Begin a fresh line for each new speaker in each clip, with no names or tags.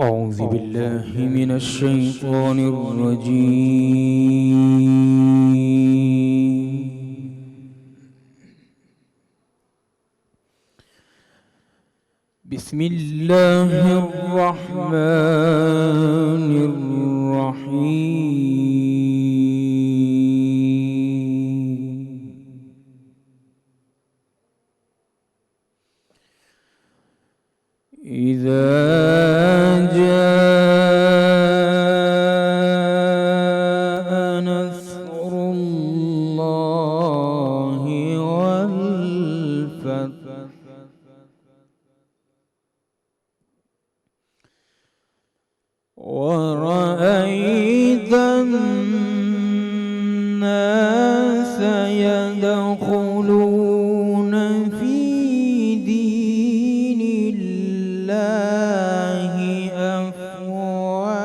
أعوذ بالله من الشيطان الرجيم بسم الله الرحمن الرحيم إذا جاء نصر الله والفتح ورأيت الناس يدخلون في دين الله أفواجا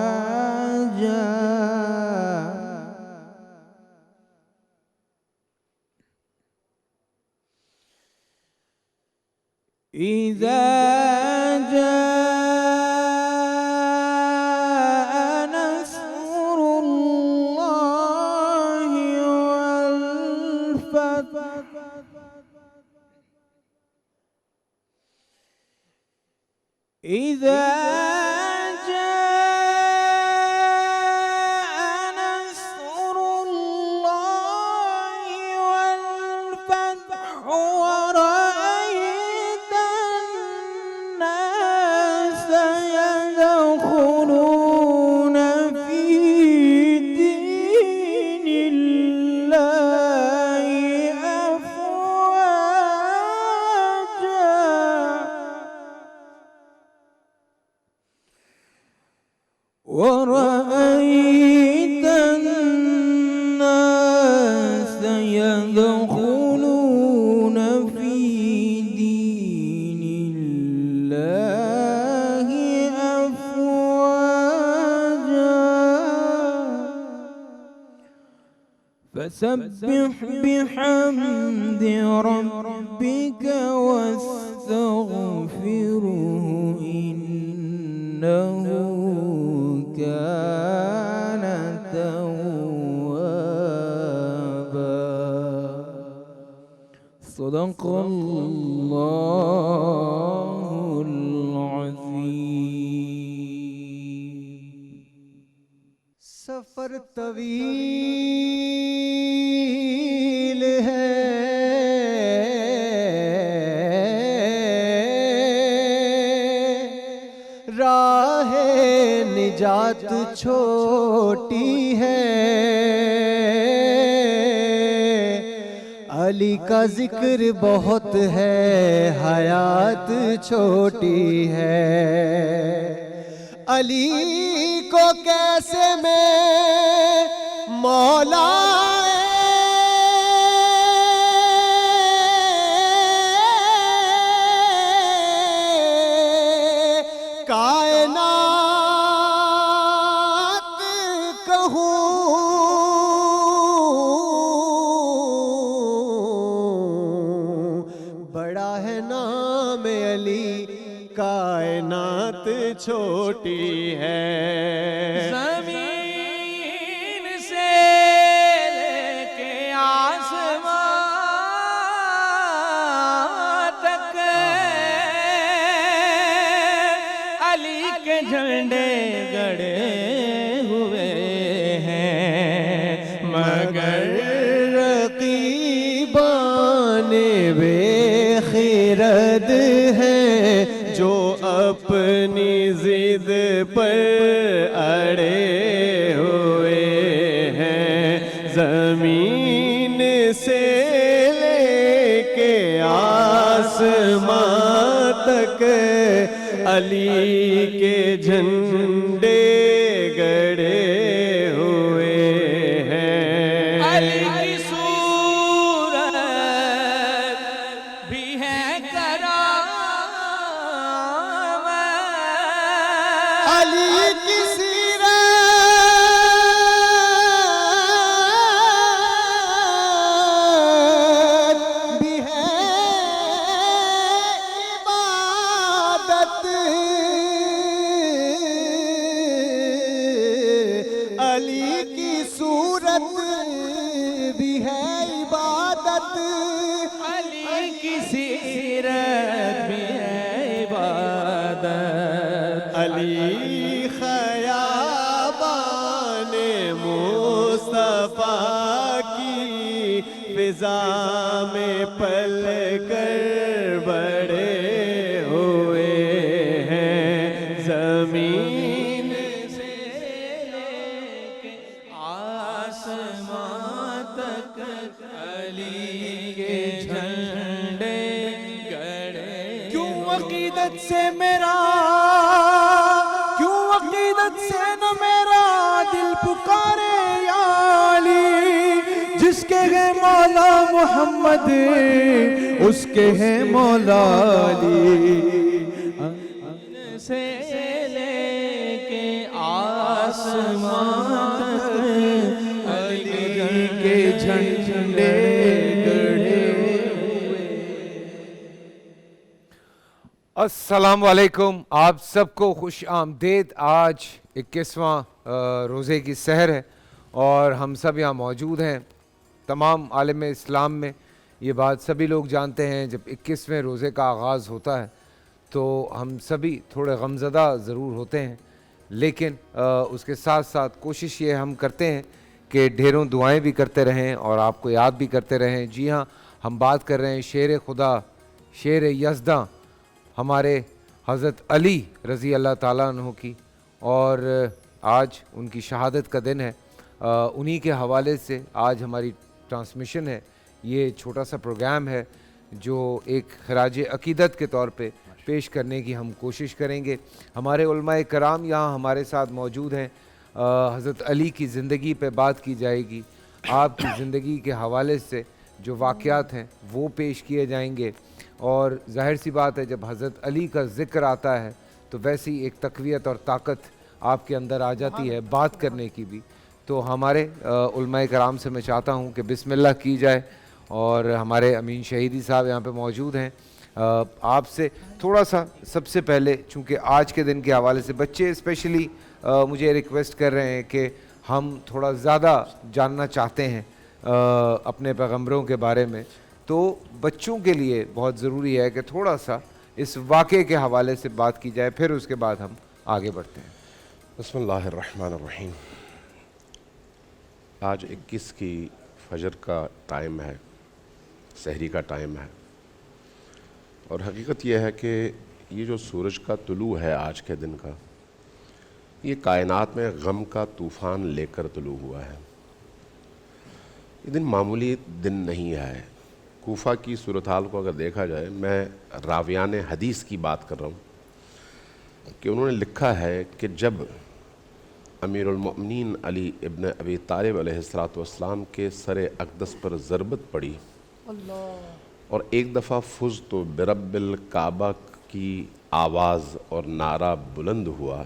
إذا جاء نصر الله والفتح إذا جاء نصر الله والفتح ورأيت الناس يدخلون في دين الله أفواجا ورأيت الناس يدخلون في دين الله أفواجا فسبح بحمد ربك واستغفره إنه كان توابا صدق الله العظيم
سفر طویل ہے راہ نجات چھوٹی ہے علی کا ذکر بہت ہے حیات چھوٹی ہے علی کو کیسے میں مولا کائنات کہوں بڑا ہے نام علی کائنات چھوٹی ہے
زمین سے لے کے آسمان تک علی کے جھنڈے گڑے ہوئے ہیں مگر
رقیبان بے خرد ہیں جو اپنی ضد پر اڑے ہوئے ہیں زمین سے لے کے آسمان تک علی کے جھنڈے گڑے ہوئے ہیں
علی کی صورت بھی ہے کرامت
علی کی سیرت بھی ہے
کی سیرت بھی ہے عبادت
علی خیابان مصطفیٰ کی فضا میں پل کر بڑے ہوئے ہیں زمین
سے لے کے آسمان تک علی کے جھنڈے گڑے کیوں عقیدت سے نہ میرا دل پکارے یا علی جس کے ہے مولا محمد اس کے ہے مولا علی سے لے کے آسمان تک علی کے جھنڈے گڑے ہوئے۔
السلام علیکم، آپ سب کو خوش آمدید۔ آج 21واں روزے کی سحر ہے اور ہم سب یہاں موجود ہیں۔ تمام عالم اسلام میں یہ بات سبھی لوگ جانتے ہیں، جب 21ویں روزے کا آغاز ہوتا ہے تو ہم سبھی تھوڑے غمزدہ ضرور ہوتے ہیں، لیکن اس کے ساتھ ساتھ کوشش یہ ہم کرتے ہیں کہ ڈھیروں دعائیں بھی کرتے رہیں اور آپ کو یاد بھی کرتے رہیں۔ جی ہاں، ہم بات کر رہے ہیں شیر خدا، شیر یزداں، ہمارے حضرت علی رضی اللہ تعالیٰ عنہ کی، اور آج ان کی شہادت کا دن ہے۔ انہی کے حوالے سے آج ہماری ٹرانسمیشن ہے، یہ چھوٹا سا پروگرام ہے جو ایک خراج عقیدت کے طور پہ پیش کرنے کی ہم کوشش کریں گے۔ ہمارے علماء کرام یہاں ہمارے ساتھ موجود ہیں، حضرت علی کی زندگی پہ بات کی جائے گی، آپ کی زندگی کے حوالے سے جو واقعات ہیں وہ پیش کیے جائیں گے، اور ظاہر سی بات ہے جب حضرت علی کا ذکر آتا ہے تو ویسی ایک تقویت اور طاقت آپ کے اندر آ جاتی ہے بات کرنے کی بھی۔ تو ہمارے علماء کرام سے میں چاہتا ہوں کہ بسم اللہ کی جائے، اور ہمارے امین شہیدی صاحب یہاں پہ موجود ہیں۔ آپ سے تھوڑا سا سب سے پہلے، چونکہ آج کے دن کے حوالے سے بچے اسپیشلی مجھے ریکویسٹ کر رہے ہیں کہ ہم تھوڑا زیادہ جاننا چاہتے ہیں اپنے پیغمبروں کے بارے میں، تو بچوں کے لیے بہت ضروری ہے کہ تھوڑا سا اس واقعے کے حوالے سے بات کی جائے، پھر اس کے بعد ہم آگے بڑھتے ہیں۔
بسم اللہ الرحمن الرحیم۔ آج 21 کی فجر کا ٹائم ہے، سحری کا ٹائم ہے، اور حقیقت یہ ہے کہ یہ جو سورج کا طلوع ہے آج کے دن کا، یہ کائنات میں غم کا طوفان لے کر طلوع ہوا ہے۔ یہ دن معمولی دن نہیں ہے۔ کوفہ کی صورتحال کو اگر دیکھا جائے، میں راویان حدیث کی بات کر رہا ہوں کہ انہوں نے لکھا ہے کہ جب امیر المؤمنین علی ابن ابی طالب علیہ السلام کے سر اقدس پر ضربت پڑی اور ایک دفعہ فزت برب الکعبہ کی آواز اور نعرہ بلند ہوا،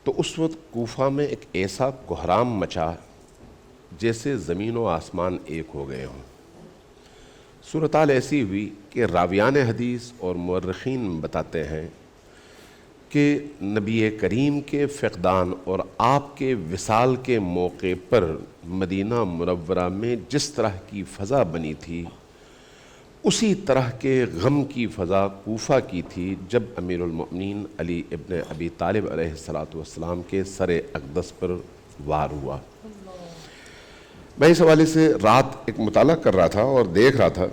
تو اس وقت کوفہ میں ایک ایسا کوہرام مچا جیسے زمین و آسمان ایک ہو گئے ہوں۔ صورتحال ایسی ہوئی کہ راویان حدیث اور مورخین بتاتے ہیں کہ نبی کریم کے فقدان اور آپ کے وصال کے موقع پر مدینہ منورہ میں جس طرح کی فضا بنی تھی، اسی طرح کے غم کی فضا کوفہ کی تھی جب امیر المؤمنین علی ابن ابی طالب علیہ السلام کے سر اقدس پر وار ہوا۔ میں اس حوالے سے رات ایک مطالعہ کر رہا تھا اور دیکھ رہا تھا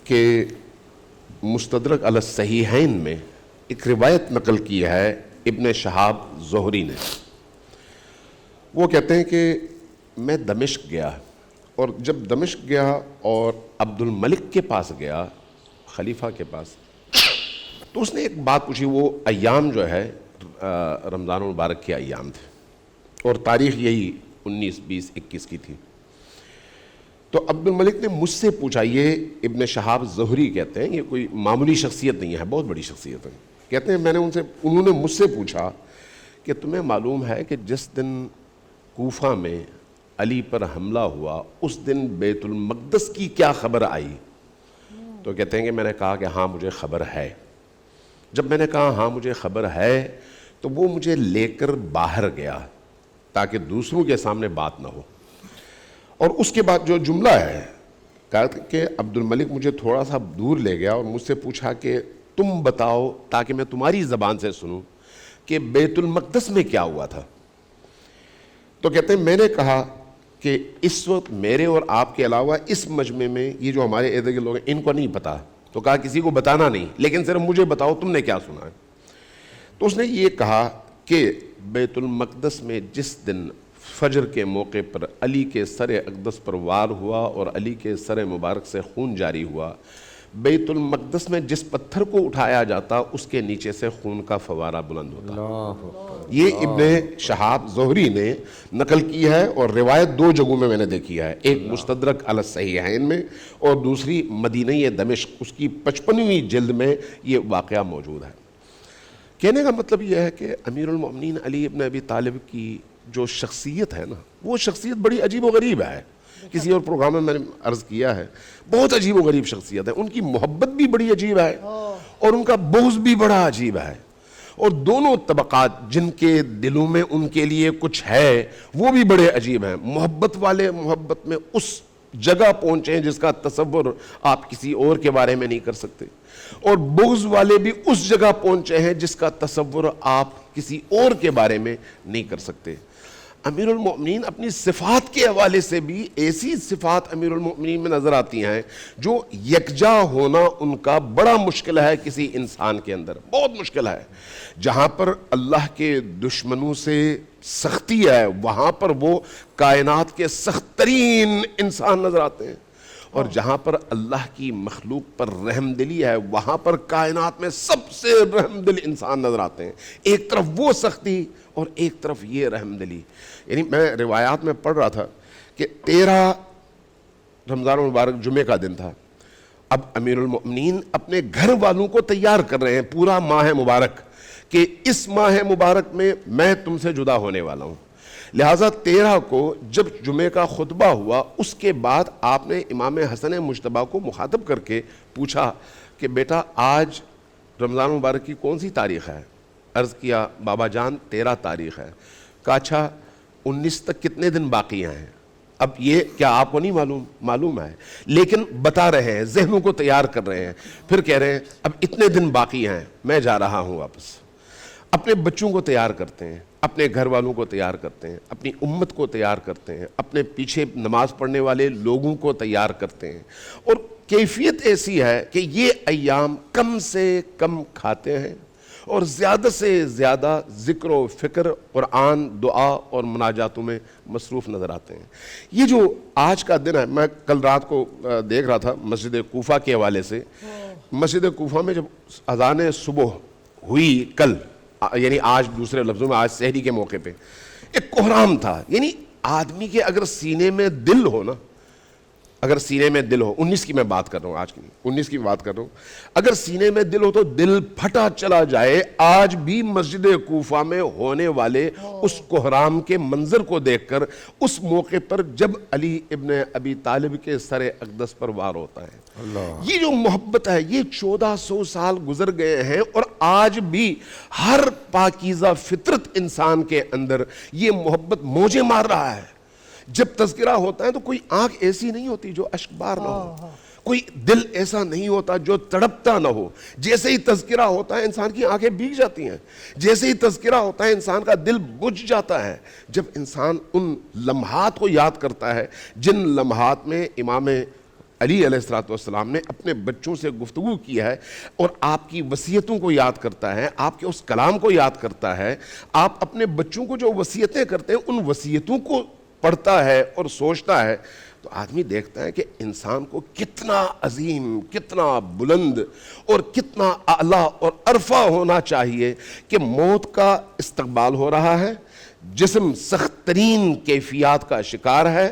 کہ مستدرک علی الصحیحین میں ایک روایت نقل کی ہے ابن شہاب زہری نے۔ وہ کہتے ہیں کہ میں دمشق گیا، اور جب دمشق گیا اور عبد الملک کے پاس گیا، خلیفہ کے پاس، تو اس نے ایک بات پوچھی۔ وہ ایام جو ہے رمضان المبارک کے ایام تھے، اور تاریخ یہی 19، 20، 21 کی تھی۔ تو عبد الملک نے مجھ سے پوچھا، یہ ابن شہاب زہری کہتے ہیں، یہ کوئی معمولی شخصیت نہیں ہے، بہت بڑی شخصیت ہے، کہتے ہیں انہوں نے مجھ سے پوچھا کہ تمہیں معلوم ہے کہ جس دن کوفہ میں علی پر حملہ ہوا اس دن بیت المقدس کی کیا خبر آئی؟ تو کہتے ہیں کہ میں نے کہا کہ ہاں مجھے خبر ہے۔ جب میں نے کہا ہاں مجھے خبر ہے، تو وہ مجھے لے کر باہر گیا تاکہ دوسروں کے سامنے بات نہ ہو۔ اور اس کے بعد جو جملہ ہے کہا کہ عبد الملک مجھے تھوڑا سا دور لے گیا اور مجھ سے پوچھا کہ تم بتاؤ تاکہ میں تمہاری زبان سے سنوں کہ بیت المقدس میں کیا ہوا تھا. تو کہتے ہیں میں نے کہا کہ اس وقت میرے اور آپ کے علاوہ اس مجمع میں یہ جو ہمارے ادھر کے لوگ ہیں ان کو نہیں پتا. تو کہا کسی کو بتانا نہیں, لیکن صرف مجھے بتاؤ تم نے کیا سنا ہے. تو اس نے یہ کہا کہ بیت المقدس میں جس دن فجر کے موقع پر علی کے سر اقدس پر وار ہوا اور علی کے سر مبارک سے خون جاری ہوا, بیت المقدس میں جس پتھر کو اٹھایا جاتا اس کے نیچے سے خون کا فوارہ بلند ہوتا. یہ ابن شہاب زہری نے نقل کی ہے اور روایت دو جگہوں میں نے دیکھی ہے, ایک مستدرک علی الصحیحین میں اور دوسری مدینہ دمشق اس کی 55ویں جلد میں یہ واقعہ موجود ہے. کہنے کا مطلب یہ ہے کہ امیر المؤمنین علی ابن ابی طالب کی جو شخصیت ہے نا, وہ شخصیت بڑی عجیب و غریب ہے. کسی اور پروگرام میں نے عرض کیا ہے, بہت عجیب و غریب شخصیت ہے. ان کی محبت بھی بڑی عجیب ہے اور ان کا بغض بھی بڑا عجیب ہے, اور دونوں طبقات جن کے دلوں میں ان کے لیے کچھ ہے وہ بھی بڑے عجیب ہیں. محبت والے محبت میں اس جگہ پہنچے ہیں جس کا تصور آپ کسی اور کے بارے میں نہیں کر سکتے, اور بغض والے بھی اس جگہ پہنچے ہیں جس کا تصور آپ کسی اور کے بارے میں نہیں کر سکتے. امیر المؤمنین اپنی صفات کے حوالے سے بھی ایسی صفات امیر المؤمنین میں نظر آتی ہیں جو یکجا ہونا ان کا بڑا مشکل ہے کسی انسان کے اندر, بہت مشکل ہے. جہاں پر اللہ کے دشمنوں سے سختی ہے وہاں پر وہ کائنات کے سخت ترین انسان نظر آتے ہیں, اور جہاں پر اللہ کی مخلوق پر رحم دلی ہے وہاں پر کائنات میں سب سے رحم دل انسان نظر آتے ہیں. ایک طرف وہ سختی اور ایک طرف یہ رحم دلی. یعنی میں روایات میں پڑھ رہا تھا کہ 13 رمضان المبارک جمعے کا دن تھا. اب امیر المؤمنین اپنے گھر والوں کو تیار کر رہے ہیں پورا ماہ مبارک کہ اس ماہ مبارک میں تم سے جدا ہونے والا ہوں. لہٰذا 13 کو جب جمعے کا خطبہ ہوا اس کے بعد آپ نے امام حسن مجتبیٰ کو مخاطب کر کے پوچھا کہ بیٹا آج رمضان مبارک کی کون سی تاریخ ہے؟ عرض کیا بابا جان 13 تاریخ ہے. کہا اچھا 19 تک کتنے دن باقی ہیں؟ اب یہ کیا آپ کو نہیں معلوم ہے, لیکن بتا رہے ہیں, ذہنوں کو تیار کر رہے ہیں. پھر کہہ رہے ہیں اب اتنے دن باقی ہیں, میں جا رہا ہوں واپس. اپنے بچوں کو تیار کرتے ہیں, اپنے گھر والوں کو تیار کرتے ہیں, اپنی امت کو تیار کرتے ہیں, اپنے پیچھے نماز پڑھنے والے لوگوں کو تیار کرتے ہیں. اور کیفیت ایسی ہے کہ یہ ایام کم سے کم کھاتے ہیں اور زیادہ سے زیادہ ذکر و فکر, قرآن, دعا اور مناجاتوں میں مصروف نظر آتے ہیں. یہ جو آج کا دن ہے, میں کل رات کو دیکھ رہا تھا مسجد کوفہ کے حوالے سے. مسجد کوفہ میں جب اذان صبح ہوئی کل, یعنی آج دوسرے لفظوں میں آج سحری کے موقع پہ, ایک کوہرام تھا. یعنی آدمی کے اگر سینے میں دل ہو نا, اگر سینے میں دل ہو, 19 کی میں بات کر رہا ہوں, آج کی 19 کی بات کر رہا ہوں, اگر سینے میں دل ہو تو دل پھٹا چلا جائے. آج بھی مسجد کوفہ میں ہونے والے اس کوہرام کے منظر کو دیکھ کر اس موقع پر جب علی ابن ابی طالب کے سر اقدس پر وار ہوتا ہے. یہ جو محبت ہے یہ 1400 سال گزر گئے ہیں اور آج بھی ہر پاکیزہ فطرت انسان کے اندر یہ محبت موجیں مار رہا ہے. جب تذکرہ ہوتا ہے تو کوئی آنکھ ایسی نہیں ہوتی جو اشک بار نہ ہو, کوئی دل ایسا نہیں ہوتا جو تڑپتا نہ ہو. جیسے ہی تذکرہ ہوتا ہے انسان کی آنکھیں بھیگ جاتی ہیں, جیسے ہی تذکرہ ہوتا ہے انسان کا دل بجھ جاتا ہے. جب انسان ان لمحات کو یاد کرتا ہے جن لمحات میں امام علی علیہ السلام نے اپنے بچوں سے گفتگو کی ہے, اور آپ کی وصیتوں کو یاد کرتا ہے, آپ کے اس کلام کو یاد کرتا ہے, آپ اپنے بچوں کو جو وصیتیں کرتے ہیں ان وصیتوں کو پڑھتا ہے اور سوچتا ہے, تو آدمی دیکھتا ہے کہ انسان کو کتنا عظیم, کتنا بلند اور کتنا اعلیٰ اور عرفہ ہونا چاہیے کہ موت کا استقبال ہو رہا ہے, جسم سخت ترین کیفیات کا شکار ہے,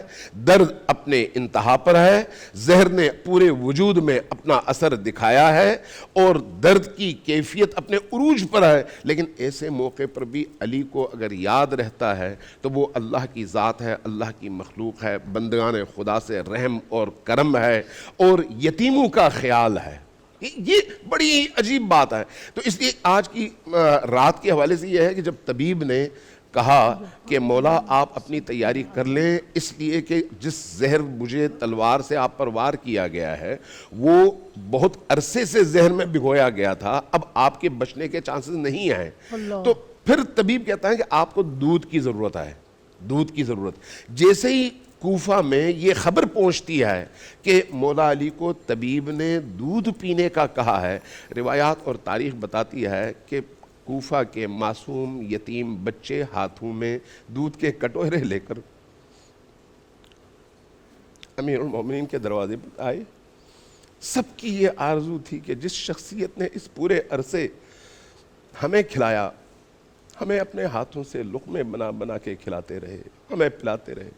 درد اپنے انتہا پر ہے, زہر نے پورے وجود میں اپنا اثر دکھایا ہے اور درد کی کیفیت اپنے عروج پر ہے. لیکن ایسے موقع پر بھی علی کو اگر یاد رہتا ہے تو وہ اللہ کی ذات ہے, اللہ کی مخلوق ہے, بندگان خدا سے رحم اور کرم ہے اور یتیموں کا خیال ہے. یہ بڑی عجیب بات ہے. تو اس لیے آج کی رات کے حوالے سے یہ ہے کہ جب طبیب نے کہا کہ مولا آپ اپنی تیاری کر لیں، اس لیے کہ جس زہر مجھے تلوار سے آپ پر وار کیا گیا ہے وہ بہت عرصے سے ذہن میں بھگویا گیا تھا، اب آپ کے بچنے کے چانسز نہیں ہیں۔ تو پھر طبیب کہتا ہے کہ آپ کو دودھ کی ضرورت ہے، دودھ کی ضرورت۔ جیسے ہی کوفہ میں یہ خبر پہنچتی ہے کہ مولا علی کو طبیب نے دودھ پینے کا کہا ہے، روایات اور تاریخ بتاتی ہے کہ کوفہ کے معصوم یتیم بچے ہاتھوں میں دودھ کے کٹورے لے کر امیر المومنین کے دروازے پر آئے۔ سب کی یہ آرزو تھی کہ جس شخصیت نے اس پورے عرصے ہمیں کھلایا، ہمیں اپنے ہاتھوں سے لقمے بنا بنا کے کھلاتے رہے، ہمیں پلاتے رہے،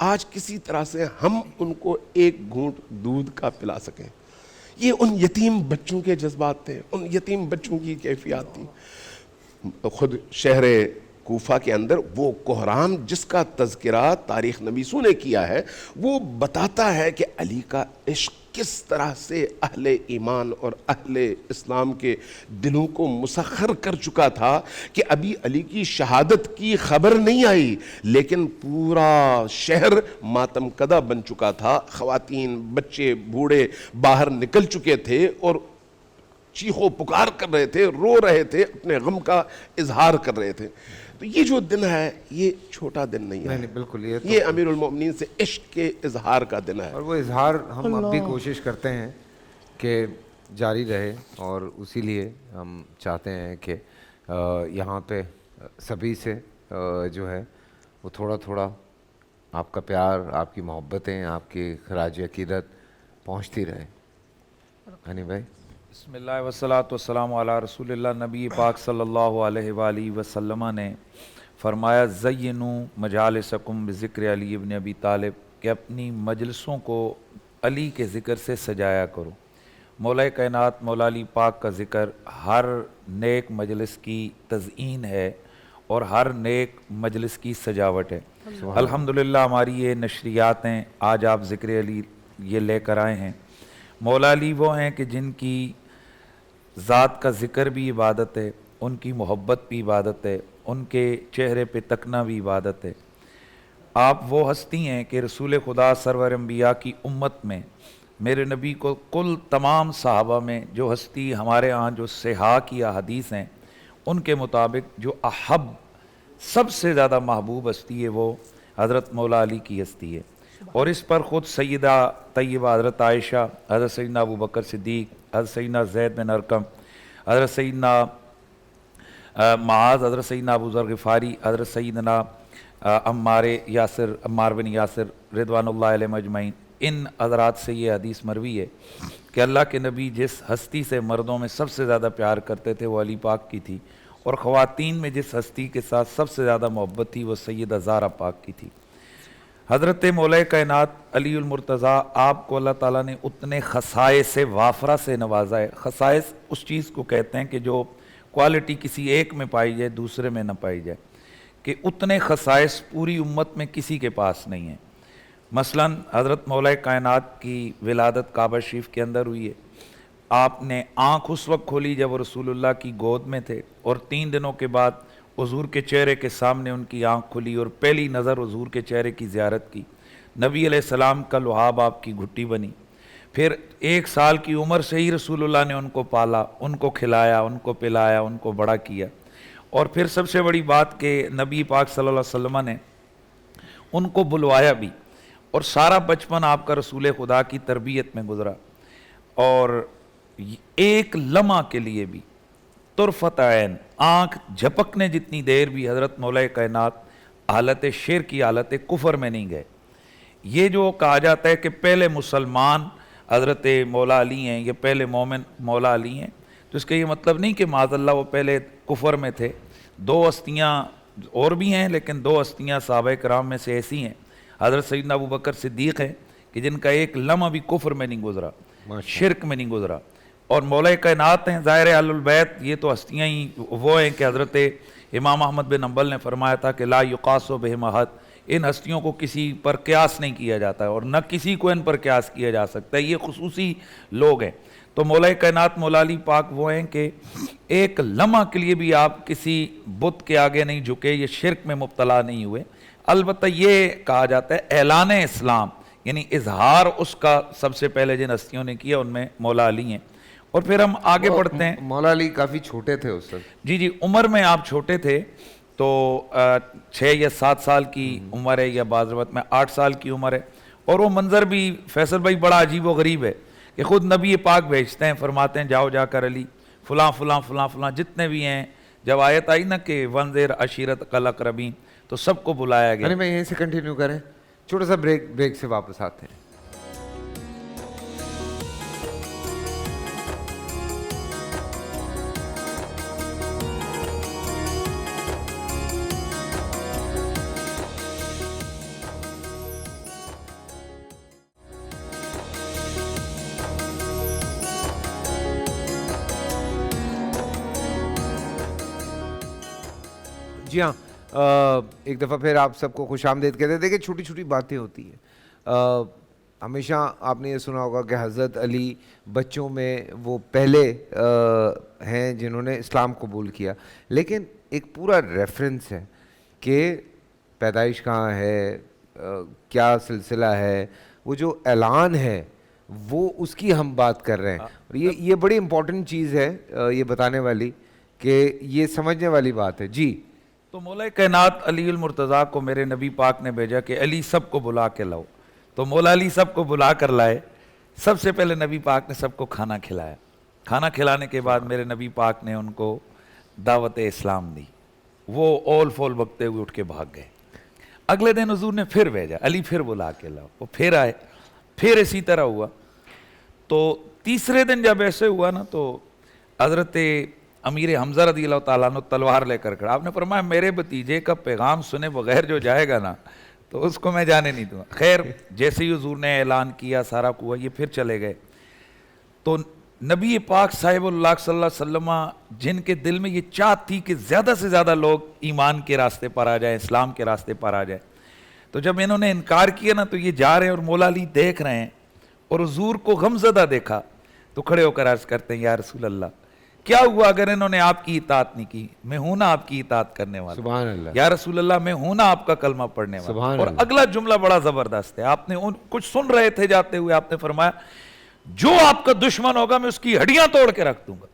آج کسی طرح سے ہم ان کو ایک گھونٹ دودھ کا پلا سکیں۔ یہ ان یتیم بچوں کے جذبات تھے، ان یتیم بچوں کی کیفیات تھی۔ خود شہر کوفہ کے اندر وہ کوہرام جس کا تذکرہ تاریخ نویسوں نے کیا ہے، وہ بتاتا ہے کہ علی کا عشق کس طرح سے اہل ایمان اور اہل اسلام کے دلوں کو مسخر کر چکا تھا کہ ابھی علی کی شہادت کی خبر نہیں آئی لیکن پورا شہر ماتم کدہ بن چکا تھا، خواتین بچے بوڑھے باہر نکل چکے تھے اور چیخو پکار کر رہے تھے، رو رہے تھے، اپنے غم کا اظہار کر رہے تھے۔ تو یہ جو دن ہے یہ چھوٹا دن نہیں ہے،
بالکل
یہ امیر المومنین سے عشق کے اظہار کا دن ہے،
اور وہ اظہار ہم اب بھی کوشش کرتے ہیں کہ جاری رہے، اور اسی لیے ہم چاہتے ہیں کہ یہاں پہ سبھی سے جو ہے وہ تھوڑا تھوڑا آپ کا پیار، آپ کی محبتیں، آپ کی خراج عقیدت پہنچتی رہے۔ ہنی بھائی
بسم اللہ والصلاۃ والسلام علی رسول اللہ۔ نبی پاک صلی اللہ علیہ وآلہ وسلم نے فرمایا زینوا مجالسکم بذکر علی ابن ابی طالب، کہ اپنی مجلسوں کو علی کے ذکر سے سجایا کرو۔ مولا کائنات مولا علی پاک کا ذکر ہر نیک مجلس کی تزئین ہے اور ہر نیک مجلس کی سجاوٹ ہے۔ الحمدللہ ہماری یہ نشریات ہیں، آج آپ ذکر علی یہ لے کر آئے ہیں۔ مولا علی وہ ہیں کہ جن کی ذات کا ذکر بھی عبادت ہے، ان کی محبت بھی عبادت ہے، ان کے چہرے پہ تکنا بھی عبادت ہے۔ آپ وہ ہستی ہیں کہ رسول خدا سرور انبیاء کی امت میں میرے نبی کو کل تمام صحابہ میں جو ہستی ہمارے ہاں جو صحاح کی احادیث ہیں ان کے مطابق جو احب سب سے زیادہ محبوب ہستی ہے وہ حضرت مولا علی کی ہستی ہے، اور اس پر خود سیدہ طیبہ حضرت عائشہ، حضرت سیدنا ابو بکر صدیق، حضرت سیدنا زید بن ارقم، حضرت سیدنا معاذ، حضرت سیدنا ابو ذر غفاری، حضرت سیدنا عمار بن یاسر رضوان اللہ علیہ مجمعین، ان حضرات سے یہ حدیث مروی ہے کہ اللہ کے نبی جس ہستی سے مردوں میں سب سے زیادہ پیار کرتے تھے وہ علی پاک کی تھی، اور خواتین میں جس ہستی کے ساتھ سب سے زیادہ محبت تھی وہ سیدہ زہرا پاک کی تھی۔ حضرت مولا کائنات علی المرتضیٰ، آپ کو اللہ تعالیٰ نے اتنے خصائص وافرہ سے نوازا ہے۔ خصائص اس چیز کو کہتے ہیں کہ جو کوالٹی کسی ایک میں پائی جائے دوسرے میں نہ پائی جائے، کہ اتنے خصائص پوری امت میں کسی کے پاس نہیں ہیں۔ مثلا حضرت مولا کائنات کی ولادت کعبہ شریف کے اندر ہوئی ہے، آپ نے آنکھ اس وقت کھولی جب وہ رسول اللہ کی گود میں تھے، اور 3 دنوں کے بعد حضور کے چہرے کے سامنے ان کی آنکھ کھلی اور پہلی نظر حضور کے چہرے کی زیارت کی۔ نبی علیہ السلام کا لحاف آپ کی گھٹی بنی، پھر 1 سال کی عمر سے ہی رسول اللہ نے ان کو پالا، ان کو کھلایا، ان کو پلایا، ان کو بڑا کیا، اور پھر سب سے بڑی بات کہ نبی پاک صلی اللہ علیہ وسلم نے ان کو بلوایا بھی، اور سارا بچپن آپ کا رسول خدا کی تربیت میں گزرا، اور ایک لمحہ کے لیے بھی طرفت عین آنکھ جھپکنے جتنی دیر بھی حضرت مولا کائنات حالت شرک کی حالت کفر میں نہیں گئے۔ یہ جو کہا جاتا ہے کہ پہلے مسلمان حضرت مولا علی ہیں، یہ پہلے مومن مولا علی ہیں، تو اس کا یہ مطلب نہیں کہ معاذ اللہ وہ پہلے کفر میں تھے۔ 2 ہستیاں اور بھی ہیں، لیکن 2 ہستیاں صحابہ کرام میں سے ایسی ہیں، حضرت سیدنا ابو بکر صدیق ہیں کہ جن کا ایک لمحہ بھی کفر میں نہیں گزرا، شرک میں نہیں گزرا، اور مولا کائنات ہیں ظاہر اہل البیت، یہ تو ہستیاں ہی وہ ہیں کہ حضرت امام احمد بن حنبل نے فرمایا تھا کہ لا یقاس بہم احد، ان ہستیوں کو کسی پر قیاس نہیں کیا جاتا ہے، اور نہ کسی کو ان پر قیاس کیا جا سکتا ہے، یہ خصوصی لوگ ہیں۔ تو مولا کائنات مولا علی پاک وہ ہیں کہ ایک لمحہ کے لیے بھی آپ کسی بت کے آگے نہیں جھکے, یہ شرک میں مبتلا نہیں ہوئے. البتہ یہ کہا جاتا ہے اعلان اسلام یعنی اظہار اس کا سب سے پہلے جن ہستیوں نے کیا ان میں مولا علی ہیں. اور پھر ہم آگے بڑھتے ہیں.
مولا علی کافی چھوٹے تھے اس وقت.
جی عمر میں آپ چھوٹے تھے, تو 6 یا 7 سال کی عمر ہے, یا بعض روایت میں 8 سال کی عمر ہے. اور وہ منظر بھی فیصل بھائی بڑا عجیب و غریب ہے کہ خود نبی پاک بھیجتے ہیں, فرماتے ہیں جاؤ جا کر علی فلاں فلاں فلاں فلاں جتنے بھی ہیں. جب آیت آئی نا کہ وانذر عشیرتک الاقربین, تو سب کو بلایا گیا.
میں یہیں سے کنٹینیو کریں, چھوٹا سا بریک سے واپس آتے ہیں. جی ہاں, ایک دفعہ پھر آپ سب کو خوش آمدید کہتے ہیں. دیکھیں چھوٹی چھوٹی باتیں ہوتی ہیں. ہمیشہ آپ نے یہ سنا ہوگا کہ حضرت علی بچوں میں وہ پہلے ہیں جنہوں نے اسلام قبول کیا, لیکن ایک پورا ریفرنس ہے کہ پیدائش کہاں ہے, کیا سلسلہ ہے, وہ جو اعلان ہے وہ اس کی ہم بات کر رہے ہیں. اور یہ بڑی امپورٹنٹ چیز ہے یہ بتانے والی, کہ یہ سمجھنے والی بات ہے. جی
تو مولا کائنات علی المرتضیٰ کو میرے نبی پاک نے بھیجا کہ علی سب کو بلا کے لاؤ. تو مولا علی سب کو بلا کر لائے. سب سے پہلے نبی پاک نے سب کو کھانا کھلایا. کھانا کھلانے کے بعد میرے نبی پاک نے ان کو دعوت اسلام دی. وہ اول فول بکتے ہوئے اٹھ کے بھاگ گئے. اگلے دن حضور نے پھر بھیجا, علی پھر بلا کے لاؤ. وہ پھر آئے, پھر اسی طرح ہوا. تو تیسرے دن جب ایسے ہوا نا, تو حضرت امیر حمزہ رضی اللہ تعالیٰ عنہ تلوار لے کر کھڑا. آپ نے فرمایا میرے بھتیجے کا پیغام سنے بغیر جو جائے گا نا تو اس کو میں جانے نہیں دوں گا. خیر جیسے ہی حضور نے اعلان کیا سارا ہوا, یہ پھر چلے گئے. تو نبی پاک صاحب اللہ صلی اللہ علیہ وسلم جن کے دل میں یہ چاہت تھی کہ زیادہ سے زیادہ لوگ ایمان کے راستے پر آ جائیں, اسلام کے راستے پر آ جائیں, تو جب انہوں نے انکار کیا نا تو یہ جا رہے ہیں اور مولا علی دیکھ رہے ہیں اور حضور کو غمزدہ دیکھا تو کھڑے ہو کر عرض کرتے ہیں یا رسول اللہ کیا ہوا اگر انہوں نے آپ کی اطاعت نہیں کی, میں ہوں نا آپ کی اطاعت کرنے والا.
سبحان اللہ.
یا رسول اللہ میں ہوں نا آپ کا کلمہ پڑھنے والا.
سبحان
اور
اللہ.
اگلا جملہ بڑا زبردست ہے. آپ نے کچھ سن رہے تھے جاتے ہوئے, آپ نے فرمایا جو آپ کا دشمن ہوگا میں اس کی ہڈیاں توڑ کے رکھ دوں گا.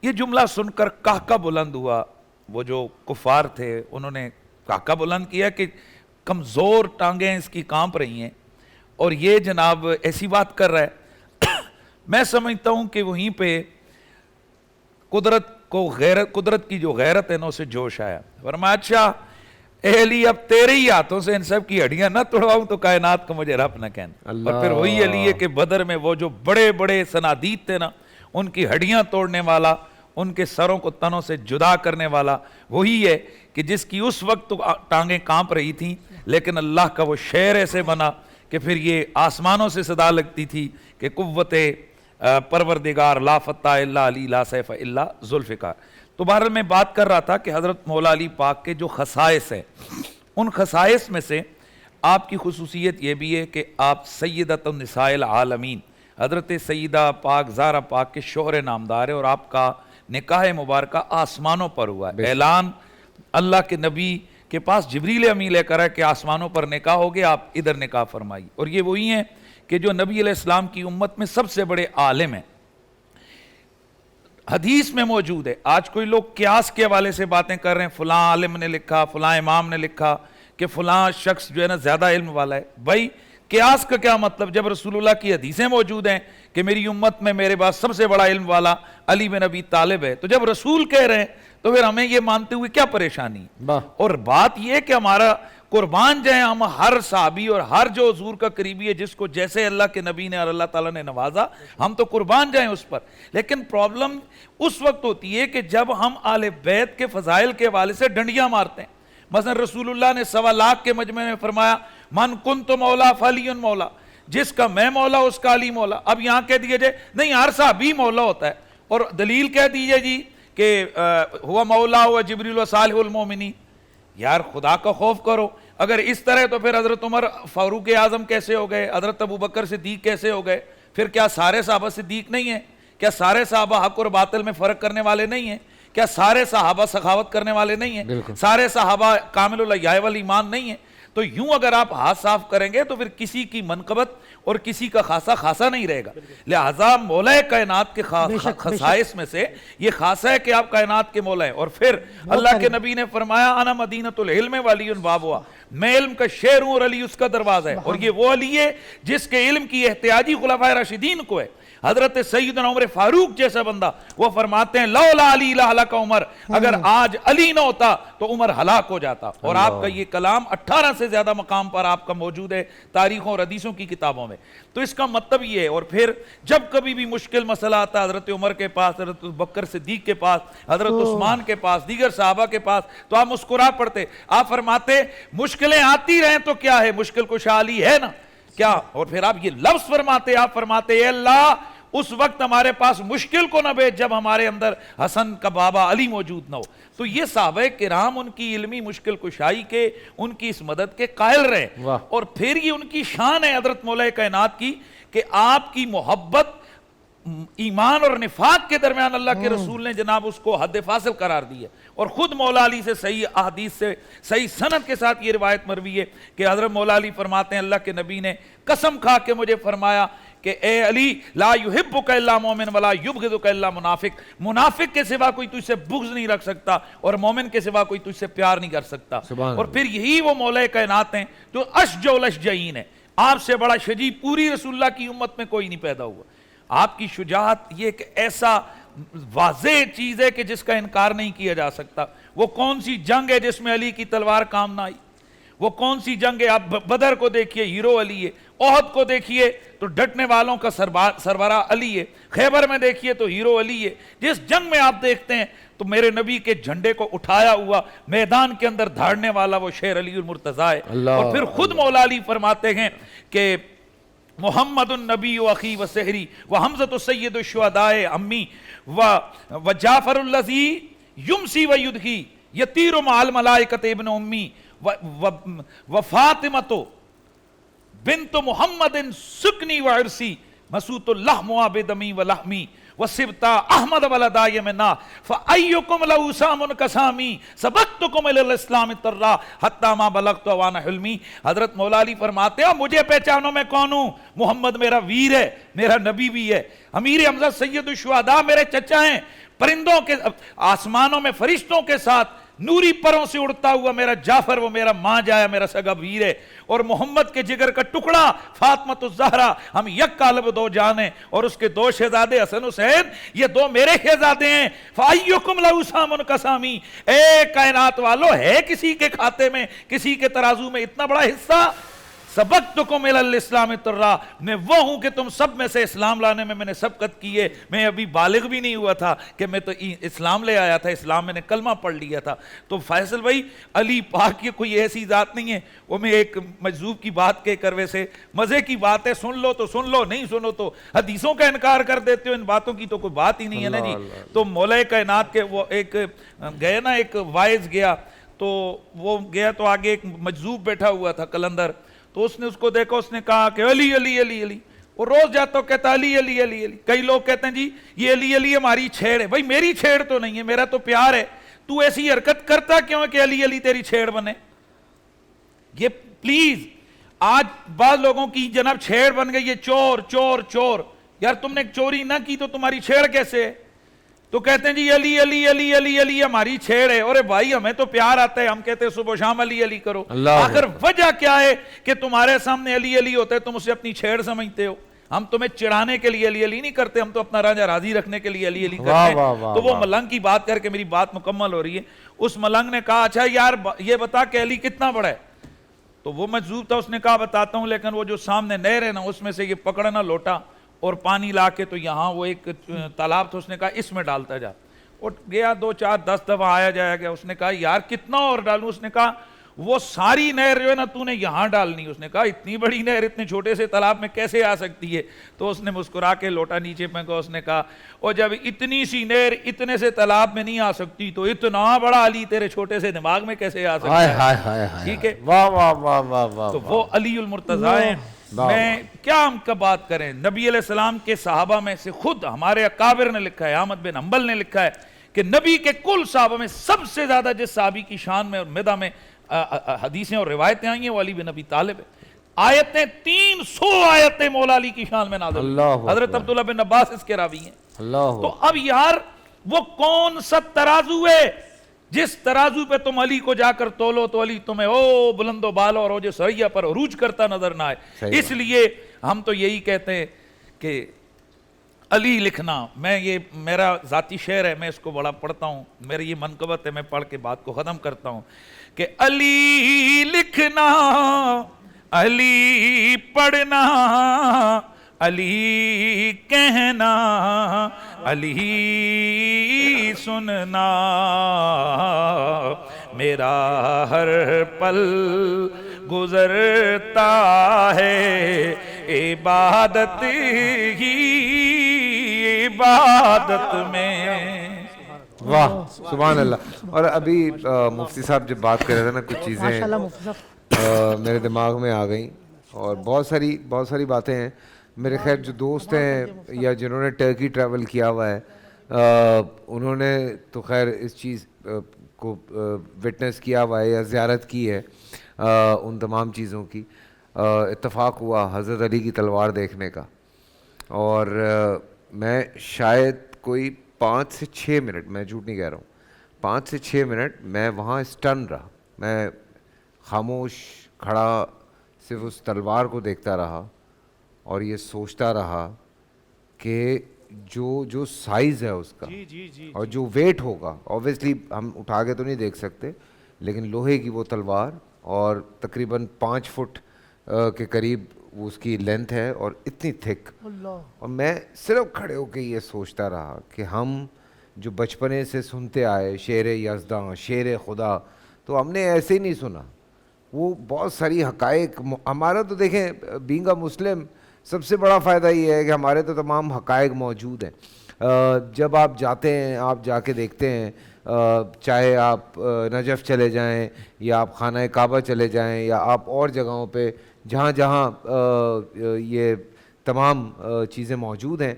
یہ جملہ سن کر کہکہ بلند ہوا. وہ جو کفار تھے انہوں نے کہکہ بلند کیا کہ کمزور ٹانگیں اس کی کانپ رہی ہیں اور یہ جناب ایسی بات کر رہا ہے. میں سمجھتا ہوں کہ وہیں پہ قدرت کی جو غیرت ہے نا اسے جوش آیا. فرمایا اچھا اے علی اب تیرے ہی ہاتھوں سے ان سب کی ہڈیاں نہ توڑواؤں تو کائنات کو مجھے رب نہ کہنا. اور پھر وہی علی ہے کہ بدر میں وہ جو بڑے بڑے صنادید تھے نا ان کی ہڈیاں توڑنے والا, ان کے سروں کو تنوں سے جدا کرنے والا وہی ہے کہ جس کی اس وقت تو ٹانگیں کانپ رہی تھیں, لیکن اللہ کا وہ شعر ایسے بنا کہ پھر یہ آسمانوں سے صدا لگتی تھی کہ قوت پروردگار لا فتح الا علی لا سیف الا ذوالفقار. تو بہرحال میں بات کر رہا تھا کہ حضرت مولا علی پاک کے جو خصائص ہیں ان خصائص میں سے آپ کی خصوصیت یہ بھی ہے کہ آپ سیدۃ النساء العالمین حضرت سیدہ پاک زہرا پاک کے شوہر نامدار ہیں, اور آپ کا نکاح مبارکہ آسمانوں پر ہوا ہے. اعلان اللہ کے نبی کے پاس جبریل امی لے کر ہے کہ آسمانوں پر نکاح ہو گیا, آپ ادھر نکاح فرمائی. اور یہ وہی ہیں کہ جو نبی علیہ السلام کی امت میں سب سے بڑے عالم ہیں. حدیث میں موجود ہے. آج کوئی لوگ قیاس کے حوالے سے باتیں کر رہے ہیں, فلاں عالم نے لکھا, فلاں امام نے لکھا کہ فلاں شخص جو ہے نا زیادہ علم والا ہے. بھائی قیاس کا کیا مطلب جب رسول اللہ کی حدیثیں موجود ہیں کہ میری امت میں میرے پاس سب سے بڑا علم والا علی بن ابی طالب ہے, تو جب رسول کہہ رہے ہیں تو پھر ہمیں یہ مانتے ہوئے کیا پریشانی. اور بات یہ کہ ہمارا قربان جائیں ہم ہر صحابی اور ہر جو حضور کا قریبی ہے جس کو جیسے اللہ کے نبی نے اور اللہ تعالیٰ نے نوازا ہم تو قربان جائیں اس پر. لیکن پرابلم اس وقت ہوتی ہے کہ جب ہم آل بیت کے فضائل کے حوالے سے ڈنڈیاں مارتے ہیں. مثلا رسول اللہ نے 1.25 لاکھ کے مجمع میں فرمایا من کنت مولا فعلی مولا, جس کا میں مولا اس کا علی مولا. اب یہاں کہہ دیجئے جائے نہیں ہر صحابی مولا ہوتا ہے, اور دلیل کہہ دیجئے جی کہ ہوا مولا ہوا جبریل و صالح المومنین. یار خدا کا خوف کرو. اگر اس طرح تو پھر حضرت عمر فاروق اعظم کیسے ہو گئے, حضرت ابو بکر صدیق کیسے ہو گئے, پھر کیا سارے صحابہ صدیق نہیں ہیں؟ کیا سارے صحابہ حق اور باطل میں فرق کرنے والے نہیں ہیں؟ کیا سارے صحابہ سخاوت کرنے والے نہیں ہیں؟ سارے صحابہ کامل الحیاء والایمان نہیں ہیں؟ تو یوں اگر آپ ہاتھ صاف کریں گے تو پھر کسی کی منقبت اور کسی کا خاصہ خاصا نہیں رہے گا. لہذا مولا کائنات کے خصائص میں سے یہ خاصہ ہے کہ آپ کائنات کے مولا ہیں. اور پھر اللہ کے نبی نے فرمایا انا مدینۃ العلم وعلی بابها، میں علم کا شہر ہوں اور علی اس کا دروازہ ہے. اور یہ وہ علی ہے جس کے علم کی احتیاجی خلفائے راشدین کو ہے. حضرت سیدنا عمر فاروق جیسا بندہ وہ فرماتے ہیں لولا علی لہلک عمر، اگر آج علی نہ ہوتا تو عمر ہلاک ہو جاتا. اور آپ کا یہ کلام 18 سے زیادہ مقام پر آپ کا موجود ہے تاریخوں اور حدیثوں کی کتابوں میں. تو اس کا مطلب یہ ہے. اور پھر جب کبھی بھی مشکل مسئلہ آتا حضرت عمر کے پاس، حضرت بکر صدیق کے پاس، حضرت عثمان کے پاس، دیگر صحابہ کے پاس، تو آپ مسکرا پڑتے. آپ فرماتے مشکلیں آتی رہیں تو کیا ہے، مشکل کشا علی ہے نا کیا. اور پھر آپ یہ لفظ فرماتے، آپ فرماتے اے اللہ اس وقت ہمارے پاس مشکل کو نہ بھیج جب ہمارے اندر حسن کا بابا علی موجود نہ ہو. تو یہ صحابہ کرام ان کی علمی مشکل کشائی کے، ان کی اس مدد کے قائل رہے. اور پھر یہ ان کی شان ہے حضرت مولا کائنات کی کہ آپ کی محبت ایمان اور نفاق کے درمیان اللہ کے رسول نے جناب اس کو حد فاصل قرار دی ہے. اور خود مولا علی سے صحیح احادیث سے صحیح سند کے ساتھ یہ روایت مروی ہے کہ حضرت مولا علی فرماتے ہیں اللہ کے نبی نے قسم کھا کے مجھے فرمایا کہ اے علی لا یحبک الا مومن ولا یبغضک الا منافق، منافق کے سوا کوئی تجھ سے بغض نہیں رکھ سکتا اور مومن کے سوا کوئی تجھ سے پیار نہیں کر سکتا. اور پھر یہی وہ مولا کائنات ہیں جو اشجع الاشجعین ہیں. آپ سے بڑا شجیع پوری رسول اللہ کی امت میں کوئی نہیں پیدا ہوا. آپ کی شجاعت یہ ایک ایسا واضح چیز ہے کہ جس کا انکار نہیں کیا جا سکتا. وہ کون سی جنگ ہے جس میں علی کی تلوار کام نہ آئی؟ وہ کون سی جنگ ہے؟ آپ بدر کو دیکھیے ہیرو علی ہے، احد کو دیکھیے تو ڈٹنے والوں کا سربراہ علی ہے، خیبر میں دیکھیے تو ہیرو علی ہے. جس جنگ میں آپ دیکھتے ہیں تو میرے نبی کے جھنڈے کو اٹھایا ہوا میدان کے اندر دھاڑنے والا وہ شیر علی المرتضیٰ ہے. اور پھر خود مولا علی فرماتے ہیں کہ محمد النبی و اخی و سحری و حمزۃ سید الشہداء امی و جعفر الذی یمسی و یدھی یطیر مع الملائکۃ ابن امی و فاطمۃ بنت محمد سکنی و عرسی مسوط اللحم بدمی و لحمی وسبتا احمد ولدا یمنا فایکم لو سام کسامی سبقتکم الی الاسلام ترا حتی ما بلغت وانا حلمی. حضرت مولا علی فرماتے ہیں مجھے پہچانو میں کون ہوں؟ محمد میرا ویر ہے، میرا نبی بھی ہے. امیر حمزہ سید الشہداء میرے چچا ہیں. پرندوں کے آسمانوں میں فرشتوں کے ساتھ نوری پروں سے اڑتا ہوا میرا جعفر وہ میرا ماں جایا میرا سگا ویر ہے. اور محمد کے جگر کا ٹکڑا فاطمۃ الزہرا ہم یک قالب دو جان ہیں اور اس کے دو شہزادے حسن حسین یہ دو میرے شہزادے ہیں. فایکم لو سام کسامی، اے کائنات والو ہے کسی کے کھاتے میں کسی کے ترازو میں اتنا بڑا حصہ؟ سبقتکم الی الاسلام ترا، میں وہ ہوں کہ تم سب میں سے اسلام لانے میں نے سبقت کی ہے. میں ابھی بالغ بھی نہیں ہوا تھا کہ میں تو اسلام لے آیا تھا، اسلام میں نے کلمہ پڑھ لیا تھا. تو فیصل بھائی علی پاک یہ کوئی ایسی ذات نہیں ہے. وہ میں ایک مجذوب کی بات کے کروے سے مزے کی بات ہے، سن لو تو سن لو، نہیں سنو تو حدیثوں کا انکار کر دیتے ہو. ان باتوں کی تو کوئی بات ہی نہیں ہے نا جی. تو مولا کائنات کے وہ ایک گئے نا، ایک وائز گیا تو وہ گیا تو آگے ایک مجذوب بیٹھا ہوا تھا قلندر. تو اس نے اس کو دیکھا، اس نے کہا کہ علی علی علی علی. وہ روز جاتا ہو کہتا علی علی علی علی. کئی لوگ کہتے ہیں جی یہ علی علی ہماری چھیڑ ہے. بھائی میری چھیڑ تو نہیں ہے، میرا تو پیار ہے. تو ایسی حرکت کرتا کیوں ہے کہ علی علی تیری چھیڑ بنے؟ یہ پلیز آج بعض لوگوں کی جناب چھیڑ بن گئی ہے چور چور چور. یار تم نے چوری نہ کی تو تمہاری چھیڑ کیسے ہے؟ تو کہتے ہیں جی علی علی علی علی علی ہماری چھیڑ ہے. اور بھائی ہمیں تو پیار آتا ہے، ہم کہتے ہیں صبح شام علی علی کرو. آخر وجہ کیا ہے کہ تمہارے سامنے علی علی ہوتا ہے تم اسے اپنی چھیڑ سمجھتے ہو؟ ہم تمہیں چڑھانے کے لیے علی علی نہیں کرتے، ہم تو اپنا راجہ راضی رکھنے کے لیے علی علی کرتے ہیں. تو وہ ملنگ کی بات کر کے میری بات مکمل ہو رہی ہے. اس ملنگ نے کہا اچھا یار یہ بتا کہ علی کتنا بڑا ہے؟ تو وہ مجذوب تھا، اس نے کہا بتاتا ہوں، لیکن وہ جو سامنے نہر ہے نا اس میں سے یہ پکڑنا لوٹا اور پانی لا کے تو یہاں وہ ایک تالاب تھا، اس نے کہا اس میں ڈالتا جا. اور گیا 2 4 10 دفعہ آیا جایا گیا. اس نے کہا یار کتنا اور ڈالوں؟ اس نے کہا وہ ساری نہر جو ہے نا تو نے یہاں ڈالنی. اس نے کہا اتنی بڑی نہر اتنے چھوٹے سے تالاب میں کیسے آ سکتی ہے؟ تو اس نے مسکرا کے لوٹا نیچے پھینکا. اس نے کہا اور جب اتنی سی نہر اتنے سے تالاب میں نہیں آ سکتی تو اتنا بڑا علی تیرے چھوٹے سے دماغ میں کیسے آ سکتا ہے؟ ٹھیک ہے.
واہ واہ واہ واہ واہ.
تو وہ علی المرتضیٰ ہیں میں کیا ہم کا بات کریں. نبی علیہ السلام کے صحابہ میں سے خود ہمارے اکابر نے لکھا ہے, احمد بن حنبل نے لکھا ہے کہ نبی کے کل صحابہ میں سب سے زیادہ جس صحابی کی شان میں اور مدح میں حدیثیں اور روایتیں آئی ہیں وہ علی بن ابی طالب ہے. آیتیں 300 آیتیں مولا علی کی شان میں نازل ہوئی. حضرت عبداللہ بن عباس اس کے راوی ہیں. تو اب یار وہ کون سا ترازو ہے جس ترازو پہ تم علی کو جا کر تولو تو علی تمہیں او بلند و بالا اور اوج سریا پر عروج کرتا نظر نہ آئے. اس لیے ہم تو یہی کہتے ہیں کہ علی لکھنا, میں یہ میرا ذاتی شعر ہے, میں اس کو بڑا پڑھتا ہوں, میری یہ منقبت ہے, میں پڑھ کے بات کو ختم کرتا ہوں کہ علی لکھنا, علی پڑھنا, علی کہنا, علی سننا, میرا ہر پل گزرتا ہے عبادت ہی عبادت میں.
واہ سبحان اللہ. اور ابھی مفتی صاحب جب بات کر رہے تھے نا, کچھ چیزیں میرے دماغ میں آ گئیں اور بہت ساری باتیں ہیں. میرے خیر جو دوست ہیں یا جنہوں نے ٹرکی ٹریول کیا ہوا ہے, انہوں نے تو خیر اس چیز کو وٹنس کیا ہوا ہے یا زیارت کی ہے ان تمام چیزوں کی. اتفاق ہوا حضرت علی کی تلوار دیکھنے کا, اور میں شاید کوئی 5 سے 6 منٹ, میں جھوٹ نہیں کہہ رہا ہوں, 5 سے 6 منٹ میں وہاں اسٹن رہا. میں خاموش کھڑا صرف اس تلوار کو دیکھتا رہا اور یہ سوچتا رہا کہ جو سائز ہے اس کا اور جو ویٹ ہوگا, اوبویسلی ہم اٹھا کے تو نہیں دیکھ سکتے, لیکن لوہے کی وہ تلوار اور تقریباً 5 فٹ کے قریب وہ اس کی لینتھ ہے اور اتنی تھک. اور میں صرف کھڑے ہو کے یہ سوچتا رہا کہ ہم جو بچپنے سے سنتے آئے شیر یزداں, شیر خدا, تو ہم نے ایسے ہی نہیں سنا. وہ بہت ساری حقائق, ہمارا تو دیکھیں بینگ اے مسلم سب سے بڑا فائدہ یہ ہے کہ ہمارے تو تمام حقائق موجود ہیں. جب آپ جاتے ہیں, آپ جا کے دیکھتے ہیں, چاہے آپ نجف چلے جائیں یا آپ خانہ کعبہ چلے جائیں یا آپ اور جگہوں پہ جہاں جہاں یہ تمام چیزیں موجود ہیں,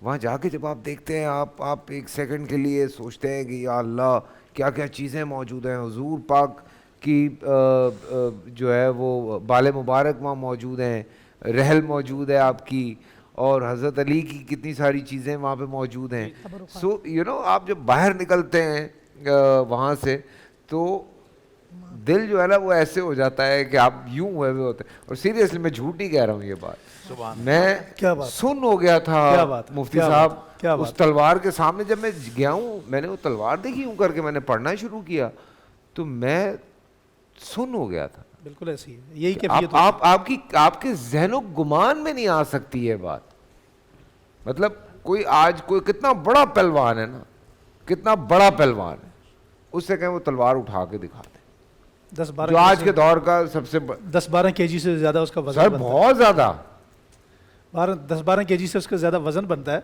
وہاں جا کے جب آپ دیکھتے ہیں آپ ایک سیکنڈ کے لیے سوچتے ہیں کہ یا اللہ کیا کیا چیزیں موجود ہیں. حضور پاک کی جو ہے وہ بال مبارک وہاں موجود ہیں, رحل موجود ہے آپ کی, اور حضرت علی کی کتنی ساری چیزیں وہاں پہ موجود ہیں. سو آپ جب باہر نکلتے ہیں وہاں سے تو دل جو ہے نا وہ ایسے ہو جاتا ہے کہ آپ یوں ہوئے ہوئے ہوتے ہیں. اور سیریسلی میں جھوٹ نہیں کہہ رہا ہوں یہ بات, میں سن ہو گیا تھا مفتی صاحب اس تلوار کے سامنے. جب میں گیا ہوں, میں نے وہ تلوار دیکھی یوں کر کے, میں نے پڑھنا شروع کیا تو میں سن ہو گیا تھا.
بالکل ایسی ہے, یہی کیفیت
آپ کے ذہن و گمان میں نہیں آ سکتی یہ بات. مطلب کوئی کتنا بڑا پہلوان ہے نا, کتنا بڑا پہلوان ہے, اس سے کہیں وہ تلوار اٹھا کے دکھاتے ہیں.
10-12
جو آج کے دور کا سب سے
10-12 kg سے زیادہ اس کا وزن
سر, بہت زیادہ
10-12 kg سے اس کا زیادہ وزن بنتا ہے.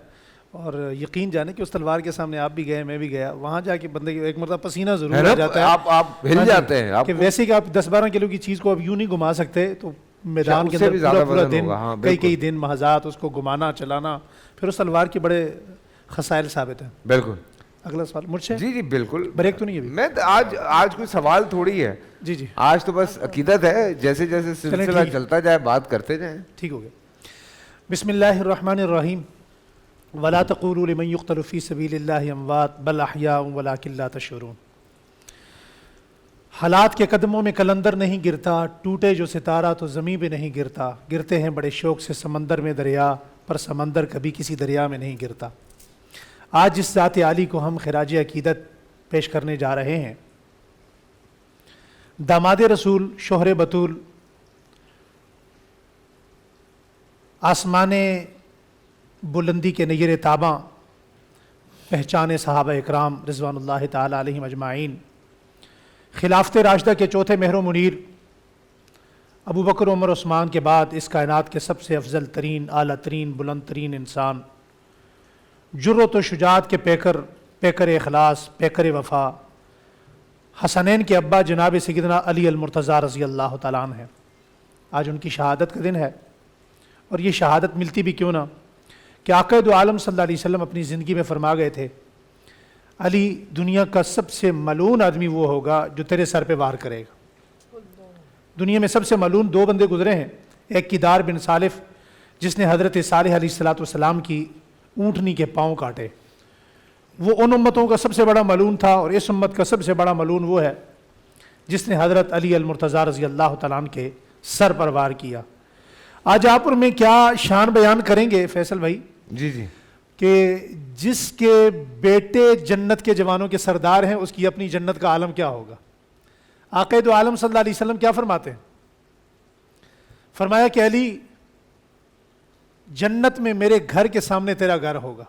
اور یقین جانے کہ اس تلوار کے سامنے آپ بھی گئے, میں بھی گیا, وہاں جا کے بندے ایک مرتبہ پسینہ ضرور آ جاتا ہے,
آپ ہل جاتے ہیں
کہ ویسے کہ آپ 10-12 کلو کی چیز کو اب یوں نہیں گھما سکتے, تو میدان کے اندر پورا دن کئی دن محاذات اس کو گھمانا چلانا, پھر اس تلوار کے بڑے خسائل ثابت ہیں.
بالکل.
اگلا سوال مجھ سے.
جی بالکل,
بریک تو نہیں ہے
میں آج کوئی سوال تھوڑی ہے.
جی
آج تو بس عقیدت ہے, جیسے جیسے سلسلہ چلتا جائے بات کرتے جائیں.
ٹھیک ہو گیا. بسم اللہ الرحمن الرحیم. ولا تقولوا لمن يقتل في سبيل الله اموات بل احياء ولكن لا تشعرون. حالات کے قدموں میں کلندر نہیں گرتا, ٹوٹے جو ستارہ تو زمین پہ نہیں گرتا, گرتے ہیں بڑے شوق سے سمندر میں دریا, پر سمندر کبھی کسی دریا میں نہیں گرتا. آج جس ذات عالی کو ہم خراج عقیدت پیش کرنے جا رہے ہیں, داماد رسول شوہر بطول, آسمان بلندی کے نیر تاباں, پہچانے صحابہ اکرام رضوان اللہ تعالی علیہم اجمعین, خلافت راشدہ کے چوتھے مہر و منیر, ابو بکر عمر عثمان کے بعد اس کائنات کے سب سے افضل ترین, اعلیٰ ترین, بلند ترین انسان, جرت و شجاعت کے پیکر اخلاص, پیکر وفا, حسنین کے ابا جناب سیدنا علی المرتضیٰ رضی اللہ تعالیٰ عنہ ہیں. آج ان کی شہادت کا دن ہے. اور یہ شہادت ملتی بھی کیوں نہ کہ آقا دو عالم صلی اللہ علیہ وسلم اپنی زندگی میں فرما گئے تھے علی دنیا کا سب سے ملعون آدمی وہ ہوگا جو تیرے سر پہ وار کرے گا۔ دنیا میں سب سے ملعون دو بندے گزرے ہیں، ایک کدار بن سالف جس نے حضرت صالح علیہ السلام کی اونٹنی کے پاؤں کاٹے، وہ ان امتوں کا سب سے بڑا ملعون تھا، اور اس امت کا سب سے بڑا ملعون وہ ہے جس نے حضرت علی المرتضیٰ رضی اللہ تعالیٰ عنہ کے سر پر وار کیا۔ آج آپ ان میں کیا شان بیان کریں گے فیصل بھائی
جی جی
کہ جس کے بیٹے جنت کے جوانوں کے سردار ہیں اس کی اپنی جنت کا عالم کیا ہوگا۔ آقا دو عالم صلی اللہ علیہ وسلم کیا فرماتے ہیں؟ فرمایا کہ علی جنت میں میرے گھر کے سامنے تیرا گھر ہوگا۔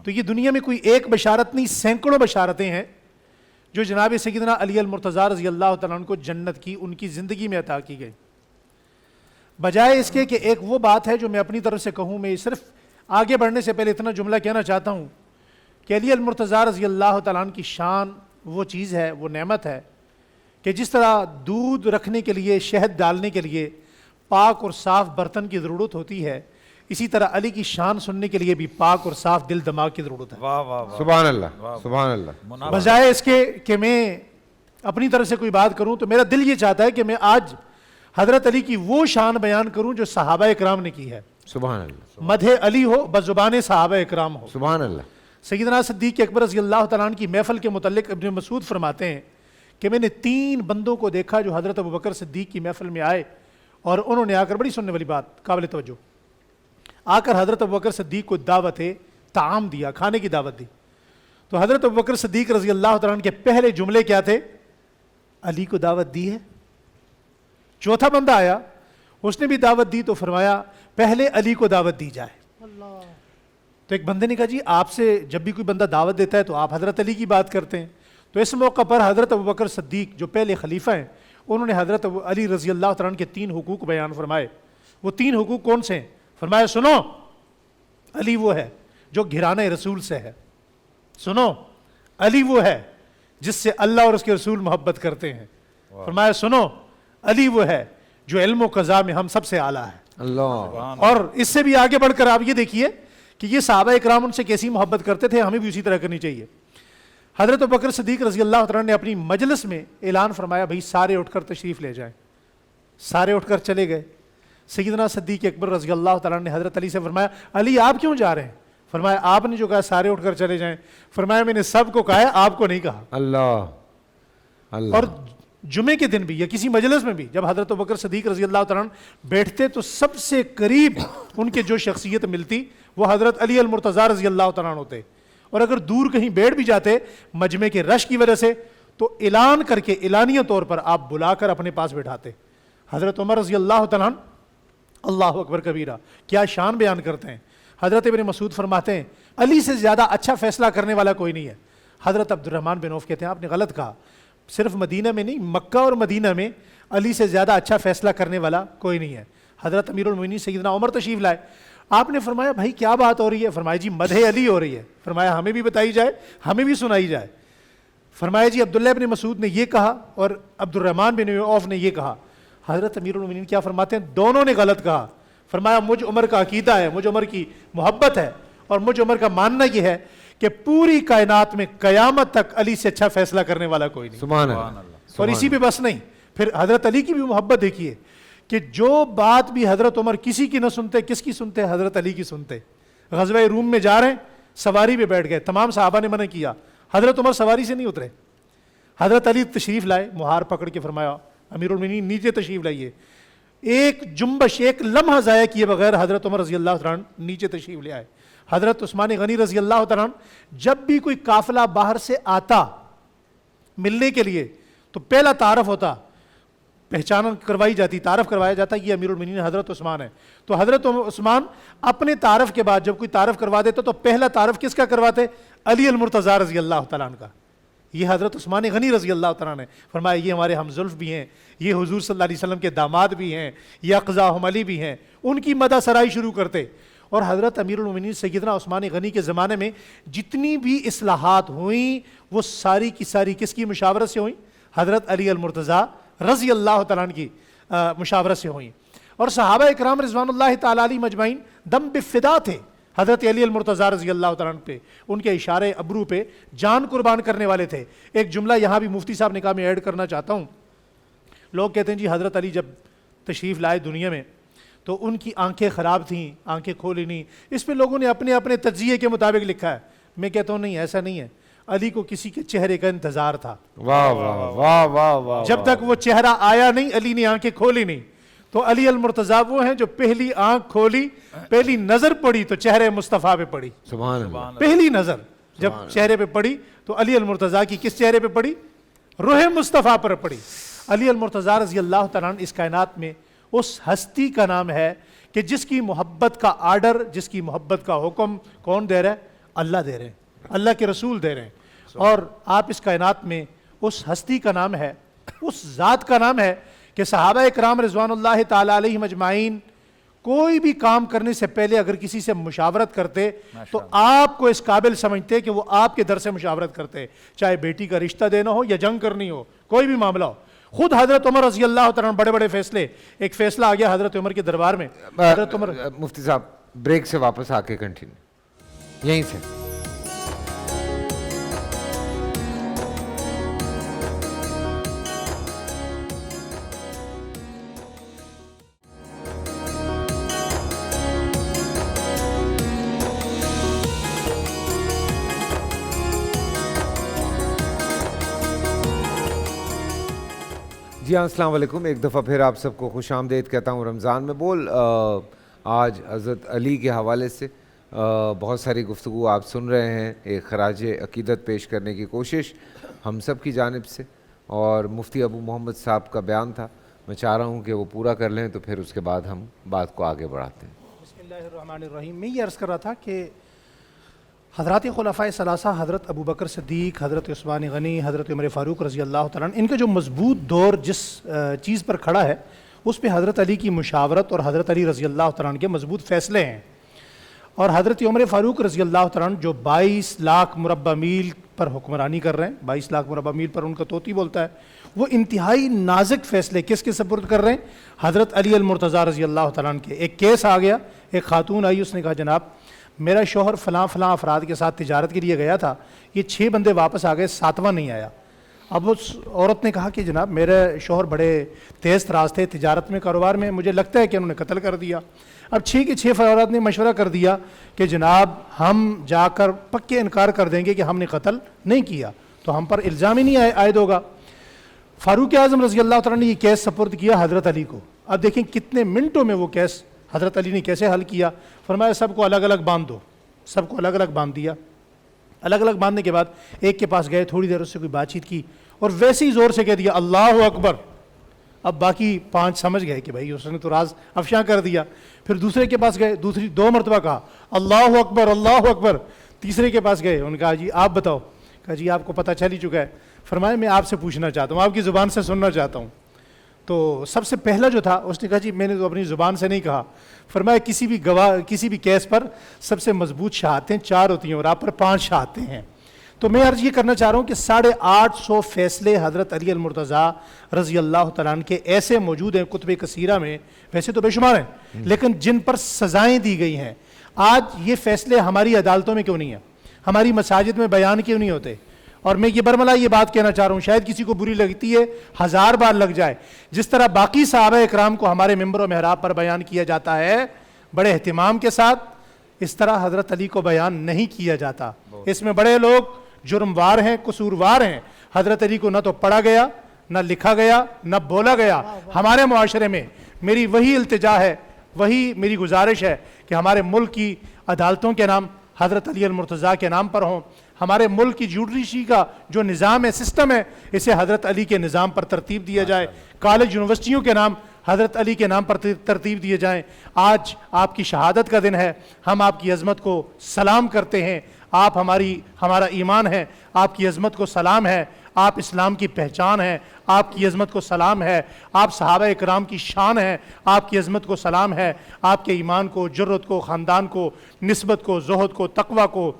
تو یہ دنیا میں کوئی ایک بشارت نہیں، سینکڑوں بشارتیں ہیں جو جناب سیدنا علی المرتضیٰ رضی اللہ تعالیٰ عنہ کو جنت کی ان کی زندگی میں عطا کی گئی۔ بجائے اس کے کہ ایک وہ بات ہے جو میں اپنی طرف سے کہوں، میں صرف آگے بڑھنے سے پہلے اتنا جملہ کہنا چاہتا ہوں کہ علی المرتضیٰ رضی اللہ تعالیٰ عنہ کی شان وہ چیز ہے، وہ نعمت ہے کہ جس طرح دودھ رکھنے کے لیے، شہد ڈالنے کے لیے پاک اور صاف برتن کی ضرورت ہوتی ہے، اسی طرح علی کی شان سننے کے لیے بھی پاک اور صاف دل دماغ کی ضرورت ہے۔
واہ واہ واہ،
سبحان اللہ سبحان اللہ۔
بجائے اس کے کہ میں اپنی طرف سے کوئی بات کروں تو میرا دل یہ چاہتا ہے کہ میں آج حضرت علی کی وہ شان بیان کروں جو صحابہ اکرام نے کی ہے۔
سبحان اللہ
مدح علی ہو بزبان صحابہ اکرام ہو۔
سبحان اللہ۔
سیدنا صدیق اکبر رضی اللہ تعالیٰ عنہ کی محفل کے متعلق ابن مسعود فرماتے ہیں کہ میں نے 3 بندوں کو دیکھا جو حضرت ابوبکر صدیق کی محفل میں آئے، اور انہوں نے آ کر، بڑی سننے والی بات قابل توجہ، آ کر حضرت ابوبکر صدیق کو دعوت طعام دیا، کھانے کی دعوت دی۔ تو حضرت ابوبکر صدیق رضی اللہ تعالیٰ عنہ کے پہلے جملے کیا تھے؟ علی کو دعوت دی ہے۔ چوتھا بندہ آیا، اس نے بھی دعوت دی، تو فرمایا پہلے علی کو دعوت دی جائے۔ تو ایک بندے نے کہا جی آپ سے جب بھی کوئی بندہ دعوت دیتا ہے تو آپ حضرت علی کی بات کرتے ہیں۔ تو اس موقع پر حضرت ابوبکر صدیق جو پہلے خلیفہ ہیں، انہوں نے حضرت علی رضی اللہ تعالیٰ عنہ کے 3 حقوق بیان فرمائے۔ وہ 3 حقوق کون سے ہیں؟ فرمایا سنو، علی وہ ہے جو گھرانہ رسول سے ہے، سنو علی وہ ہے جس سے اللہ اور اس کے رسول محبت کرتے ہیں، فرمایا سنو علی وہ ہے جو علم و قضاء میں ہم سب سے اعلیٰ ہے۔
اللہ۔
اور اس سے بھی آگے بڑھ کر آپ یہ دیکھیے کہ یہ صحابہ اکرام ان سے کیسی محبت کرتے تھے، ہمیں بھی اسی طرح کرنی چاہیے۔ حضرت ابوبکر صدیق رضی اللہ عنہ نے اپنی مجلس میں اعلان فرمایا بھائی سارے اٹھ کر تشریف لے جائیں۔ سارے اٹھ کر چلے گئے۔ سیدنا صدیق اکبر رضی اللہ تعالیٰ نے حضرت علی سے فرمایا علی آپ کیوں جا رہے ہیں؟ فرمایا آپ نے جو کہا سارے اٹھ کر چلے جائیں، فرمایا میں نے سب کو کہا ہے آپ کو نہیں کہا۔
اللہ اللہ۔
اور جمعے کے دن بھی یا کسی مجلس میں بھی جب حضرت ابوبکر صدیق رضی اللہ تعالیٰ بیٹھتے تو سب سے قریب ان کے جو شخصیت ملتی وہ حضرت علی المرتضیٰ رضی اللہ تعالیٰ ہوتے، اور اگر دور کہیں بیٹھ بھی جاتے مجمع کے رش کی وجہ سے تو اعلان کر کے اعلانیہ طور پر آپ بلا کر اپنے پاس بٹھاتے۔ حضرت عمر رضی اللہ تعالیٰ اللہ اکبر کبیرہ، کیا شان بیان کرتے ہیں۔ حضرت ابن مسعود فرماتے ہیں علی سے زیادہ اچھا فیصلہ کرنے والا کوئی نہیں ہے۔ حضرت عبد الرحمن بن عوف کہتے ہیں آپ نے غلط کہا، صرف مدینہ میں نہیں مکہ اور مدینہ میں علی سے زیادہ اچھا فیصلہ کرنے والا کوئی نہیں ہے۔ حضرت امیر المومنین سیدنا عمر تشریف لائے، آپ نے فرمایا بھائی کیا بات ہو رہی ہے؟ فرمایا جی مدح علی ہو رہی ہے۔ فرمایا ہمیں بھی بتائی جائے، ہمیں بھی سنائی جائے۔ فرمایا جی عبداللہ بن مسعود نے یہ کہا اور عبد الرحمن بن عوف نے یہ کہا۔ حضرت امیر المومنین کیا فرماتے ہیں؟ دونوں نے غلط کہا۔ فرمایا مجھ عمر کا عقیدہ ہے، مجھ عمر کی محبت ہے، اور مجھ عمر کا ماننا یہ ہے کہ پوری کائنات میں قیامت تک علی سے اچھا فیصلہ کرنے والا کوئی نہیں۔
سبحان اللہ۔
اور اسی پہ بس نہیں، پھر حضرت علی کی بھی محبت دیکھیے کہ جو بات بھی حضرت عمر کسی کی نہ سنتے، کس کی سنتے؟ حضرت علی کی سنتے۔ غزوہ روم میں جا رہے ہیں، سواری پہ بیٹھ گئے، تمام صحابہ نے منع کیا، حضرت عمر سواری سے نہیں اترے۔ حضرت علی تشریف لائے، مہار پکڑ کے فرمایا امیر المومنین نیچے تشریف لائیے۔ ایک جنبش، ایک لمحہ ضائع کیے بغیر حضرت عمر رضی اللہ عنہ نیچے تشریف لے آئے۔ حضرت عثمان غنی رضی اللہ تعالیٰ جب بھی کوئی قافلہ باہر سے آتا ملنے کے لیے تو پہلا تعارف ہوتا، پہچان کروائی جاتی، تعارف کروایا جاتا یہ امیر المومنین حضرت عثمان ہے۔ تو حضرت عثمان اپنے تعارف کے بعد جب کوئی تعارف کروا دیتا تو پہلا تعارف کس کا کرواتے؟ علی المرتضیٰ رضی اللہ تعالیٰ کا۔ یہ حضرت عثمان غنی رضی اللہ تعالیٰ نے فرمایا یہ ہمارے ہم زلف بھی ہیں، یہ حضور صلی اللہ علیہ وسلم کے داماد بھی ہیں، یہ اقضاء علی بھی ہیں۔ ان کی مدح سرائی شروع کرتے۔ اور حضرت امیر المومنین سیدنا عثمان غنی کے زمانے میں جتنی بھی اصلاحات ہوئیں وہ ساری کی ساری کس کی مشاورت سے ہوئیں؟ حضرت علی المرتضیٰ رضی اللہ تعالیٰ کی مشاورت سے ہوئیں۔ اور صحابہ اکرام رضوانُاللہ تعالیٰ علیہم اجمعین دم بفدا تھے حضرت علی المرتضیٰ رضی اللہ تعالیٰ عنہ پہ، ان کے اشارے ابرو پہ جان قربان کرنے والے تھے۔ ایک جملہ یہاں بھی مفتی صاحب نے کہا میں ایڈ کرنا چاہتا ہوں۔ لوگ کہتے ہیں جی حضرت علی جب تشریف لائے دنیا میں تو ان کی آنکھیں خراب تھیں، آنکھیں کھولی نہیں، اس پہ لوگوں نے اپنے اپنے تجزیے کے مطابق لکھا ہے۔ میں کہتا ہوں نہیں، ایسا نہیں ہے، علی کو کسی کے چہرے کا انتظار تھا۔
واہ واہ واہ واہ واہ،
جب تک وہ چہرہ آیا نہیں علی نے آنکھیں کھولی نہیں۔ تو علی المرتضیٰ وہ ہیں جو پہلی آنکھ کھولی، پہلی نظر پڑی تو چہرے مصطفیٰ پہ پڑی۔
سبحان اللہ۔
پہلی نظر جب چہرے پہ پڑی تو علی المرتضیٰ کی کس چہرے پہ پڑی؟ روح مصطفیٰ پر پڑی۔ علی المرتضیٰ رضی اللہ تعالیٰ عنہ اس کائنات میں اس ہستی کا نام ہے کہ جس کی محبت کا آرڈر، جس کی محبت کا حکم کون دے رہا ہے؟ اللہ دے رہے ہیں، اللہ کے رسول دے رہے ہیں۔ اور آپ اس کائنات میں اس ہستی کا نام ہے، اس ذات کا نام ہے کہ صحابہ اکرام رضوان اللہ تعالیٰ علیہم اجمعین کوئی بھی کام کرنے سے پہلے اگر کسی سے مشاورت کرتے تو آپ کو اس قابل سمجھتے کہ وہ آپ کے در سے مشاورت کرتے، چاہے بیٹی کا رشتہ دینا ہو یا جنگ کرنی ہو، کوئی بھی معاملہ ہو۔ خود حضرت عمر رضی اللہ تعالیٰ عنہ بڑے بڑے فیصلے، ایک فیصلہ آ گیا حضرت عمر کے دربار میں، حضرت عمر
مفتی صاحب بریک سے واپس آ کے کنٹینیو یہیں سے۔ جی ہاں، السلام علیکم، ایک دفعہ پھر آپ سب کو خوش آمدید کہتا ہوں رمضان میں بول۔ آج حضرت علی کے حوالے سے بہت ساری گفتگو آپ سن رہے ہیں، ایک خراج عقیدت پیش کرنے کی کوشش ہم سب کی جانب سے، اور مفتی ابو محمد صاحب کا بیان تھا، میں چاہ رہا ہوں کہ وہ پورا کر لیں تو پھر اس کے بعد ہم بات کو آگے بڑھاتے ہیں۔
بسم اللہ الرحمن الرحیم۔ میں یہ عرض کر رہا تھا کہ حضرات خلفائے ثلاثہ، حضرت ابو بکر صدیق، حضرت عثمان غنی، حضرت عمر فاروق رضی اللہ تعالیٰ عنہ، ان کا جو مضبوط دور جس چیز پر کھڑا ہے اس پہ حضرت علی کی مشاورت اور حضرت علی رضی اللہ تعالیٰ عنہ کے مضبوط فیصلے ہیں۔ اور حضرت عمر فاروق رضی اللہ تعالیٰ عنہ جو 22 لاکھ مربع میل پر حکمرانی کر رہے ہیں، 22 لاکھ مربع میل پر ان کا طوطی بولتا ہے، وہ انتہائی نازک فیصلے کس کے سپرد کر رہے ہیں؟ حضرت علی المرتضیٰ رضی اللہ تعالیٰ عنہ کے۔ ایک کیس آ گیا، ایک خاتون آئی، اس نے کہا جناب میرا شوہر فلاں فلاں افراد کے ساتھ تجارت کے لیے گیا تھا، یہ 6 بندے واپس آ گئے، 7واں نہیں آیا۔ اب اس عورت نے کہا کہ جناب میرے شوہر بڑے تیز تراز تھے تجارت میں، کاروبار میں، مجھے لگتا ہے کہ انہوں نے قتل کر دیا۔ اب 6 کے 6 افراد نے مشورہ کر دیا کہ جناب ہم جا کر پکے انکار کر دیں گے کہ ہم نے قتل نہیں کیا، تو ہم پر الزام ہی نہیں عائد ہوگا۔ فاروق اعظم رضی اللہ تعالیٰ نے یہ کیس سپرد کیا حضرت علی کو۔ اب دیکھیں کتنے منٹوں میں وہ کیس حضرت علی نے کیسے حل کیا۔ فرمایا سب کو الگ الگ باندھ دو، سب کو الگ الگ باندھ دیا۔ الگ الگ باندھنے کے بعد ایک کے پاس گئے، تھوڑی دیر اس سے کوئی بات چیت کی اور ویسے ہی زور سے کہہ دیا اللہ اکبر۔ اب باقی 5 سمجھ گئے کہ بھائی اس نے تو راز افشاں کر دیا۔ پھر دوسرے کے پاس گئے، دوسری 2 مرتبہ کہا اللہ اکبر اللہ اکبر۔ تیسرے کے پاس گئے، انہوں نے کہا جی آپ بتاؤ۔ کہا جی آپ کو پتہ چل ہی چکا ہے۔ فرمایا میں آپ سے پوچھنا چاہتا ہوں، آپ کی زبان سے سننا چاہتا ہوں۔ تو سب سے پہلا جو تھا اس نے کہا جی میں نے تو اپنی زبان سے نہیں کہا۔ فرمایا کسی بھی کیس پر سب سے مضبوط شہادتیں 4 ہوتی ہیں اور آپ پر 5 شہادتیں ہیں۔ تو میں عرض یہ کرنا چاہ رہا ہوں کہ 850 فیصلے حضرت علی المرتضیٰ رضی اللہ تعالیٰ عنہ کے ایسے موجود ہیں کتب کثیرہ میں، ویسے تو بے شمار ہیں، لیکن جن پر سزائیں دی گئی ہیں۔ آج یہ فیصلے ہماری عدالتوں میں کیوں نہیں ہیں؟ ہماری مساجد میں بیان کیوں نہیں ہوتے؟ اور میں یہ برملا یہ بات کہنا چاہ رہا ہوں، شاید کسی کو بری لگتی ہے، 1000 بار لگ جائے، جس طرح باقی صحابہ اکرام کو ہمارے ممبر و محراب پر بیان کیا جاتا ہے بڑے اہتمام کے ساتھ، اس طرح حضرت علی کو بیان نہیں کیا جاتا۔ اس میں بڑے لوگ جرموار ہیں، قصوروار ہیں۔ حضرت علی کو نہ تو پڑھا گیا، نہ لکھا گیا، نہ بولا گیا۔ ہمارے معاشرے میں میری وہی التجا ہے، وہی میری گزارش ہے کہ ہمارے ملک کی عدالتوں کے نام حضرت علی المرتضیٰ کے نام پر ہوں۔ ہمارے ملک کی جوڈیشری کا جو نظام ہے، سسٹم ہے، اسے حضرت علی کے نظام پر ترتیب دیا جائے۔ کالج یونیورسٹیوں کے نام حضرت علی کے نام پر ترتیب دیے جائیں۔ آج آپ کی شہادت کا دن ہے، ہم آپ کی عظمت کو سلام کرتے ہیں۔ آپ ہمارا ایمان ہے، آپ کی عظمت کو سلام ہے، آپ اسلام کی پہچان ہیں، آپ کی عظمت کو سلام ہے، آپ صحابہ اکرام کی شان ہیں، آپ کی عظمت کو سلام ہے، آپ کے ایمان کو، جرت کو، خاندان کو، نسبت کو، زہد کو، تقوی کو،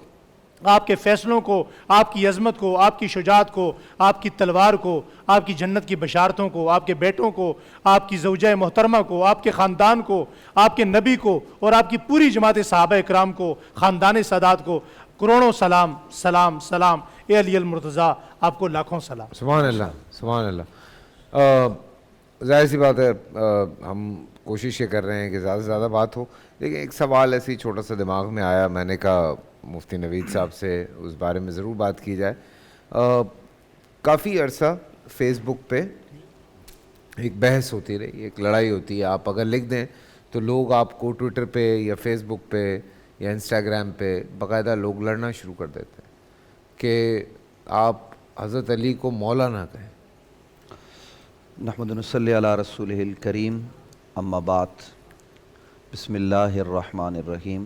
آپ کے فیصلوں کو، آپ کی عظمت کو، آپ کی شجاعت کو، آپ کی تلوار کو، آپ کی جنت کی بشارتوں کو، آپ کے بیٹوں کو، آپ کی زوجہ محترمہ کو، آپ کے خاندان کو، آپ کے نبی کو اور آپ کی پوری جماعت صحابہ اکرام کو، خاندان سادات کو کروڑوں سلام سلام سلام۔ اے علی المرتضیٰ آپ کو لاکھوں سلام۔
سبحان اللہ، سبحان اللہ۔ ظاہر سی بات ہے ہم کوشش یہ کر رہے ہیں کہ زیادہ سے زیادہ بات ہو، لیکن ایک سوال ایسے ہی چھوٹا سا دماغ میں آیا، میں نے کہا مفتی نوید صاحب سے اس بارے میں ضرور بات کی جائے۔ کافی عرصہ فیس بک پہ ایک بحث ہوتی رہی، ایک لڑائی ہوتی ہے، آپ اگر لکھ دیں تو لوگ آپ کو ٹویٹر پہ یا فیس بک پہ یا انسٹاگرام پہ باقاعدہ لوگ لڑنا شروع کر دیتے ہیں کہ آپ حضرت علی کو مولا نہ کہیں۔
نحمد نصلی علی رسولہ الکریم، اما بعد، بسم اللہ الرحمن الرحیم۔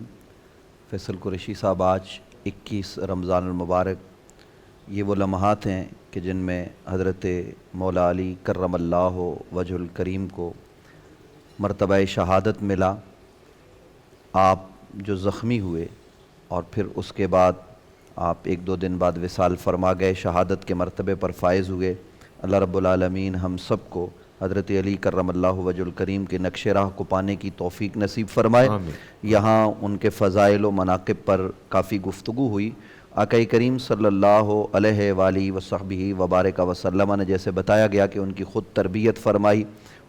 فیصل قریشی صاحب، آج 21 رمضان المبارک، یہ وہ لمحات ہیں کہ جن میں حضرت مولا علی کرم اللہ وجہ الکریم کو مرتبہ شہادت ملا۔ آپ جو زخمی ہوئے اور پھر اس کے بعد آپ 1-2 دن بعد وصال فرما گئے، شہادت کے مرتبے پر فائز ہوئے۔ اللہ رب العالمین ہم سب کو حضرت علی کرم اللہ وجہ الکریم کے نقش راہ کو پانے کی توفیق نصیب فرمائے۔ یہاں ان کے فضائل و مناقب پر کافی گفتگو ہوئی۔ آقا کریم صلی اللہ علیہ وآلہ وصحبہ وبارک وسلم نے جیسے بتایا گیا کہ ان کی خود تربیت فرمائی،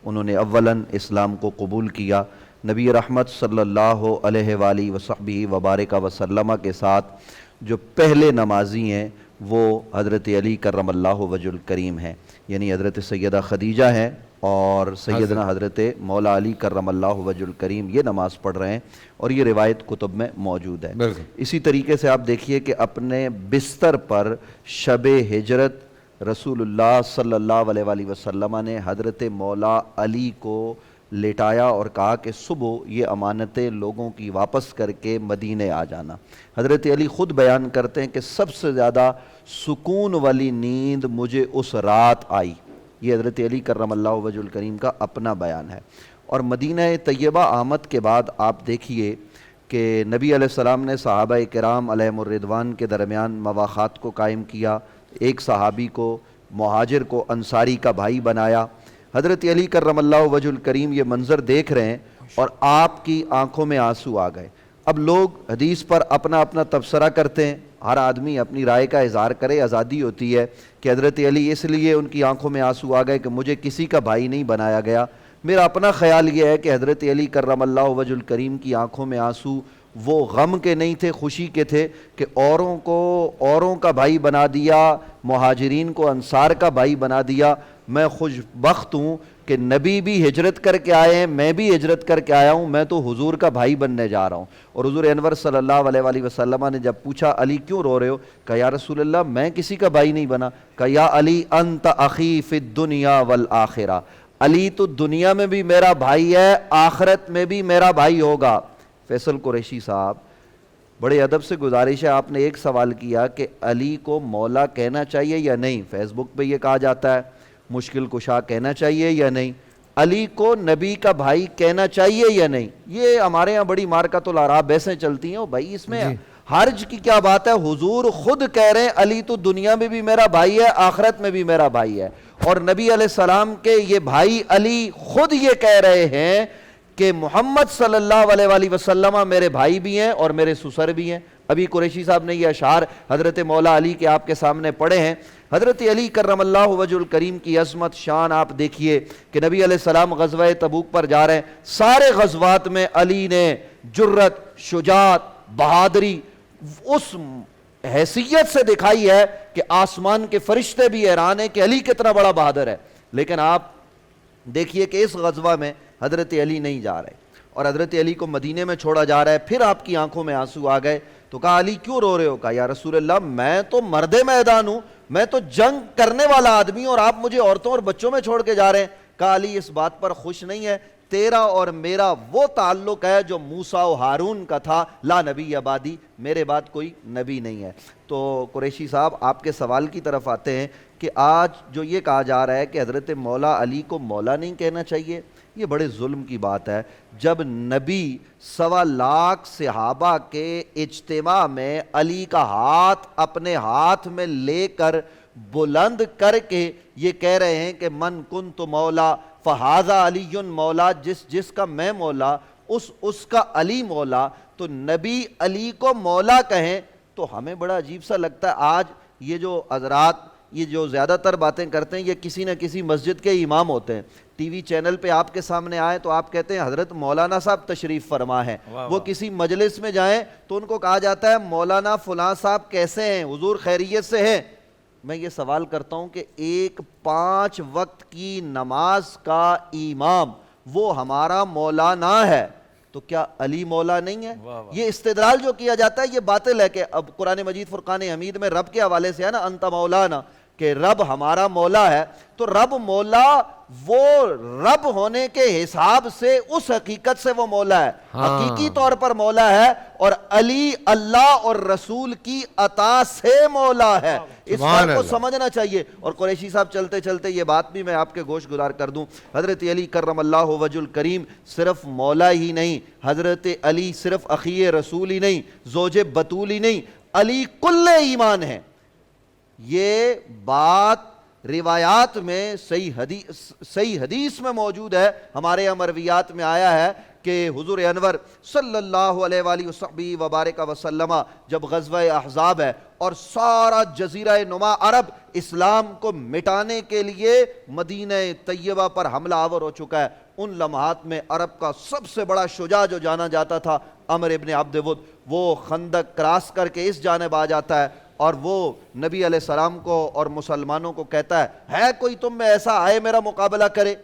انہوں نے اولاً اسلام کو قبول کیا۔ نبی رحمت صلی اللہ علیہ وآلہ وصحبہ وبارک وسلم کے ساتھ جو پہلے نمازی ہیں وہ حضرت علی کرم اللہ وجہ الکریم ہیں، یعنی حضرت سیدہ خدیجہ ہیں اور سیدنا حضرت مولا علی کرم اللہ وجہ الکریم یہ نماز پڑھ رہے ہیں، اور یہ روایت کتب میں موجود ہے۔ اسی طریقے سے آپ دیکھیے کہ اپنے بستر پر شب ہجرت رسول اللہ صلی اللہ علیہ وآلہ وسلم نے حضرت مولا علی کو لیٹایا اور کہا کہ صبح یہ امانتیں لوگوں کی واپس کر کے مدینے آ جانا۔ حضرت علی خود بیان کرتے ہیں کہ سب سے زیادہ سکون والی نیند مجھے اس رات آئی۔ یہ حضرت علی کرم اللہ وجہ الکریم کا اپنا بیان ہے۔ اور مدینہ طیبہ آمد کے بعد آپ دیکھیے کہ نبی علیہ السلام نے صحابہ کرام علیہم الرضوان کے درمیان مواخات کو قائم کیا، ایک صحابی کو، مہاجر کو انصاری کا بھائی بنایا۔ حضرت علی کرم اللہ وجہ الکریم یہ منظر دیکھ رہے ہیں اور آپ کی آنکھوں میں آنسو آ گئے۔ اب لوگ حدیث پر اپنا اپنا تبصرہ کرتے ہیں، ہر آدمی اپنی رائے کا اظہار کرے، آزادی ہوتی ہے کہ حضرت علی اس لیے ان کی آنکھوں میں آنسو آ گئے کہ مجھے کسی کا بھائی نہیں بنایا گیا۔ میرا اپنا خیال یہ ہے کہ حضرت علی کرم اللہ وجہ الکریم کی آنکھوں میں آنسو وہ غم کے نہیں تھے، خوشی کے تھے کہ اوروں کو اوروں کا بھائی بنا دیا، مہاجرین کو انصار کا بھائی بنا دیا۔ میں خوش بخت ہوں کہ نبی بھی ہجرت کر کے آئے ہیں، میں بھی ہجرت کر کے آیا ہوں، میں تو حضور کا بھائی بننے جا رہا ہوں۔ اور حضور انور صلی اللہ علیہ وآلہ وسلم نے جب پوچھا علی کیوں رو رہے ہو، کہا یا رسول اللہ میں کسی کا بھائی نہیں بنا، کہا یا علی انت اخی فی الدنیا والآخرہ، علی تو دنیا میں بھی میرا بھائی ہے، آخرت میں بھی میرا بھائی ہوگا۔ فیصل قریشی صاحب، بڑے ادب سے گزارش ہے، آپ نے ایک سوال کیا کہ علی کو مولا کہنا چاہیے یا نہیں، فیس بک پہ یہ کہا جاتا ہے مشکل کشا کہنا چاہیے یا نہیں، علی کو نبی کا بھائی کہنا چاہیے یا نہیں، یہ ہمارے ہاں بڑی مارکۃ الاعراب بحثیں چلتی ہیں۔ بھائی اس میں حرج کی کیا بات ہے؟ حضور خود کہہ رہے ہیں علی تو دنیا میں بھی میرا بھائی ہے، آخرت میں بھی میرا بھائی ہے، اور نبی علیہ السلام کے یہ بھائی علی خود یہ کہہ رہے ہیں کہ محمد صلی اللہ علیہ وآلہ وسلم میرے بھائی بھی ہیں اور میرے سسر بھی ہیں۔ ابھی قریشی صاحب نے یہ اشعار حضرت مولا علی کے آپ کے سامنے پڑھے ہیں۔ حضرت علی کرم اللہ وجہ الکریم کی عظمت شان آپ دیکھیے کہ نبی علیہ السلام غزوہ تبوک پر جا رہے ہیں، سارے غزوات میں علی نے جرت، شجاعت، بہادری اس حیثیت سے دکھائی ہے کہ آسمان کے فرشتے بھی حیران ہیں کہ علی کتنا بڑا بہادر ہے۔ لیکن آپ دیکھیے کہ اس غزوہ میں حضرت علی نہیں جا رہے اور حضرت علی کو مدینے میں چھوڑا جا رہا ہے، پھر آپ کی آنکھوں میں آنسو آ گئے تو کہا علی کیوں رو رہے ہو؟ کہا یا رسول اللہ میں تو مرد میدان ہوں، میں تو جنگ کرنے والا آدمی ہوں اور آپ مجھے عورتوں اور بچوں میں چھوڑ کے جا رہے ہیں۔ کہا علی اس بات پر خوش نہیں ہے، تیرا اور میرا وہ تعلق ہے جو موسیٰ و ہارون کا تھا، لا نبی بعدی، میرے بعد کوئی نبی نہیں ہے۔ تو قریشی صاحب آپ کے سوال کی طرف آتے ہیں کہ آج جو یہ کہا جا رہا ہے کہ حضرت مولا علی کو مولا نہیں کہنا چاہیے، یہ بڑے ظلم کی بات ہے جب نبی 1.25 لاکھ صحابہ کے اجتماع میں علی کا ہاتھ اپنے ہاتھ میں لے کر بلند کر کے یہ کہہ رہے ہیں کہ من کنت مولا فہذا علی مولا، جس کا میں مولا اس کا علی مولا، تو نبی علی کو مولا کہیں تو ہمیں بڑا عجیب سا لگتا ہے۔ آج یہ جو حضرات یہ جو زیادہ تر باتیں کرتے ہیں یہ کسی نہ کسی مسجد کے امام ہوتے ہیں، ٹی وی چینل پہ آپ کے سامنے آئے تو آپ کہتے ہیں حضرت مولانا صاحب تشریف فرما ہے، وہ کسی مجلس میں جائیں تو ان کو کہا جاتا ہے مولانا فلاں صاحب کیسے ہیں، حضور خیریت سے ہیں۔ میں یہ سوال کرتا ہوں کہ ایک 5 وقت کی نماز کا امام وہ ہمارا مولانا ہے تو کیا علی مولا نہیں ہے؟ یہ استدلال جو کیا جاتا ہے یہ باطل ہے کہ اب قرآن مجید فرقان حمید میں رب کے حوالے سے ہے نا انت مولانا، کہ رب ہمارا مولا ہے، تو رب مولا وہ رب ہونے کے حساب سے اس حقیقت سے وہ مولا ہے، حقیقی طور پر مولا ہے، اور علی اللہ اور رسول کی عطا سے مولا ہے۔ اس بات کو سمجھنا چاہیے۔ اور قریشی صاحب چلتے چلتے یہ بات بھی میں آپ کے گوش گزار کر دوں، حضرت علی کرم اللہ وجہ الکریم صرف مولا ہی نہیں، حضرت علی صرف اخی رسول ہی نہیں، زوج بطول ہی نہیں، علی کل ایمان ہے۔ یہ بات روایات میں صحیح حدیث میں موجود ہے، ہمارے مرویات میں آیا ہے کہ حضور انور صلی اللہ علیہ وآلہ وصحبہ وبارک وسلم جب غزوہ احزاب ہے اور سارا جزیرہ نما عرب اسلام کو مٹانے کے لیے مدینہ طیبہ پر حملہ آور ہو چکا ہے، ان لمحات میں عرب کا سب سے بڑا شجاع جو جانا جاتا تھا عمر ابن عبد ود، وہ خندق کراس کر کے اس جانب آ جاتا ہے اور وہ نبی علیہ السلام کو اور مسلمانوں کو کہتا ہے کوئی تم میں ایسا آئے میرا مقابلہ کرے؟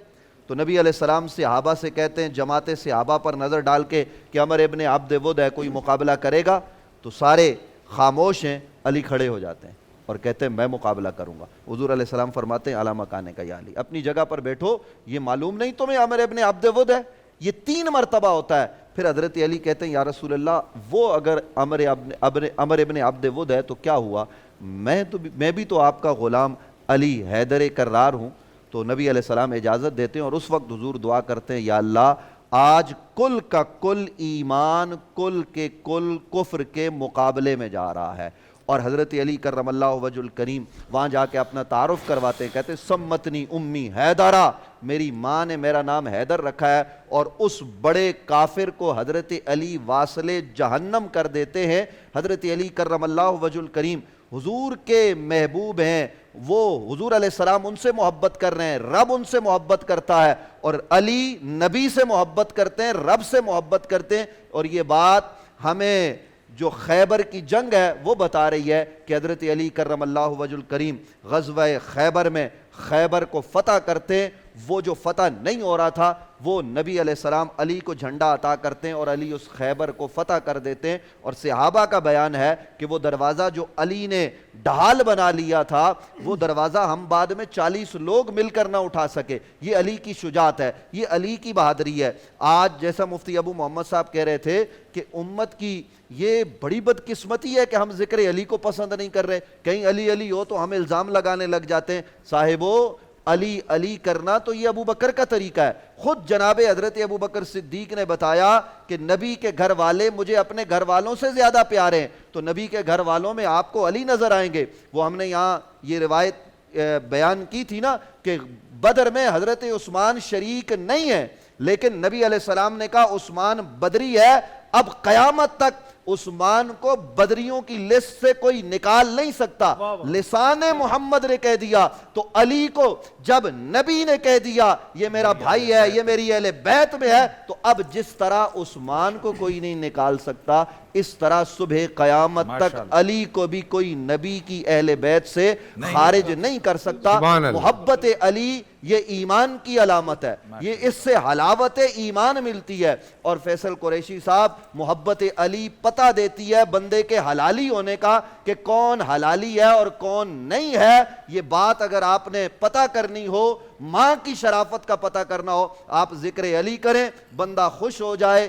تو نبی علیہ السلام صحابہ سے کہتے ہیں، جماعت صحابہ پر نظر ڈال کے کہ عمر ابن عبد ود ہے، کوئی مقابلہ کرے گا؟ تو سارے خاموش ہیں، علی کھڑے ہو جاتے ہیں اور کہتے ہیں میں مقابلہ کروں گا۔ حضور علیہ السلام فرماتے ہیں اعلیٰ مکانے کا یا علی، اپنی جگہ پر بیٹھو، یہ معلوم نہیں تمہیں عمر ابن عبد ود ہے؟ یہ 3 مرتبہ ہوتا ہے۔ پھر حضرت علی کہتے ہیں یا رسول اللہ وہ اگر عمر ابن عبد ود ہے تو کیا ہوا، میں بھی تو آپ کا غلام علی حیدر کرار ہوں۔ تو نبی علیہ السلام اجازت دیتے ہیں اور اس وقت حضور دعا کرتے ہیں یا اللہ آج کل کا کل ایمان کل کے کل کفر کے مقابلے میں جا رہا ہے۔ اور حضرت علی کرم اللہ وجہ الکریم وہاں جا کے اپنا تعارف کرواتے ہیں، کہتے ہیں سمتنی امی حیدرہ، میری ماں نے میرا نام حیدر رکھا ہے، اور اس بڑے کافر کو حضرت علی واصل جہنم کر دیتے ہیں۔ حضرت علی کرم اللہ وجہ الکریم حضور کے محبوب ہیں، وہ حضور علیہ السلام ان سے محبت کر رہے ہیں، رب ان سے محبت کرتا ہے، اور علی نبی سے محبت کرتے ہیں، رب سے محبت کرتے ہیں۔ اور یہ بات ہمیں جو خیبر کی جنگ ہے وہ بتا رہی ہے کہ حضرت علی کرم اللہ وجہ الکریم غزوہ خیبر میں خیبر کو فتح کرتے، وہ جو فتح نہیں ہو رہا تھا وہ نبی علیہ السلام علی کو جھنڈا عطا کرتے ہیں اور علی اس خیبر کو فتح کر دیتے ہیں۔ اور صحابہ کا بیان ہے کہ وہ دروازہ جو علی نے ڈھال بنا لیا تھا وہ دروازہ ہم بعد میں 40 لوگ مل کر نہ اٹھا سکے۔ یہ علی کی شجاعت ہے، یہ علی کی بہادری ہے۔ آج جیسا مفتی ابو محمد صاحب کہہ رہے تھے کہ امت کی یہ بڑی بدقسمتی ہے کہ ہم ذکر علی کو پسند نہیں کر رہے، کہیں علی علی ہو تو ہم الزام لگانے لگ جاتے ہیں۔ صاحبو علی علی کرنا تو یہ ابو بکر کا طریقہ ہے۔ خود جناب حضرت ابو بکر صدیق نے بتایا کہ نبی کے گھر والے مجھے اپنے گھر والوں سے زیادہ پیارے ہیں، تو نبی کے گھر والوں میں آپ کو علی نظر آئیں گے۔ وہ ہم نے یہاں یہ روایت بیان کی تھی نا کہ بدر میں حضرت عثمان شریک نہیں ہے، لیکن نبی علیہ السلام نے کہا عثمان بدری ہے، اب قیامت تک عثمان کو بدریوں کی لسٹ سے کوئی نکال نہیں سکتا۔ لسان محمد نے کہہ دیا تو علی کو جب نبی نے کہہ دیا یہ میرا بھائی ہے، یہ میری اہل بیت میں ہے، تو اب جس طرح عثمان کو کوئی نہیں نکال سکتا، اس طرح صبح قیامت تک علی کو بھی کوئی نبی کی اہل بیت سے خارج نہیں کر سکتا۔ محبت علی یہ ایمان کی علامت ہے، یہ اس سے حلاوت ایمان ملتی ہے۔ اور فیصل قریشی صاحب محبت علی پتہ دیتی ہے بندے کے حلالی ہونے کا کہ کون حلالی ہے اور کون نہیں ہے۔ یہ بات اگر آپ نے پتہ کرنی ہو، ماں کی شرافت کا پتہ کرنا ہو، آپ ذکر علی کریں، بندہ خوش ہو جائے،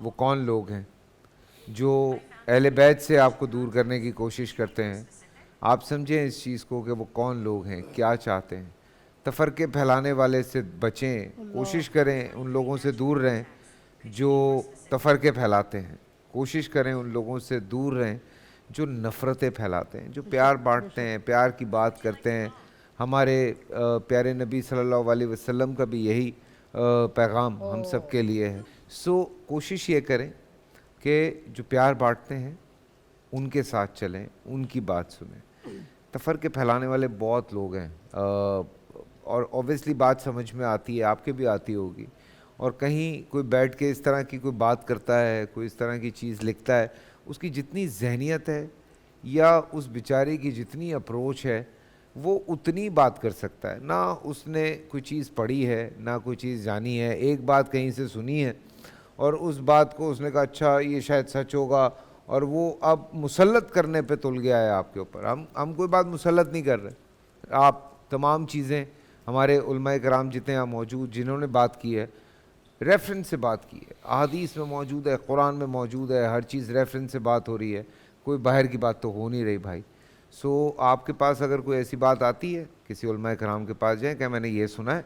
وہ کون لوگ ہیں جو اہل بیت سے آپ کو دور کرنے کی کوشش کرتے ہیں. آپ سمجھیں اس چیز کو کہ وہ کون لوگ ہیں, کیا چاہتے ہیں. تفرقے پھیلانے والے سے بچیں, کوشش کریں ان لوگوں سے دور رہیں جو تفرقے پھیلاتے ہیں. کوشش کریں ان لوگوں سے دور رہیں جو نفرتیں پھیلاتے ہیں, جو پیار بانٹتے ہیں, پیار کی بات کرتے ہیں. ہمارے پیارے نبی صلی اللہ علیہ وسلم کا بھی یہی پیغام ہم سب کے لیے ہے. سو کوشش یہ کریں کہ جو پیار بانٹتے ہیں ان کے ساتھ چلیں, ان کی بات سنیں. تفرقے پھیلانے والے بہت لوگ ہیں اور اوبیسلی بات سمجھ میں آتی ہے, آپ کے بھی آتی ہوگی. اور کہیں کوئی بیٹھ کے اس طرح کی کوئی بات کرتا ہے, کوئی اس طرح کی چیز لکھتا ہے, اس کی جتنی ذہنیت ہے یا اس بیچارے کی جتنی اپروچ ہے وہ اتنی بات کر سکتا ہے. نہ اس نے کوئی چیز پڑھی ہے, نہ کوئی چیز جانی ہے, ایک بات کہیں سے سنی ہے اور اس بات کو اس نے کہا اچھا یہ شاید سچ ہوگا, اور وہ اب مسلط کرنے پہ تل گیا ہے آپ کے اوپر. ہم کوئی بات مسلط نہیں کر رہے. آپ تمام چیزیں ہمارے علماء کرام جتنے یہاں موجود جنہوں نے بات کی ہے ریفرنس سے بات کی ہے, احادیث میں موجود ہے, قرآن میں موجود ہے, ہر چیز ریفرنس سے بات ہو رہی ہے, کوئی باہر کی بات تو ہو نہیں رہی بھائی. سو آپ کے پاس اگر کوئی ایسی بات آتی ہے کسی علماء کرام کے پاس جائیں کہ میں نے یہ سنا ہے,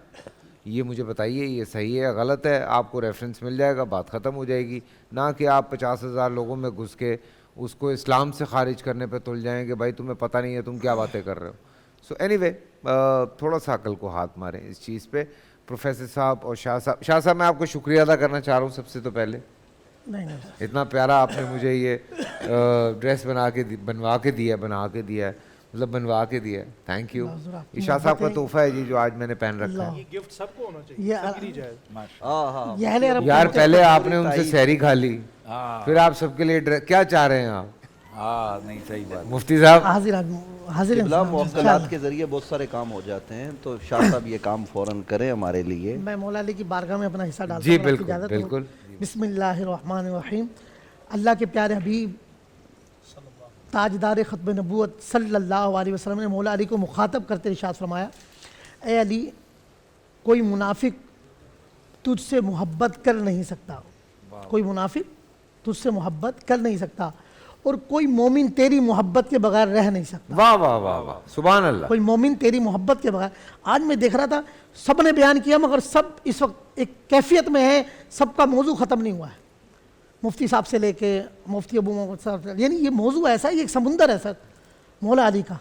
یہ مجھے بتائیے یہ صحیح ہے یا غلط ہے. آپ کو ریفرنس مل جائے گا, بات ختم ہو جائے گی. نہ کہ آپ 50,000 لوگوں میں گھس کے اس کو اسلام سے خارج کرنے پہ تل جائیں کہ بھائی تمہیں پتہ نہیں ہے تم کیا باتیں کر رہے ہو. سو اینی وے تھوڑا سا عقل کو ہاتھ ماریں اس چیز پہ. پروفیسر صاحب اور شاہ صاحب میں آپ کو شکریہ ادا کرنا چاہ رہا ہوں سب سے تو پہلے. اتنا پیارا آپ نے مجھے یہ ڈریس بنا کے دیا ہے, مطلب بنوا کے دیا ہے. Thank you. یہ شاہ صاحب کا تحفہ ہے جی جو آج میں نے پہن رکھا ہے.
گفٹ سب کو ہونا چاہیے.
یار پہلے آپ نے ان سے سحری کھا لی, پھر آپ سب کے لیے کیا چاہ رہے ہیں آپ؟
ہاں نہیں صحیح بات.
مفتی صاحب
حاضر موکلات کے ذریعے بہت سارے کام ہو جاتے ہیں, تو شاہ صاحب یہ کام فوراً کریں ہمارے لیے.
میں مولا علی کی بارگاہ میں اپنا حصہ ڈالتا ہوں.
جی بالکل بالکل.
بسم اللہ الرحمن الرحیم. اللہ کے پیارے حبیب تاجدار ختم نبوت صلی اللہ علیہ وسلم نے مولا علی کو مخاطب کرتے ارشاد فرمایا, اے علی کوئی منافق تجھ سے محبت کر نہیں سکتا, کوئی منافق تجھ سے محبت کر نہیں سکتا, اور کوئی مومن تیری محبت کے بغیر رہ نہیں سکتا.
واہ واہ واہ واہ, سبحان اللہ.
کوئی مومن تیری محبت کے بغیر. آج میں دیکھ رہا تھا سب نے بیان کیا مگر سب اس وقت ایک کیفیت میں ہے, سب کا موضوع ختم نہیں ہوا ہے. مفتی صاحب سے لے کے مفتی ابو محمد صاحب, یعنی یہ موضوع ایسا ہے, یہ ایک سمندر ہے سر مولا علی کا.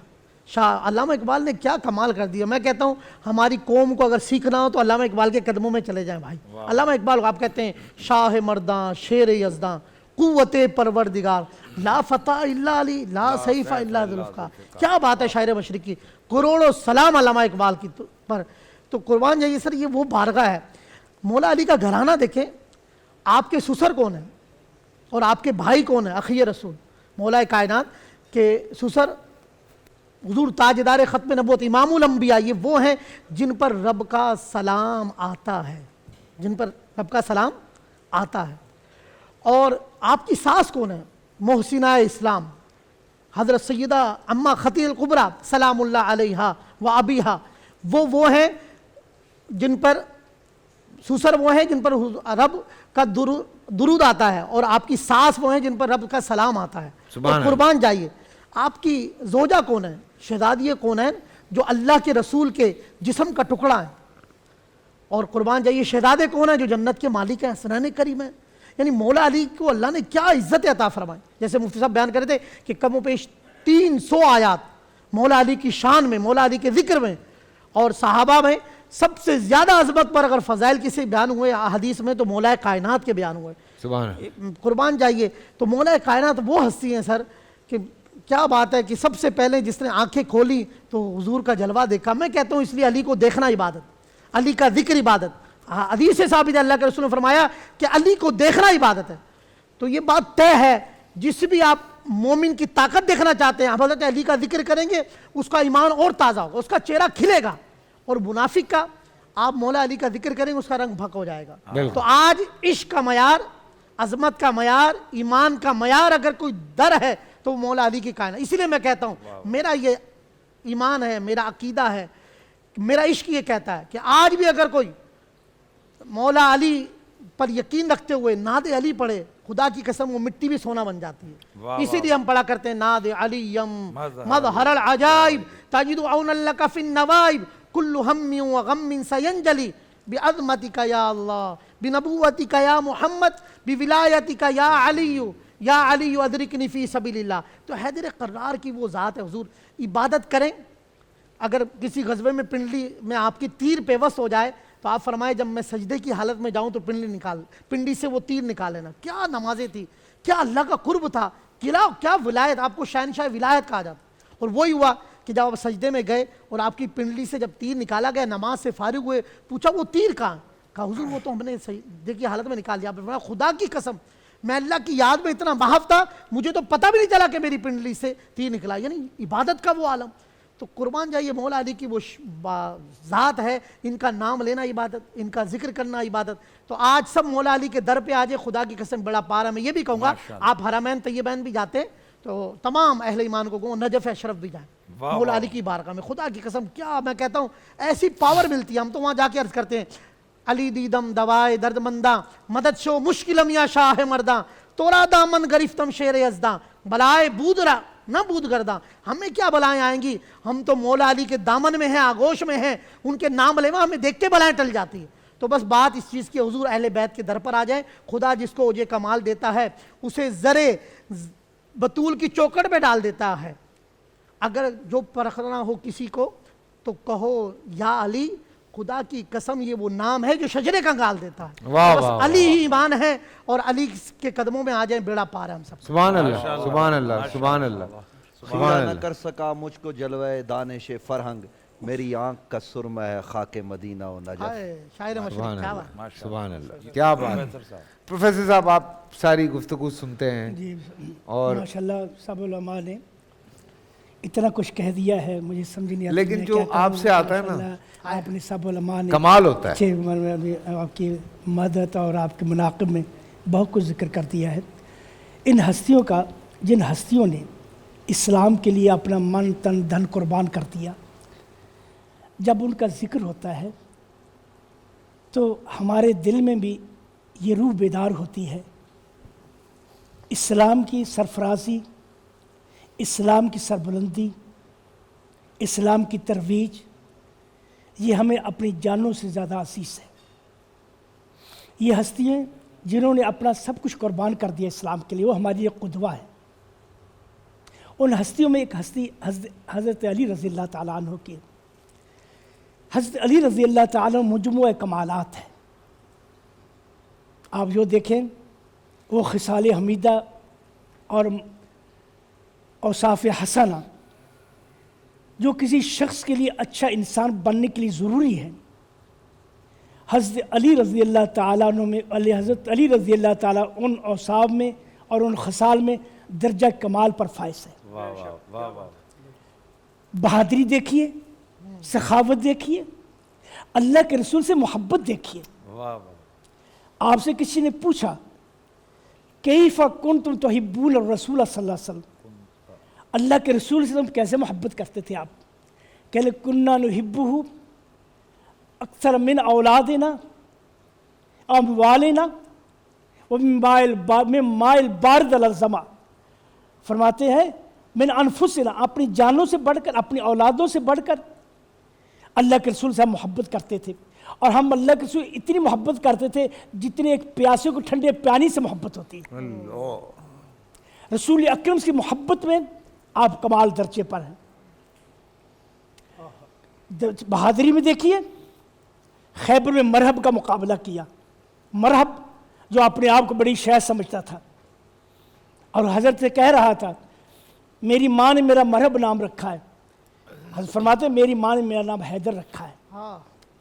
شاہ علامہ اقبال نے کیا کمال کر دیا. میں کہتا ہوں ہماری قوم کو اگر سیکھنا ہو تو علامہ اقبال کے قدموں میں چلے جائیں بھائی. علامہ اقبال آپ کہتے ہیں شاہ مرداں شیر یزداں قوت پروردگار لا فتح الا علی لا سیف الا ذوالفقار. کیا بات ہے شاعر مشرقی, کروڑوں سلام علامہ اقبال کی پر. تو قربان جائیے سر, یہ وہ بارگاہ ہے. مولا علی کا گھرانہ دیکھیں, آپ کے سسر کون ہیں اور آپ کے بھائی کون ہیں؟ اخی رسول مولا کائنات کے سسر حضور تاجدار ختم نبوت امام الانبیاء, یہ وہ ہیں جن پر رب کا سلام آتا ہے, جن پر رب کا سلام آتا ہے. اور آپ کی ساس کون ہے؟ محسنہ اسلام حضرت سیدہ اماں خطیل الکبریٰ سلام اللہ علیہا و ابیہا. وہ ہیں جن پر سسر وہ ہیں جن پر رب کا درود آتا ہے, اور آپ کی ساس وہ ہیں جن پر رب کا سلام آتا ہے. اور قربان جائیے آپ کی زوجہ کون ہے؟ شہزادی کونین جو اللہ کے رسول کے جسم کا ٹکڑا ہے. اور قربان جائیے شہزادے کون ہیں؟ جو جنت کے مالک ہیں, حسنین کریم ہیں. یعنی مولا علی کو اللہ نے کیا عزت عطا فرمائی. جیسے مفتی صاحب بیان کر رہے تھے کہ کم و بیش 300 آیات مولا علی کی شان میں, مولا علی کے ذکر میں, اور صحابہ میں سب سے زیادہ عظمت پر اگر فضائل کسی بیان ہوئے حدیث میں تو مولا کائنات کے بیان ہوئے.
سبحان اللہ.
قربان جائیے. تو مولا کائنات وہ ہستی ہیں سر کہ کیا بات ہے کہ سب سے پہلے جس نے آنکھیں کھولی تو حضور کا جلوہ دیکھا. میں کہتا ہوں اس لیے علی کو دیکھنا عبادت, علی کا ذکر عبادت. حدیث سے ثابت ہے اللہ کے رسول نے فرمایا کہ علی کو دیکھنا عبادت ہے. تو یہ بات طے ہے, جس بھی آپ مومن کی طاقت دیکھنا چاہتے ہیں حضرت علی کا ذکر کریں گے اس کا ایمان اور تازہ ہوگا, اس کا چہرہ کھلے گا. اور منافق کا آپ مولا علی کا ذکر کریں گے اس کا رنگ بھک ہو جائے گا. تو آج عشق کا معیار, عظمت کا معیار, ایمان کا معیار اگر کوئی در ہے تو وہ مولا علی کی کائنات. اسی لیے میں کہتا ہوں میرا یہ ایمان ہے, میرا عقیدہ ہے, میرا عشق یہ کہتا ہے کہ آج بھی اگر کوئی مولا علی
پر یقین رکھتے ہوئے نعت علی پڑھے، خدا کی قسم وہ مٹی بھی سونا بن جاتی ہے۔ اسی لیے ہم پڑھا کرتے ہیں نعت علیم مظہر العجائب تجد عون لک فی النوائب کل ہم و غم سینجلی بعظمتک یا اللہ بنبوتک یا محمد بولایتک یا علی ادرکنی فی سبیل اللہ۔ تو حیدر قرار کی وہ ذات ہے حضور، عبادت کریں۔ اگر کسی غزوے میں پنڈلی میں آپ کی تیر پیوست ہو جائے تو آپ فرمائے جب میں سجدے کی حالت میں جاؤں تو پنڈلی سے وہ تیر نکال لینا۔ کیا نمازیں تھی، کیا اللہ کا قرب تھا، کیا ولایت، آپ کو شہنشاہ ولایت کہا جاتا۔ اور وہی ہوا کہ جب آپ سجدے میں گئے اور آپ کی پنڈلی سے جب تیر نکالا گیا، نماز سے فارغ ہوئے، پوچھا وہ تیر کہاں؟ کہا حضور وہ تو ہم نے سجدے کی حالت میں نکال دیا۔ آپ نے فرمایا خدا کی قسم میں اللہ کی یاد میں اتنا محو تھا مجھے تو پتہ بھی نہیں چلا کہ میری پنڈلی سے تیر نکلا۔ یعنی عبادت کا وہ عالم۔ تو قربان جائیے مولا علی کی وہ ذات ہے، ان کا نام لینا عبادت، ان کا ذکر کرنا عبادت۔ تو آج سب مولا علی کے در پہ آجے، خدا کی قسم بڑا پارا۔ میں یہ بھی کہوں گا آپ حرمین طیبین بھی جاتے تو تمام اہل ایمان کو کہوں نجف اشرف بھی جائیں مولا علی کی بارگاہ میں۔ خدا کی قسم کیا میں کہتا ہوں ایسی پاور ملتی ہے۔ ہم تو وہاں جا کے عرض کرتے ہیں علی دیدم دوائے درد منداں مدد شو مشکلم یا شاہ مرداں تورا دامن گرفتم شیر یزداں بلائے بودرا نہ بود گرداں۔ ہمیں کیا بلائیں آئیں گی، ہم تو مولا علی کے دامن میں ہیں، آغوش میں ہیں، ان کے نام لیوا ہمیں دیکھ کے بلائیں ٹل جاتی ہیں۔ تو بس بات اس چیز کی حضور اہل بیت کے در پر آ جائیں۔ خدا جس کو اوجے کمال دیتا ہے اسے زرے بطول کی چوکڑ پہ ڈال دیتا ہے۔ اگر جو پرکھنا ہو کسی کو تو کہو یا علی، خدا کی قسم یہ وہ نام ہے جو شجرے کا گال دیتا ہے۔ بس علی ہی ایمان ہے اور علی کے قدموں میں آ جائیں، بیڑا پار ہے ہم سب۔
سبحان اللہ سبحان اللہ سبحان اللہ۔
خدا نہ کر سکا مجھ کو جلوہ دانش فرہنگ، میری آنکھ کا سرمہ ہے خاک مدینہ و نجف۔
شاعر مشرق کیا بات۔
سبحان اللہ، کیا بات ہے۔ پروفیسر صاحب آپ ساری گفتگو سنتے ہیں
جی
اور
ماشاءاللہ سب علماء نے اتنا کچھ کہہ دیا ہے، مجھے سمجھ نہیں آتا
لیکن جو آپ سے آتا ہے نا
آپ نے سب علماء نے
کمال ہوتا ہے۔
آپ کی مدد اور آپ کے مناقب میں بہت کچھ ذکر کر دیا ہے۔ ان ہستیوں کا، جن ہستیوں نے اسلام کے لیے اپنا من تن دھن قربان کر دیا، جب ان کا ذکر ہوتا ہے تو ہمارے دل میں بھی یہ روح بیدار ہوتی ہے۔ اسلام کی سرفرازی، اسلام کی سربلندی، اسلام کی ترویج، یہ ہمیں اپنی جانوں سے زیادہ عزیز ہے۔ یہ ہستیاں جنہوں نے اپنا سب کچھ قربان کر دیا اسلام کے لیے، وہ ہماری ایک قدوہ ہے۔ ان ہستیوں میں ایک ہستی حضرت علی رضی اللہ تعالیٰ عنہ کی۔ حضرت علی رضی اللہ تعالیٰ عنہ مجموعہ کمالات ہے۔ آپ جو دیکھیں وہ خصال حمیدہ اور اوصاف حسنہ جو کسی شخص کے لیے اچھا انسان بننے کے لیے ضروری ہے، حضرت علی رضی اللہ تعالیٰ عنہ میں حضرت علی رضی اللہ تعالیٰ ان اوصاف میں اور ان خصال میں درجہ کمال پر فائز ہے۔ بہادری دیکھیے، سخاوت دیکھیے، اللہ کے رسول سے محبت دیکھیے۔ آپ سے کسی نے پوچھا کیف کنتم تحبون الرسول صلی اللہ علیہ وسلم، اللہ کے رسول سے تم کیسے محبت کرتے تھے آپ؟ کہ کننا نحبہ اکثر من اولادنا اموالنا ومن ماء البارد علی الظما، فرماتے ہیں من انفسنا، اپنی جانوں سے بڑھ کر، اپنی اولادوں سے بڑھ کر اللہ کے رسول سے ہم محبت کرتے تھے۔ اور ہم اللہ کے رسول اتنی محبت کرتے تھے جتنے ایک پیاسے کو ٹھنڈے پانی سے محبت ہوتی ہے۔ رسول اکرم کی محبت میں آپ کمال درجے پر ہیں۔ بہادری میں دیکھیے، خیبر میں مرہب کا مقابلہ کیا۔ مرہب جو اپنے آپ کو بڑی شے سمجھتا تھا اور حضرت سے کہہ رہا تھا میری ماں نے میرا مرہب نام رکھا ہے، حضرت فرماتے ہیں میری ماں نے میرا نام حیدر رکھا ہے۔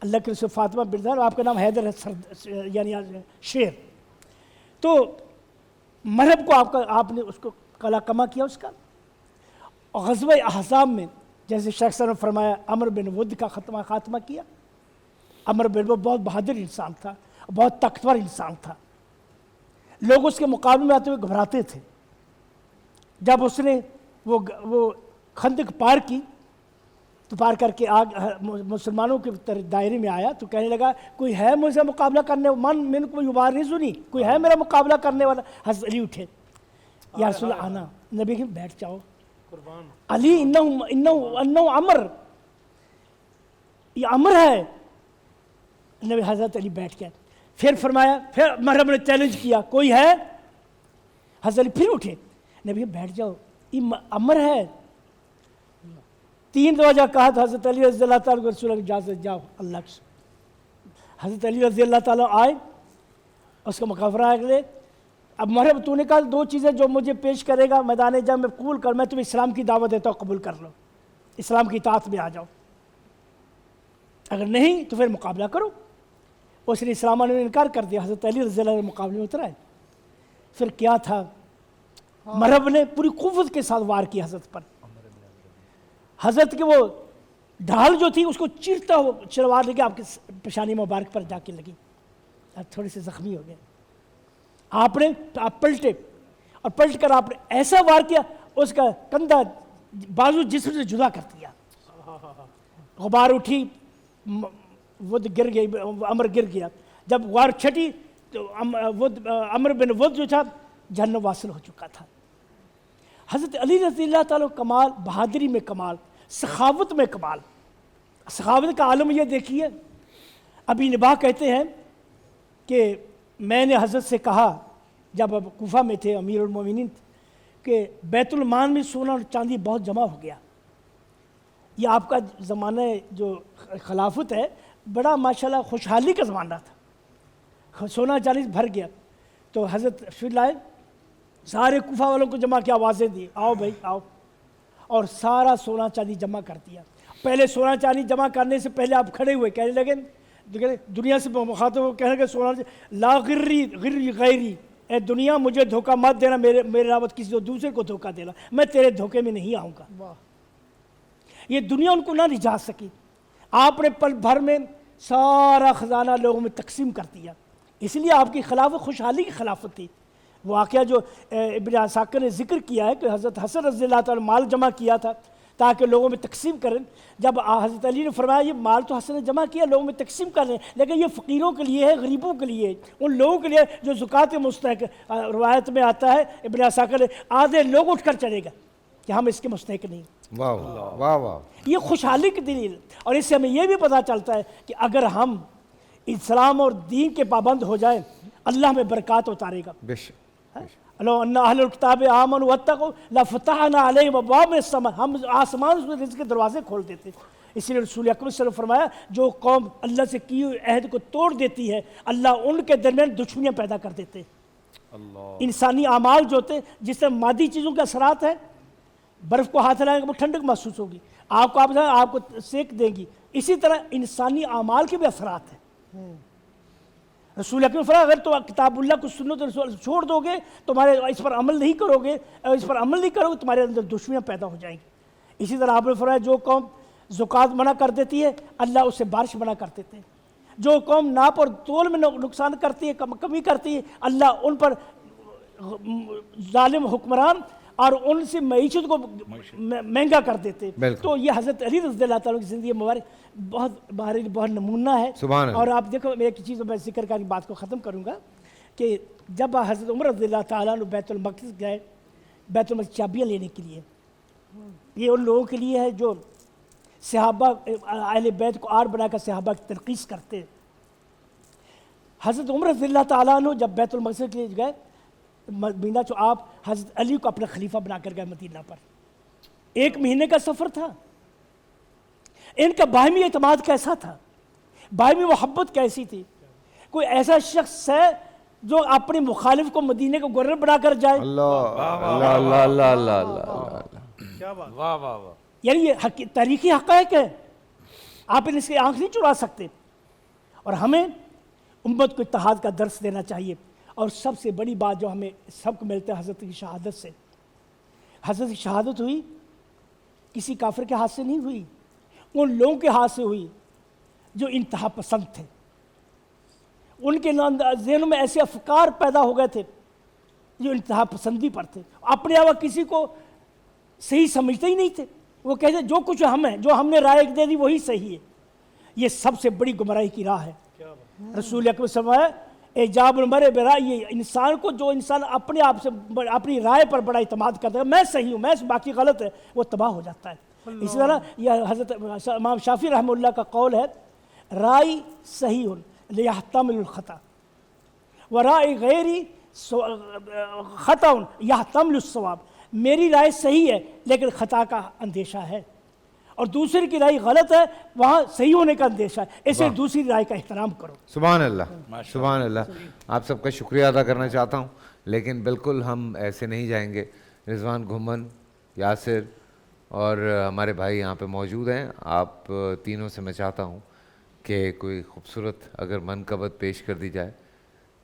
اللہ کے رسول فاطمہ بردار، آپ کا نام حیدر ہے، یعنی شیر۔ تو مرہب کو آپ نے اس کو قلع کما کیا اس کا۔ اور غزوہ احزاب میں جیسے شیخ صاحب نے فرمایا عمر بن ود کا خاتمہ کیا۔ عمر بن ود بہت بہادر انسان تھا، بہت طاقتور انسان تھا، لوگ اس کے مقابلے میں آتے ہوئے گھبراتے تھے۔ جب اس نے وہ خندق پار کی تو پار کر کے مسلمانوں کے دائرے میں آیا تو کہنے لگا کوئی ہے مجھ سے مقابلہ کرنے میں نے کوئی بات نہیں سنی، کوئی ہے میرا مقابلہ کرنے والا؟ حضرت علی اٹھے، یا رسول اللہ آنا، نبی کہ بیٹھ جاؤ علی، انہو عمر، یہ عمر ہے۔ نبی حضرت علی بیٹھ گئے، پھر فرمایا، پھر مرحب نے چیلنج کیا کوئی ہے؟ حضرت علی پھر اٹھے، نبی کہ بیٹھ جاؤ یہ عمر ہے۔ 3 دفعہ کہا تو حضرت علی رضی اللہ تعالیٰ کو رسول اللہ اجازت جاؤ اللہ کی۔ حضرت علی رضی اللہ تعالیٰ آئے، اس کا مقابلہ کرے، اب مرحب تو نے کہا 2 چیزیں جو مجھے پیش کرے گا میدان جنگ میں قبول کر، میں تمہیں اسلام کی دعوت دیتا ہوں قبول کر لو، اسلام کی اطاعت میں آ جاؤ، اگر نہیں تو پھر مقابلہ کرو۔ اس نے اسلام نے انکار کر دیا، حضرت علی رضی اللہ عنہ مقابلے میں اترائے۔ پھر کیا تھا، مرحب نے پوری قوت کے ساتھ وار کیا حضرت پر، حضرت کے وہ ڈھال جو تھی اس کو چیرتا ہو چلوار لے کے آپ کے پیشانی مبارک پر جا کے لگی، آپ تھوڑے سے زخمی ہو گئے۔ آپ پلٹے اور پلٹ کر آپ نے ایسا وار کیا اس کا کندھا بازو جسم سے جدا کر دیا، غبار اٹھی، ود گر گئی، عمر گر گیا۔ جب وار چھٹی تو عمر بن ود جو تھا جہنم واصل ہو چکا تھا۔ حضرت علی رضی اللہ تعالیٰ کمال، بہادری میں کمال، سخاوت میں کمال۔ سخاوت کا عالم یہ دیکھیے، ابی نباہ کہتے ہیں کہ میں نے حضرت سے کہا جب اب کوفہ میں تھے امیر المومنین کہ بیت المال میں سونا اور چاندی بہت جمع ہو گیا، یہ آپ کا زمانہ جو خلافت ہے بڑا ماشاءاللہ خوشحالی کا زمانہ تھا، سونا چاندی بھر گیا۔ تو حضرت رسول اللہ سارے کوفہ والوں کو جمع کیا، آوازیں دی آؤ بھائی آؤ، اور سارا سونا چاندی جمع کر دیا۔ پہلے سونا چاندی جمع کرنے سے پہلے آپ کھڑے ہوئے کہنے لگے، دنیا سے مخاطب ہو کہنے لگے سونا لا غری غیری، اے دنیا مجھے دھوکہ مت دینا، میرے رابط کسی دوسرے کو دھوکہ دینا، میں تیرے دھوکے میں نہیں آؤں گا۔ یہ دنیا ان کو نہ رجھا سکی، آپ نے پل بھر میں سارا خزانہ لوگوں میں تقسیم کر دیا، اس لیے آپ کی خلافت خوشحالی کی خلافت تھی۔ واقعہ جو ابن عساکر نے ذکر کیا ہے کہ حضرت حسن رضی اللہ تعالیٰ مال جمع کیا تھا تاکہ لوگوں میں تقسیم کریں، جب حضرت علی نے فرمایا یہ مال تو حسن نے جمع کیا لوگوں میں تقسیم کر رہے ہیں، لیکن یہ فقیروں کے لیے ہے، غریبوں کے لیے ہے، ان لوگوں کے لیے جو زکوٰۃ مستحق، روایت میں آتا ہے ابن عساکر نے آدھے لوگ اٹھ کر چلے گا کہ ہم اس کے مستحق نہیں۔
واہ واہ واہ،
یہ خوشحالی کی دلیل، اور اس سے ہمیں یہ بھی پتہ چلتا ہے کہ اگر ہم اسلام اور دین کے پابند ہو جائیں اللہ ہمیں برکات اتارے گا۔
بے شک
لو ان اہل الکتاب آمنوا واتقوا لفتحنا علیہم ابواب السماء، ہم آسمان سے رزق کے دروازے کھول دیتے۔ اسی لیے رسول اکرم صلی اللہ علیہ وسلم نے فرمایا جو قوم اللہ سے کی ہوئی عہد کو توڑ دیتی ہے اللہ ان کے درمیان دشمنیاں پیدا کر دیتے۔ انسانی اعمال جو ہوتے جس سے مادی چیزوں کے اثرات ہیں، برف کو ہاتھ لگائیں گے وہ ٹھنڈک محسوس ہوگی، آپ کو سیک دیں گی، اسی طرح انسانی اعمال کے بھی اثرات ہیں۔ رسول اکرم فرمایا اگر تو کتاب اللہ کو سنت رسول چھوڑ دو گے، تمہارے اس پر عمل نہیں کرو گے، اس پر عمل نہیں کرو گے تمہارے اندر دشمنیاں پیدا ہو جائیں گی۔ اسی طرح آپ نے فرمایا جو قوم زکوٰۃ منع کر دیتی ہے اللہ اس سے بارش منع کر دیتے ہیں، جو قوم ناپ اور تول میں نقصان کرتی ہے، کمی کرتی ہے، اللہ ان پر ظالم حکمران اور ان سے معیشت کو مہنگا کر دیتے۔ تو یہ حضرت علی رضی اللہ تعالیٰ کی زندگی مبارک بہت نمونہ ہے۔ اور آپ دیکھو میں ایک چیز میں ذکر کر بات کو ختم کروں گا کہ جب حضرت عمر رضی اللہ تعالیٰ عنہ بیت المقدس گئے، بیت المقدس چابیاں لینے کے لیے، یہ ان لوگوں کے لیے ہے جو صحابہ اہل بیت کو آڑ بنا کر صحابہ کی تنقیص کرتے۔ حضرت عمر رضی اللہ تعالیٰ عنہ جب بیت المقدس کے لیے گئے مدینہ، تو آپ حضرت علی کو اپنا خلیفہ بنا کر گئے مدینہ پر، 1 مہینے کا سفر تھا۔ ان کا باہمی اعتماد کیسا تھا، باہمی محبت کیسی تھی؟ کوئی ایسا شخص ہے جو اپنے مخالف کو مدینہ کو گورنر بنا کر جائے؟ یعنی یہ تاریخی حقائق ہے، آپ ان سے آنکھ نہیں چرا سکتے۔ اور ہمیں امت کو اتحاد کا درس دینا چاہیے۔ اور سب سے بڑی بات جو ہمیں سب کو ملتا ہے حضرت کی شہادت سے، حضرت کی شہادت ہوئی کسی کافر کے ہاتھ سے نہیں ہوئی، ان لوگوں کے ہاتھ سے ہوئی جو انتہا پسند تھے، ان کے ذہنوں میں ایسے افکار پیدا ہو گئے تھے جو انتہا پسندی پر تھے، اپنے علاوہ کسی کو صحیح سمجھتے ہی نہیں تھے، وہ کہتے ہیں جو کچھ ہم ہیں، جو ہم نے رائے دے دی وہی صحیح ہے. یہ سب سے بڑی گمراہی کی راہ ہے. رسول اکرم صلی اللہ علیہ وسلم ایجاب المرء برائے، یہ انسان کو، جو انسان اپنے آپ سے اپنی رائے پر بڑا اعتماد کرتا ہے، میں صحیح ہوں، میں باقی غلط ہے، وہ تباہ ہو جاتا ہے. اسی طرح یہ حضرت امام شافعی رحمہ اللہ کا قول ہے، رائے صحیح لیحتمل الخطا ورائے غیری خطا یحتمل الصواب. میری رائے صحیح ہے لیکن خطا کا اندیشہ ہے، اور دوسرے کی رائے غلط ہے، وہاں صحیح ہونے کا اندیشہ ہے، اسے دوسری رائے کا احترام کرو.
سبحان اللہ، سبحان اللہ. آپ سب کا شکریہ ادا کرنا چاہتا ہوں، لیکن بالکل ہم ایسے نہیں جائیں گے. رضوان گھمن، یاسر اور ہمارے بھائی یہاں پہ موجود ہیں. آپ تینوں سے میں چاہتا ہوں کہ کوئی خوبصورت اگر منقبت پیش کر دی جائے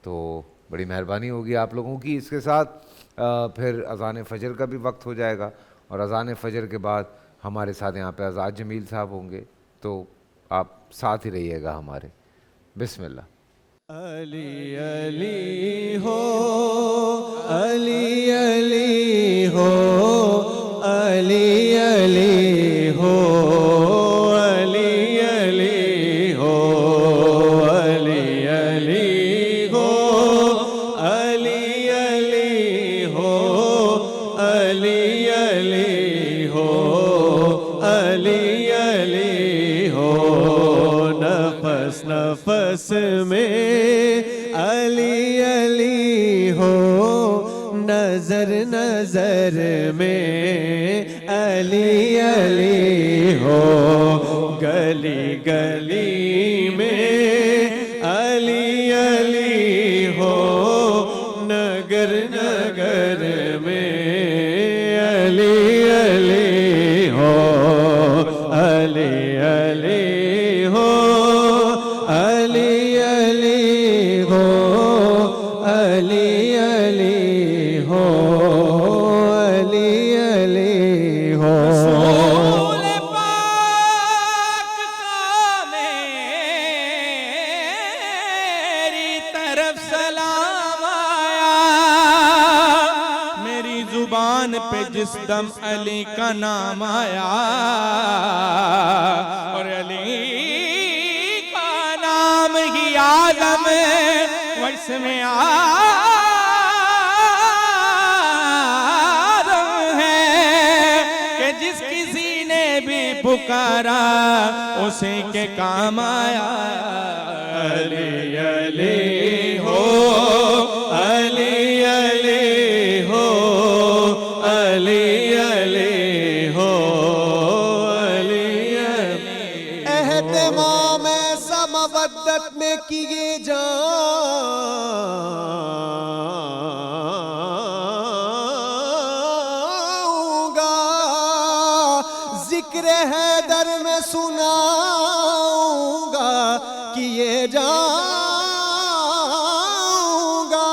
تو بڑی مہربانی ہوگی آپ لوگوں کی. اس کے ساتھ پھر اذان فجر کا بھی وقت ہو جائے گا، اور اذان فجر کے بعد ہمارے ساتھ یہاں پہ آزاد جمیل صاحب ہوں گے، تو آپ ساتھ ہی رہیے گا ہمارے. بسم اللہ.
علی علی ہو، علی علی ہو، علی علی ہو، علی علی ہو، علی علی ہو، علی علی ہو، علی علی ہو، علی علی ہو. نفس نفس میں علی علی ہو، نظر نظر میں علی علی ہو، گلی گلی میں علی علی ہو، نگر نگر میں علی علی ہو، علی علی ہو، علی علی ہو، علی علی ہو، علی علی ہو. رسول پاک کا میری طرف سلام آیا، میری زبان پہ جس دم علی کا نام آیا، اور علی کا نام ہی آدم ویس میں آدم ہے، کہ جس کسی نے بھی پکارا اسی کے کام آیا. علی علی ہو، علی علی ہو، علی علی ہو، علی علی. اہتمام ایسا مودت میں کیے جاؤں گا، ذکر حیدر میں سناؤں گا، کیے جاؤں گا.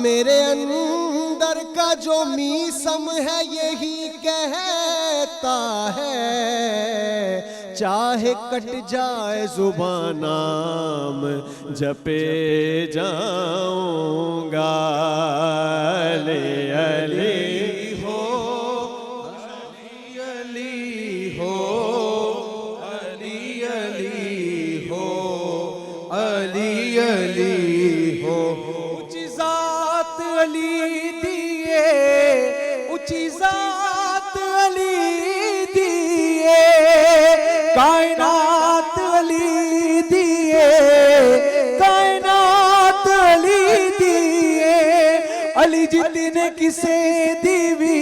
میرے اندر کا جو میسم ہے یہی کہتا ہے، چاہے کٹ جائے زبان نام جپے جاؤں گا. علی علی ہو، علی علی ہو، علی علی ہو، علی علی ہو. اونچی ذات علی دیے، اونچی ذات علی دیے، کائنات علی دیے، کائنات علی دیے. علی جتنے کسے دیوی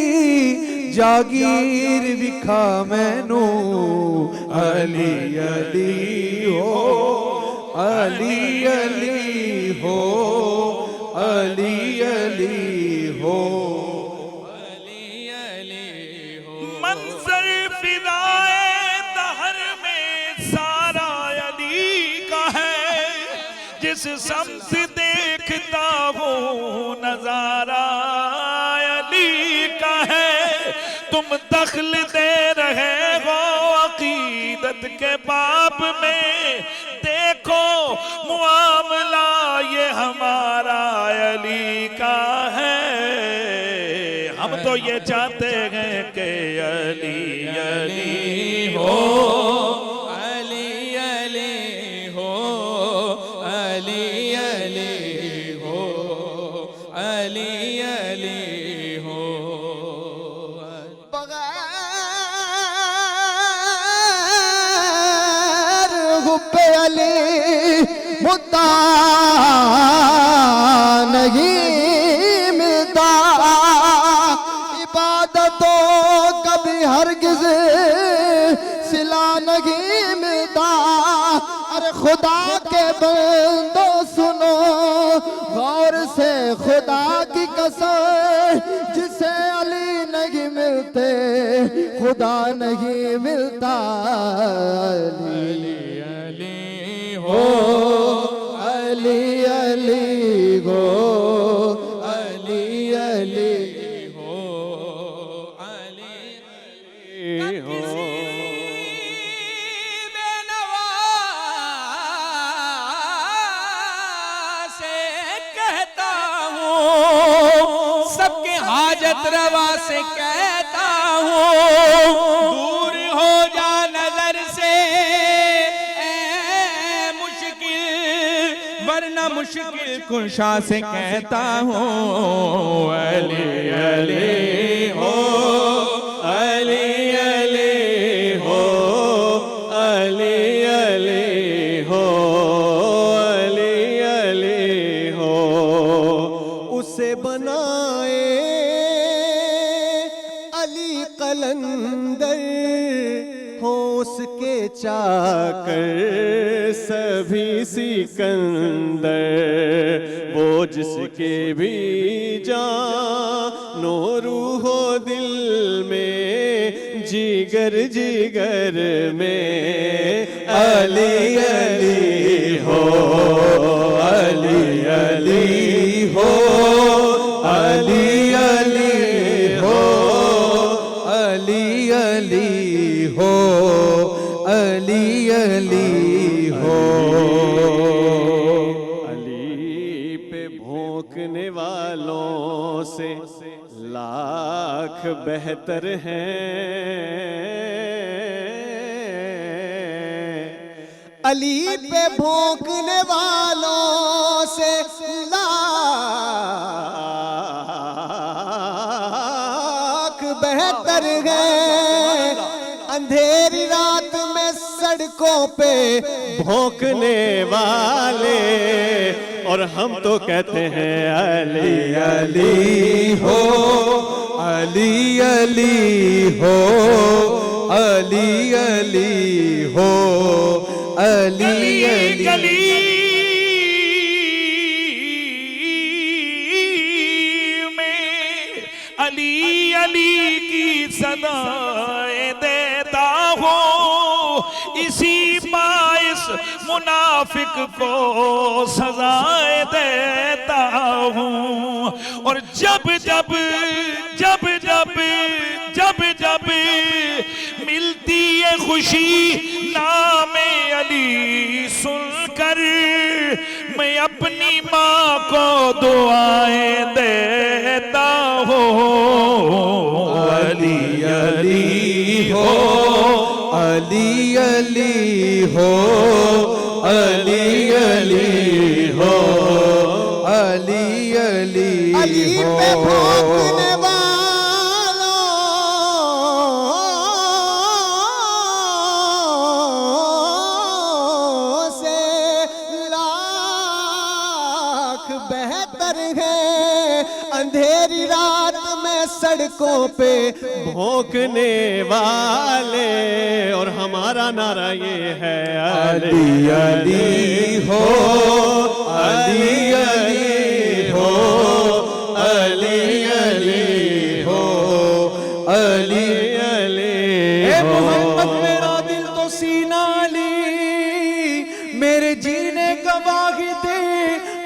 جاگیر وکھا مینو، علی علی ہو، علی علی ہو، علی علی ہو، علی علی ہو. منظر فضائے دہر میں سارا علی کا ہے، جس سمت دیکھتا ہوں نظارہ علی کا ہے. تم دخل دے رہے ہو عقیدت کے باب میں، دیکھو معاملہ یہ ہمارا علی کا ہے.
ہم تو یہ چاہتے ہیں کہ علی علی ہو،
علی علی ہو، علی علی ہو، علی علی ہو.
بغیر حب علی مدعا نہیں ملتا، عبادتوں کبھی ہرگز صلہ نہیں ملتا. ارے خدا کے بندو سنو غور سے، خدا کی قسم جسے علی نہیں ملتے خدا نہیں ملتا. علی
علی ہو،
علی علی ہو، علی علی
ہو، علی ہو.
سب کے حاجت روا سے کہتا ہوں، دور ہو جا نظر سے اے مشکل، ورنہ مشکل کشا سے کہتا ہوں. علی علی ہو، علی علی ہو، علی علی ہو، علی علی ہو.
اسے بنائے علی قلندر، ہو اس کے چاکر سبھی سکندر. وہ جس کے بھی جان و روح و دل میں، جگر جگر میں علی علی ہو، علی علی ہو، علی علی ہو، علی علی ہو، علی علی ہو. علی پہ بھونکنے والوں سے لاکھ بہتر ہیں، علی پہ بھونکنے والوں سے لاکھ بہتر ہیں. اندھیری رات میں سڑکوں پہ بھونکنے والے، اور ہم تو کہتے ہیں علی علی ہو، علی علی ہو، علی علی ہو، علی علی.
علی علی کی صدائیں دیتا ہوں، اسی باعث منافق کو سزائیں دیتا ہوں. اور جب جب جب جب جب جب ملتی ہے خوشی نام علی سن کر، میں اپنی ماں کو دعائیں دیتا ہوں.
علی علی ہو، علی علی ہو، علی علی ہو، علی علی ہو. علی پہ بھونکنے والوں سے لاکھ بہتر ہیں. اندھیری رات میں سڑکوں پہ بھونکنے والے، اور ہمارا نعرہ یہ ہے علی علی ہو، علی علی ہو، علی علی ہو، علی علی ہو. اے محمد میرا دل تو سینہ علی، میرے جینے کا واحد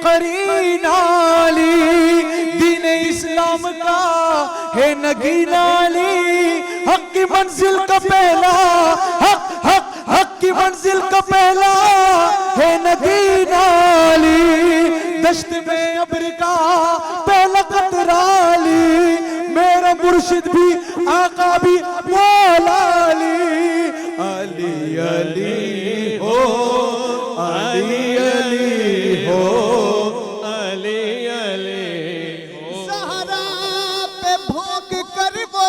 قرین علی. دین اسلام کا ہے نگینا علی، حق کی منزل کا پہلا، حق کی منزل کا پہلا ہے نگینا علی. دشت میں ابر کا پہلا قطرہ علی، میرا
مرشد بھی آقا بھی مولا علی علی علی ہو علی علی ہو علی علی ہو
زہرا پہ بھونک کر وہ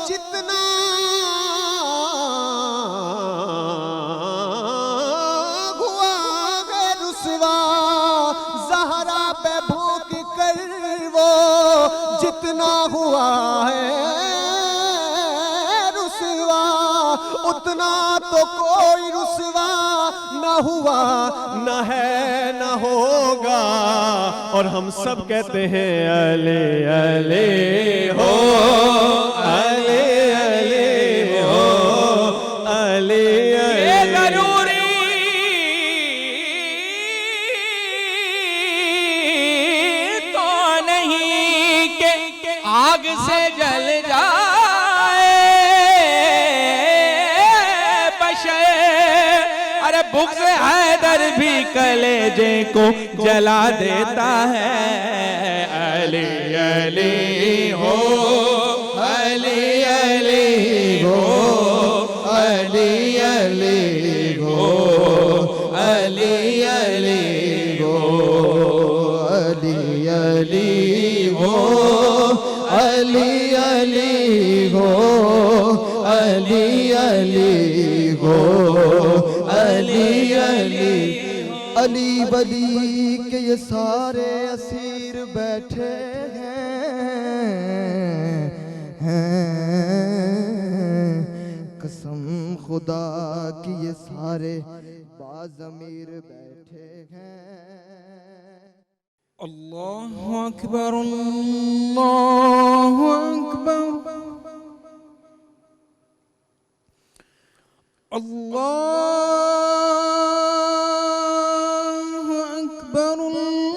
جتنا ہوا ہے رسوا زہرا پہ بھونک کر وہ جتنا ہوا ہے رسوا اتنا تو کوئی رسوا نہ ہوا نہ ہے نہ ہوگا اور ہم سب کہتے ہیں علی علی ہو علی علی ہو علی علی
ضروری تو نہیں کہ آگ سے جل جائے بشر ارے بغض حیدر بھی کلیجے کو جلا دیتا ہے علی علی ہو علی علی ہو علی علی ہو علی علی ہو علی علی ہو علی علی ہو علی علی ہو علی علی
علی ولی کے یہ سارے اسیر بیٹھے ہیں قسم خدا کی یہ سارے باضمیر بیٹھے ہیں
اللہ اکبر اللہ اکبر اللہ اکبر اللہ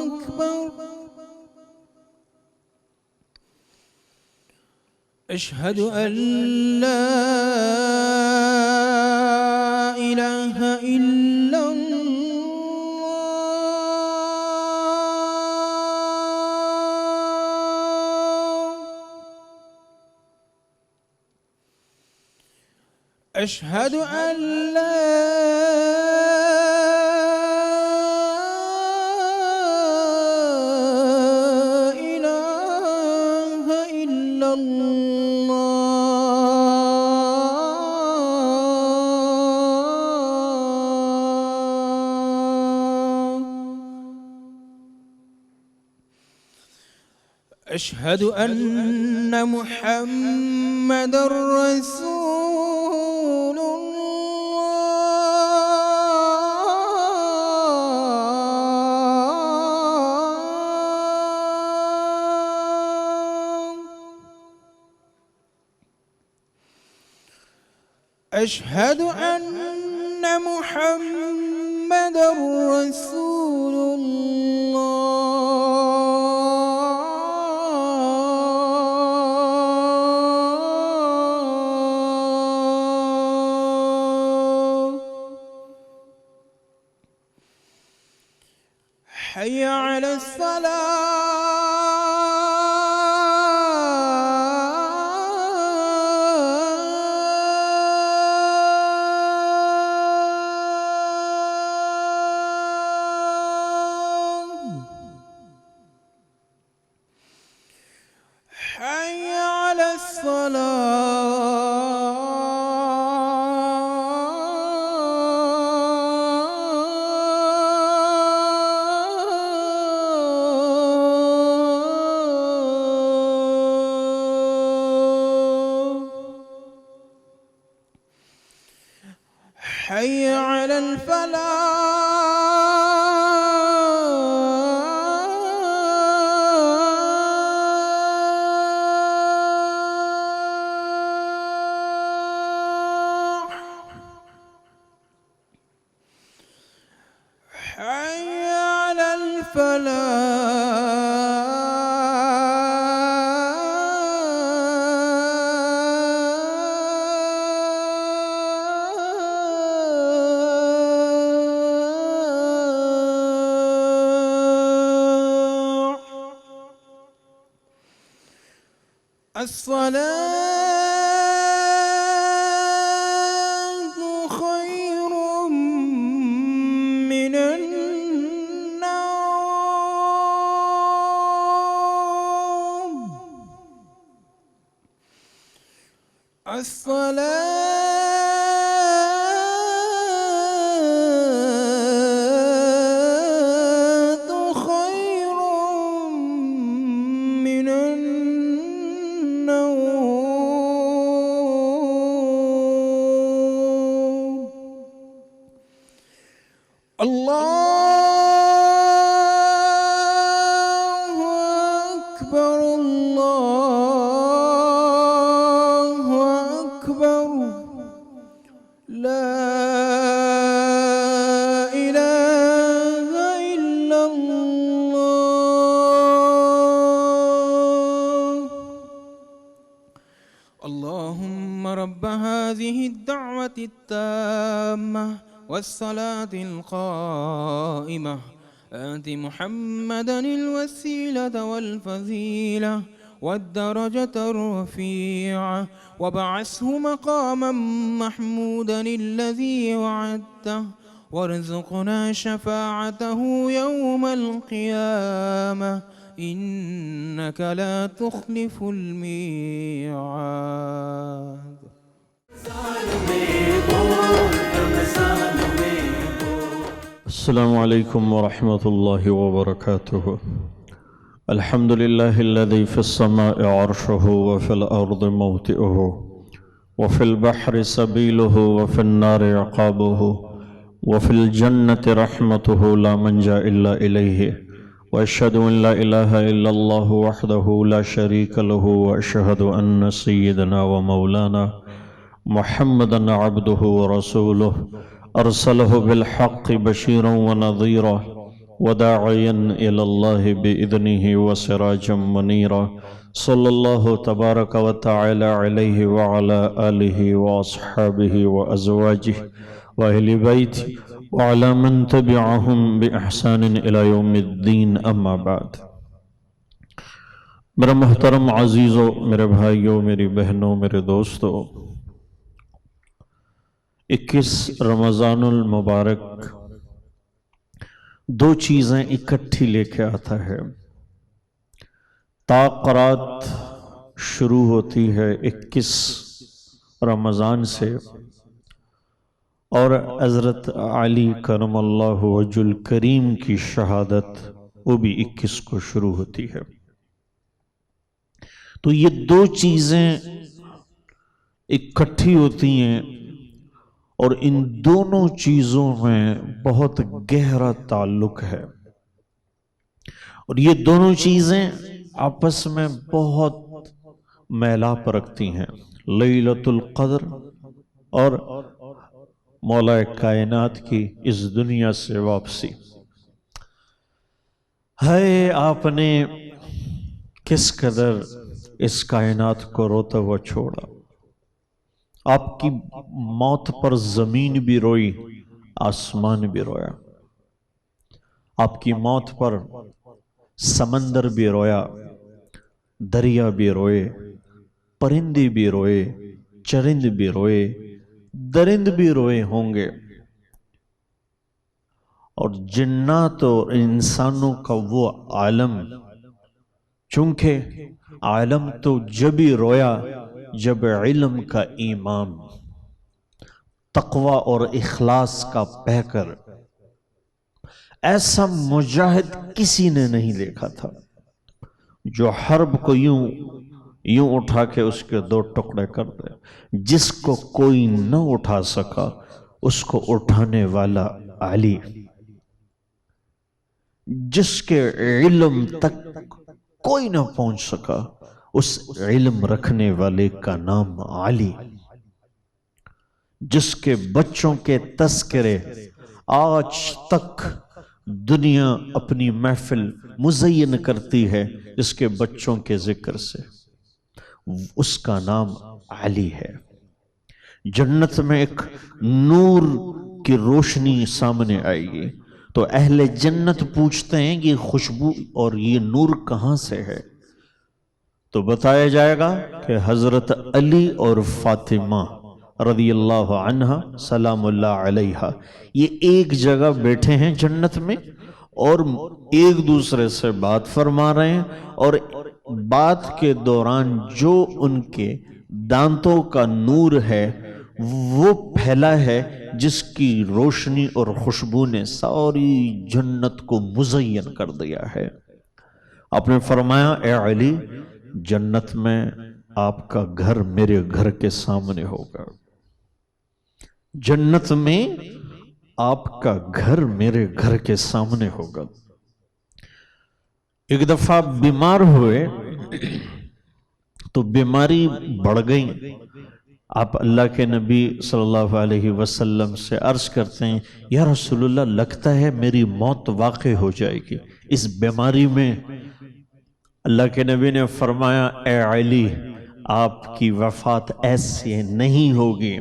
اکبر اشہد ان لا الہ الا أشهد أن لا إله إلا الله أشهد أن محمد رسول الله أشهد أن محمد رسول الله حي على الصلاة حي على الصلاة حي على الفلاح حي على الفلاح الصلاة خير من النوم. الصلاة خير من النوم. الله أكبر الله أكبر لا إله إلا الله. اللهم رب هذه الدعوة التامة والصلاة القائمة آت محمدا الوسيلة والفضيلة والدرجة الرفيعة وابعثه مقاما محمودا الذي وعدته وارزقنا شفاعته يوم القيامة إنك لا تخلف الميعاد.
السلام عليكم ورحمة الله وبركاته. الحمد لله الذي في السماء عرشه وفي الأرض موطئه وفي البحر سبيله وفي النار عقابه وفي الجنة رحمته لا منجا إلا إليه وأشهد أن لا إله إلا الله وحده لا شريك له وأشهد أن سيدنا ومولانا محمدا عبده ورسوله أرسله بالحق بشيرا ونظيرا وداعيا إلى الله بإذنه وسراجا منيرا صلى الله تبارك وتعالى عليه وعلى آله وأصحابه وأزواجه وأهل بيته وعلى من تبعهم بإحسان إلى يوم الدين أما بعد. میرا محترم عزیزو، میرے بھائیوں، میری بہنوں، میرے دوستو، 21 رمضان المبارک دو چیزیں اکٹھی لے کے آتا ہے. تاقرات شروع ہوتی ہے 21 رمضان سے، اور حضرت علی کرم اللہ وجہ الکریم کی شہادت وہ بھی 21 کو شروع ہوتی ہے. تو یہ دو چیزیں اکٹھی ہوتی ہیں، اور ان دونوں چیزوں میں بہت گہرا تعلق ہے، اور یہ دونوں چیزیں آپس میں بہت میلاپ رکھتی ہیں. لیلۃ القدر اور مولا کائنات کی اس دنیا سے واپسی. ہے آپ نے کس قدر اس کائنات کو روتا ہوا چھوڑا. آپ کی موت پر زمین بھی روئی، آسمان بھی رویا. آپ کی موت پر سمندر بھی رویا، دریا بھی روئے، پرندے بھی روئے، چرند بھی روئے، درند بھی روئے ہوں گے. اور جنات اور انسانوں کا وہ عالم، چونکہ عالم تو جب ہی رویا جب علم کا امام، تقوی اور اخلاص کا پیکر، ایسا مجاہد کسی نے نہیں دیکھا تھا جو حرب کو یوں اٹھا کے اس کے دو ٹکڑے کر دے. جس کو کوئی نہ اٹھا سکا اس کو اٹھانے والا علی، جس کے علم تک کوئی نہ پہنچ سکا اس علم رکھنے والے کا نام علی، جس کے بچوں کے تذکرے آج تک دنیا اپنی محفل مزین کرتی ہے اس کے بچوں کے ذکر سے. اس کا نام علی ہے. جنت میں ایک نور کی روشنی سامنے آئے گی تو اہل جنت پوچھتے ہیں یہ خوشبو اور یہ نور کہاں سے ہے؟ تو بتایا جائے گا کہ حضرت علی اور فاطمہ رضی اللہ عنہ سلام اللہ علیہ یہ ایک جگہ بیٹھے ہیں جنت میں اور ایک دوسرے سے بات فرما رہے ہیں، اور بات کے دوران جو ان کے دانتوں کا نور ہے وہ پھیلا ہے، جس کی روشنی اور خوشبو نے ساری جنت کو مزین کر دیا ہے۔ آپ نے فرمایا اے علی، جنت میں آپ کا گھر میرے گھر کے سامنے ہوگا، جنت میں آپ کا گھر میرے گھر کے سامنے ہوگا۔ ایک دفعہ بیمار ہوئے تو بیماری بڑھ گئی، آپ اللہ کے نبی صلی اللہ علیہ وسلم سے عرض کرتے ہیں یا رسول اللہ لگتا ہے میری موت واقع ہو جائے گی اس بیماری میں۔ اللہ کے نبی نے فرمایا اے علی، آپ کی وفات ایسے نہیں ہوگی۔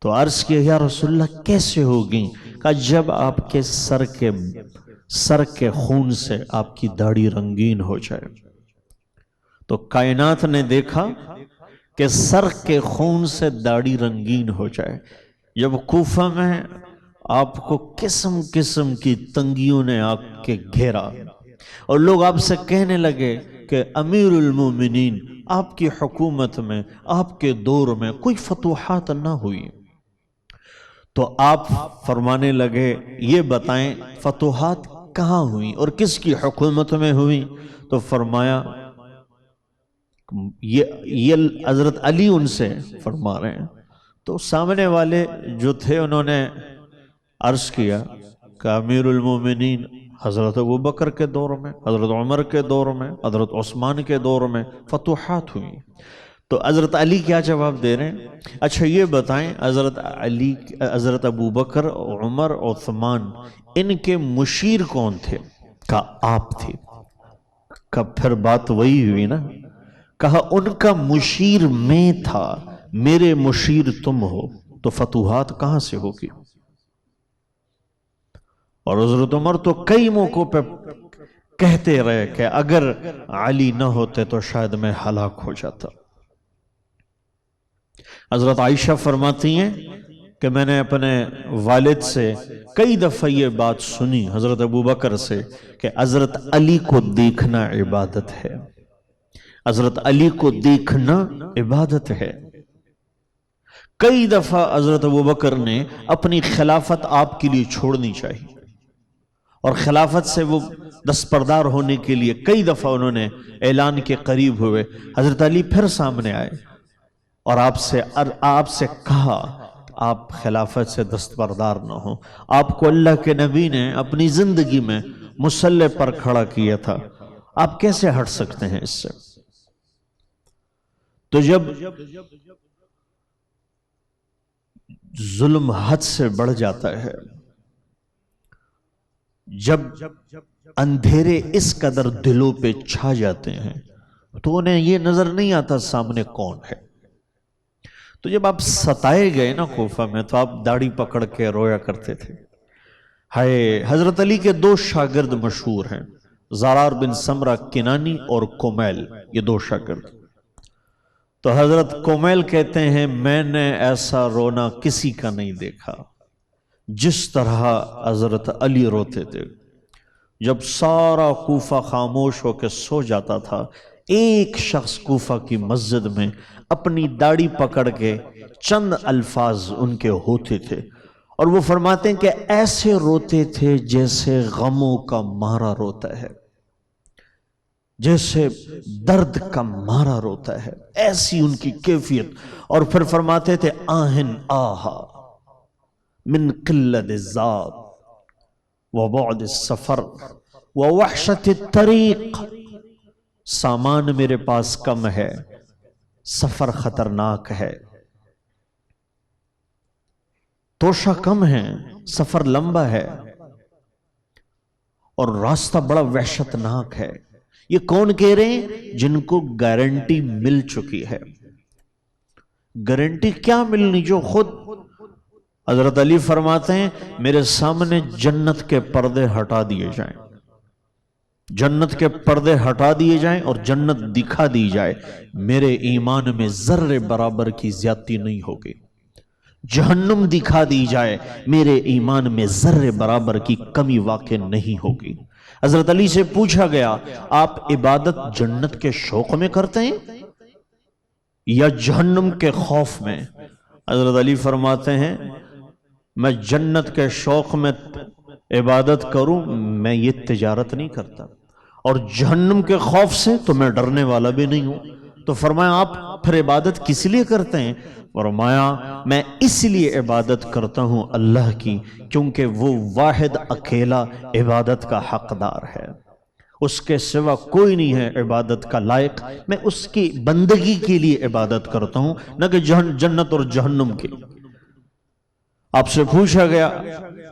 تو عرض کیا یا رسول اللہ کیسے ہوگی؟ کہا جب آپ کے سر کے خون سے آپ کی داڑھی رنگین ہو جائے۔ تو کائنات نے دیکھا کہ سر کے خون سے داڑھی رنگین ہو جائے۔ جب کوفہ میں آپ کو قسم قسم کی تنگیوں نے آ کے گھیرا اور لوگ آپ سے کہنے لگے کہ امیر المومنین آپ کی حکومت میں، آپ کے دور میں کوئی فتوحات نہ ہوئی، تو آپ فرمانے لگے یہ بتائیں فتوحات کہاں ہوئی اور کس کی حکومت میں ہوئی؟ تو فرمایا یہ حضرت علی ان سے فرما رہے ہیں۔ تو سامنے والے جو تھے انہوں نے عرض کیا کہ امیر المومنین حضرت ابو بکر کے دور میں، حضرت عمر کے دور میں، حضرت عثمان کے دور میں فتوحات ہوئی۔ تو حضرت علی کیا جواب دے رہے ہیں؟ اچھا یہ بتائیں حضرت ابو بکر، عمر، عثمان ان کے مشیر کون تھے؟ کہا آپ تھے۔ کہا پھر بات وہی ہوئی نا، کہا ان کا مشیر میں تھا، میرے مشیر تم ہو، تو فتوحات کہاں سے ہوگی؟ اور حضرت عمر تو کئی موقعوں پہ کہتے رہے کہ اگر علی نہ ہوتے تو شاید میں ہلاک ہو جاتا۔ حضرت عائشہ فرماتی ہیں کہ میں نے اپنے والد سے کئی دفعہ یہ بات سنی حضرت ابو بکر سے کہ حضرت علی کو دیکھنا عبادت ہے، حضرت علی کو دیکھنا عبادت ہے۔ کئی دفعہ حضرت ابو بکر نے اپنی خلافت آپ کے لیے چھوڑنی چاہیے اور خلافت سے وہ دستبردار ہونے کے لیے کئی دفعہ انہوں نے اعلان کے قریب ہوئے۔ حضرت علی پھر سامنے آئے اور آپ سے کہا آپ خلافت سے دستبردار نہ ہوں، آپ کو اللہ کے نبی نے اپنی زندگی میں مصلی پر کھڑا کیا تھا، آپ کیسے ہٹ سکتے ہیں اس سے؟ تو جب ظلم حد سے بڑھ جاتا ہے، جب اندھیرے اس قدر دلوں پہ چھا جاتے ہیں تو انہیں یہ نظر نہیں آتا سامنے کون ہے۔ تو جب آپ ستائے گئے نا کوفہ میں تو آپ داڑھی پکڑ کے رویا کرتے تھے۔ حضرت علی کے دو شاگرد مشہور ہیں، زرار بن سمرہ کنانی اور کمیل، یہ دو شاگرد۔ تو حضرت کمیل کہتے ہیں میں نے ایسا رونا کسی کا نہیں دیکھا جس طرح حضرت علی روتے تھے۔ جب سارا کوفہ خاموش ہو کے سو جاتا تھا، ایک شخص کوفہ کی مسجد میں اپنی داڑھی پکڑ کے چند الفاظ ان کے ہوتے تھے اور وہ فرماتے ہیں کہ ایسے روتے تھے جیسے غموں کا مارا روتا ہے، جیسے درد کا مارا روتا ہے، ایسی ان کی کیفیت۔ اور پھر فرماتے تھے آہن آہا من قلت الذات وبعد السفر ووحشت الطریق، سامان میرے پاس کم ہے، سفر خطرناک ہے، توشہ کم ہے، سفر لمبا ہے اور راستہ بڑا وحشتناک ہے۔ یہ کون کہہ رہے ہیں؟ جن کو گارنٹی مل چکی ہے۔ گارنٹی کیا ملنی؟ جو خود حضرت علی فرماتے ہیں میرے سامنے جنت کے پردے ہٹا دیے جائیں، جنت کے پردے ہٹا دیے جائیں اور جنت دکھا دی جائے، میرے ایمان میں ذرے برابر کی زیادتی نہیں ہوگی۔ جہنم دکھا دی جائے، میرے ایمان میں ذرے برابر کی کمی واقع نہیں ہوگی۔ حضرت علی سے پوچھا گیا، آپ عبادت جنت کے شوق میں کرتے ہیں یا جہنم کے خوف میں؟ حضرت علی فرماتے ہیں، میں جنت کے شوق میں عبادت کروں، میں یہ تجارت نہیں کرتا، اور جہنم کے خوف سے تو میں ڈرنے والا بھی نہیں ہوں۔ تو فرمایا آپ پھر عبادت کس لیے کرتے ہیں؟ فرمایا میں اس لیے عبادت کرتا ہوں اللہ کی، کیونکہ وہ واحد اکیلا عبادت کا حقدار ہے، اس کے سوا کوئی نہیں ہے عبادت کا لائق، میں اس کی بندگی کے لیے عبادت کرتا ہوں، نہ کہ جنت اور جہنم کی۔ آپ سے پوچھا گیا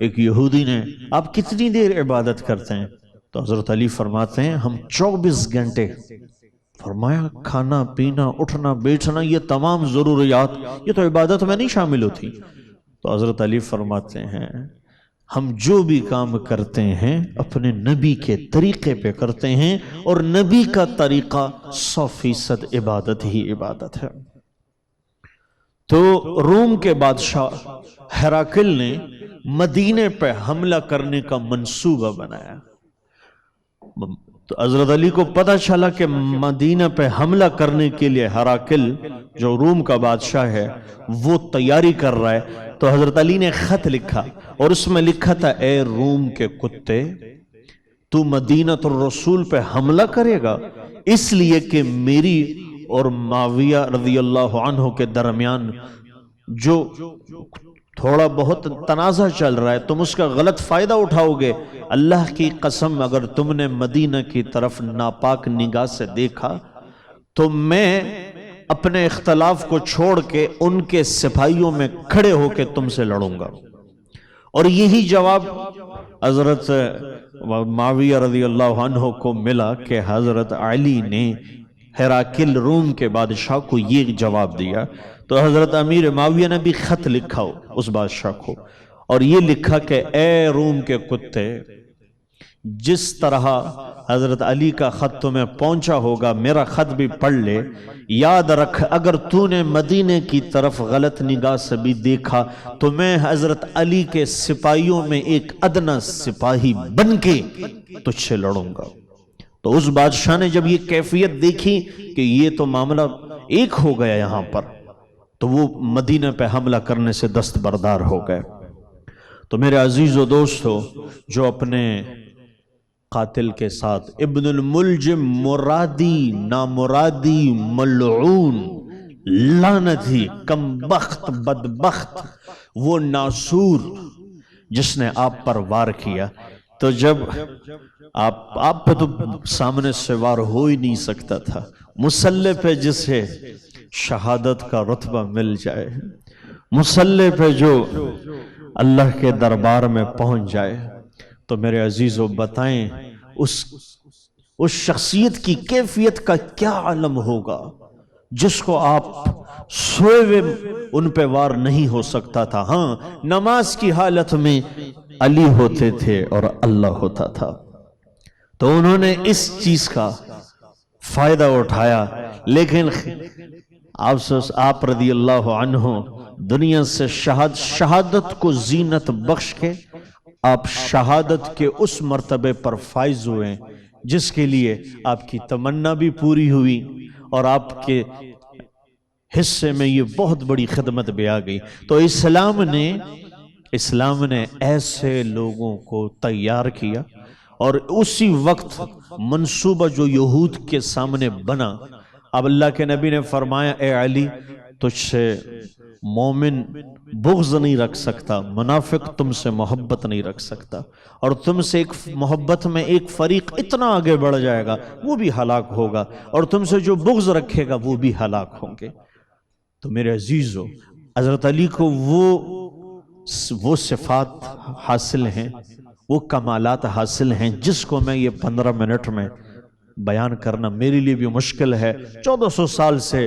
ایک یہودی نے، آپ کتنی دیر عبادت کرتے ہیں؟ تو حضرت علی فرماتے ہیں ہم 24 گھنٹے۔ فرمایا کھانا پینا اٹھنا بیٹھنا یہ تمام ضروریات یہ تو عبادت میں نہیں شامل ہوتی؟ تو حضرت علی فرماتے ہیں ہم جو بھی کام کرتے ہیں اپنے نبی کے طریقے پہ کرتے ہیں، اور نبی کا طریقہ 100% عبادت ہی عبادت ہے۔ تو روم کے بادشاہ ہیراکل نے مدینے پہ حملہ کرنے کا منصوبہ بنایا۔ تو حضرت علی کو پتہ چلا کہ مدینہ پہ حملہ کرنے کے لیے ہیراکل جو روم کا بادشاہ ہے وہ تیاری کر رہا ہے۔ تو حضرت علی نے خط لکھا اور اس میں لکھا تھا، اے روم کے کتے، تو مدینہ الرسول پہ حملہ کرے گا اس لیے کہ میری اور معاویہ رضی اللہ عنہ کے درمیان جو تھوڑا بہت تنازع چل رہا ہے، تم اس کا غلط فائدہ اٹھاؤ گے۔ اللہ کی قسم اگر تم نے مدینہ کی طرف ناپاک نگاہ سے دیکھا تو میں اپنے اختلاف کو چھوڑ کے ان کے سپاہیوں میں کھڑے ہو کے تم سے لڑوں گا۔ اور یہی جواب حضرت معاویہ رضی اللہ عنہ کو ملا کہ حضرت علی نے ہیراکل روم کے بادشاہ کو یہ جواب دیا۔ تو حضرت امیر معاویہ نے بھی خط لکھا اس بادشاہ کو اور یہ لکھا کہ اے روم کے کتے، جس طرح حضرت علی کا خط تمہیں پہنچا ہوگا میرا خط بھی پڑھ لے، یاد رکھ اگر تو نے مدینے کی طرف غلط نگاہ سے بھی دیکھا تو میں حضرت علی کے سپاہیوں میں ایک ادنا سپاہی بن کے تجھ سے لڑوں گا۔ تو اس بادشاہ نے جب یہ کیفیت دیکھی کہ یہ تو معاملہ ایک ہو گیا یہاں پر، تو وہ مدینہ پہ حملہ کرنے سے دستبردار ہو گئے۔ تو میرے عزیز و دوستو، جو اپنے قاتل کے ساتھ ابن الملجم مرادی نامرادی ملعون لعنتی کم بخت بدبخت وہ ناسور جس نے آپ پر وار کیا، تو جب آپ پہ تو سامنے سے وار ہو ہی نہیں سکتا تھا، مسلح پہ جسے شہادت کا رتبہ مل جائے، مسلح پہ جو اللہ کے دربار میں پہنچ جائے، تو میرے عزیزو بتائیں اس شخصیت کی کیفیت کا کیا عالم ہوگا جس کو آپ سوئے ان پہ وار نہیں ہو سکتا تھا۔ ہاں نماز کی حالت میں علی ہوتے تھے اور اللہ ہوتا تھا، تو انہوں نے اس چیز کا فائدہ اٹھایا، لیکن آپ رضی اللہ عنہ دنیا سے شہادت کو زینت بخش کے آپ شہادت کے اس مرتبے پر فائز ہوئے جس کے لیے آپ کی تمنا بھی پوری ہوئی اور آپ کے حصے میں یہ بہت بڑی خدمت بھی آ گئی۔ تو اسلام نے ایسے لوگوں کو تیار کیا، اور اسی وقت منصوبہ جو یہود کے سامنے بنا، اب اللہ کے نبی نے فرمایا اے علی تجھ سے مومن بغض نہیں رکھ سکتا، منافق تم سے محبت نہیں رکھ سکتا، اور تم سے ایک محبت میں ایک فریق اتنا آگے بڑھ جائے گا وہ بھی ہلاک ہوگا، اور تم سے جو بغض رکھے گا وہ بھی ہلاک ہوں گے۔ تو میرے عزیزو، حضرت علی کو وہ صفات حاصل ہیں، وہ کمالات حاصل ہیں جس کو میں یہ 15 منٹ میں بیان کرنا میرے لیے بھی مشکل ہے۔ 1400 سال سے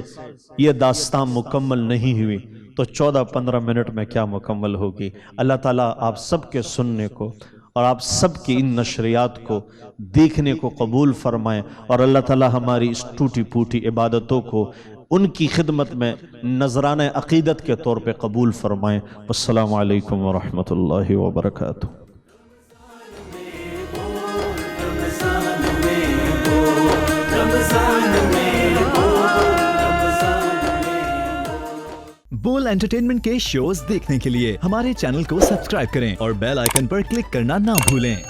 یہ داستان مکمل نہیں ہوئی، تو 14-15 منٹ میں کیا مکمل ہوگی۔ اللہ تعالیٰ آپ سب کے سننے کو اور آپ سب کی ان نشریات کو دیکھنے کو قبول فرمائیں، اور اللہ تعالی ہماری اس ٹوٹی پوٹی عبادتوں کو ان کی خدمت میں نذرانہ عقیدت کے طور پہ قبول فرمائیں۔ السلام علیکم ورحمۃ اللہ وبرکاتہ۔
بول انٹرٹینمنٹ کے شوز دیکھنے کے لیے ہمارے چینل کو سبسکرائب کریں اور بیل آئیکن پر کلک کرنا نہ بھولیں۔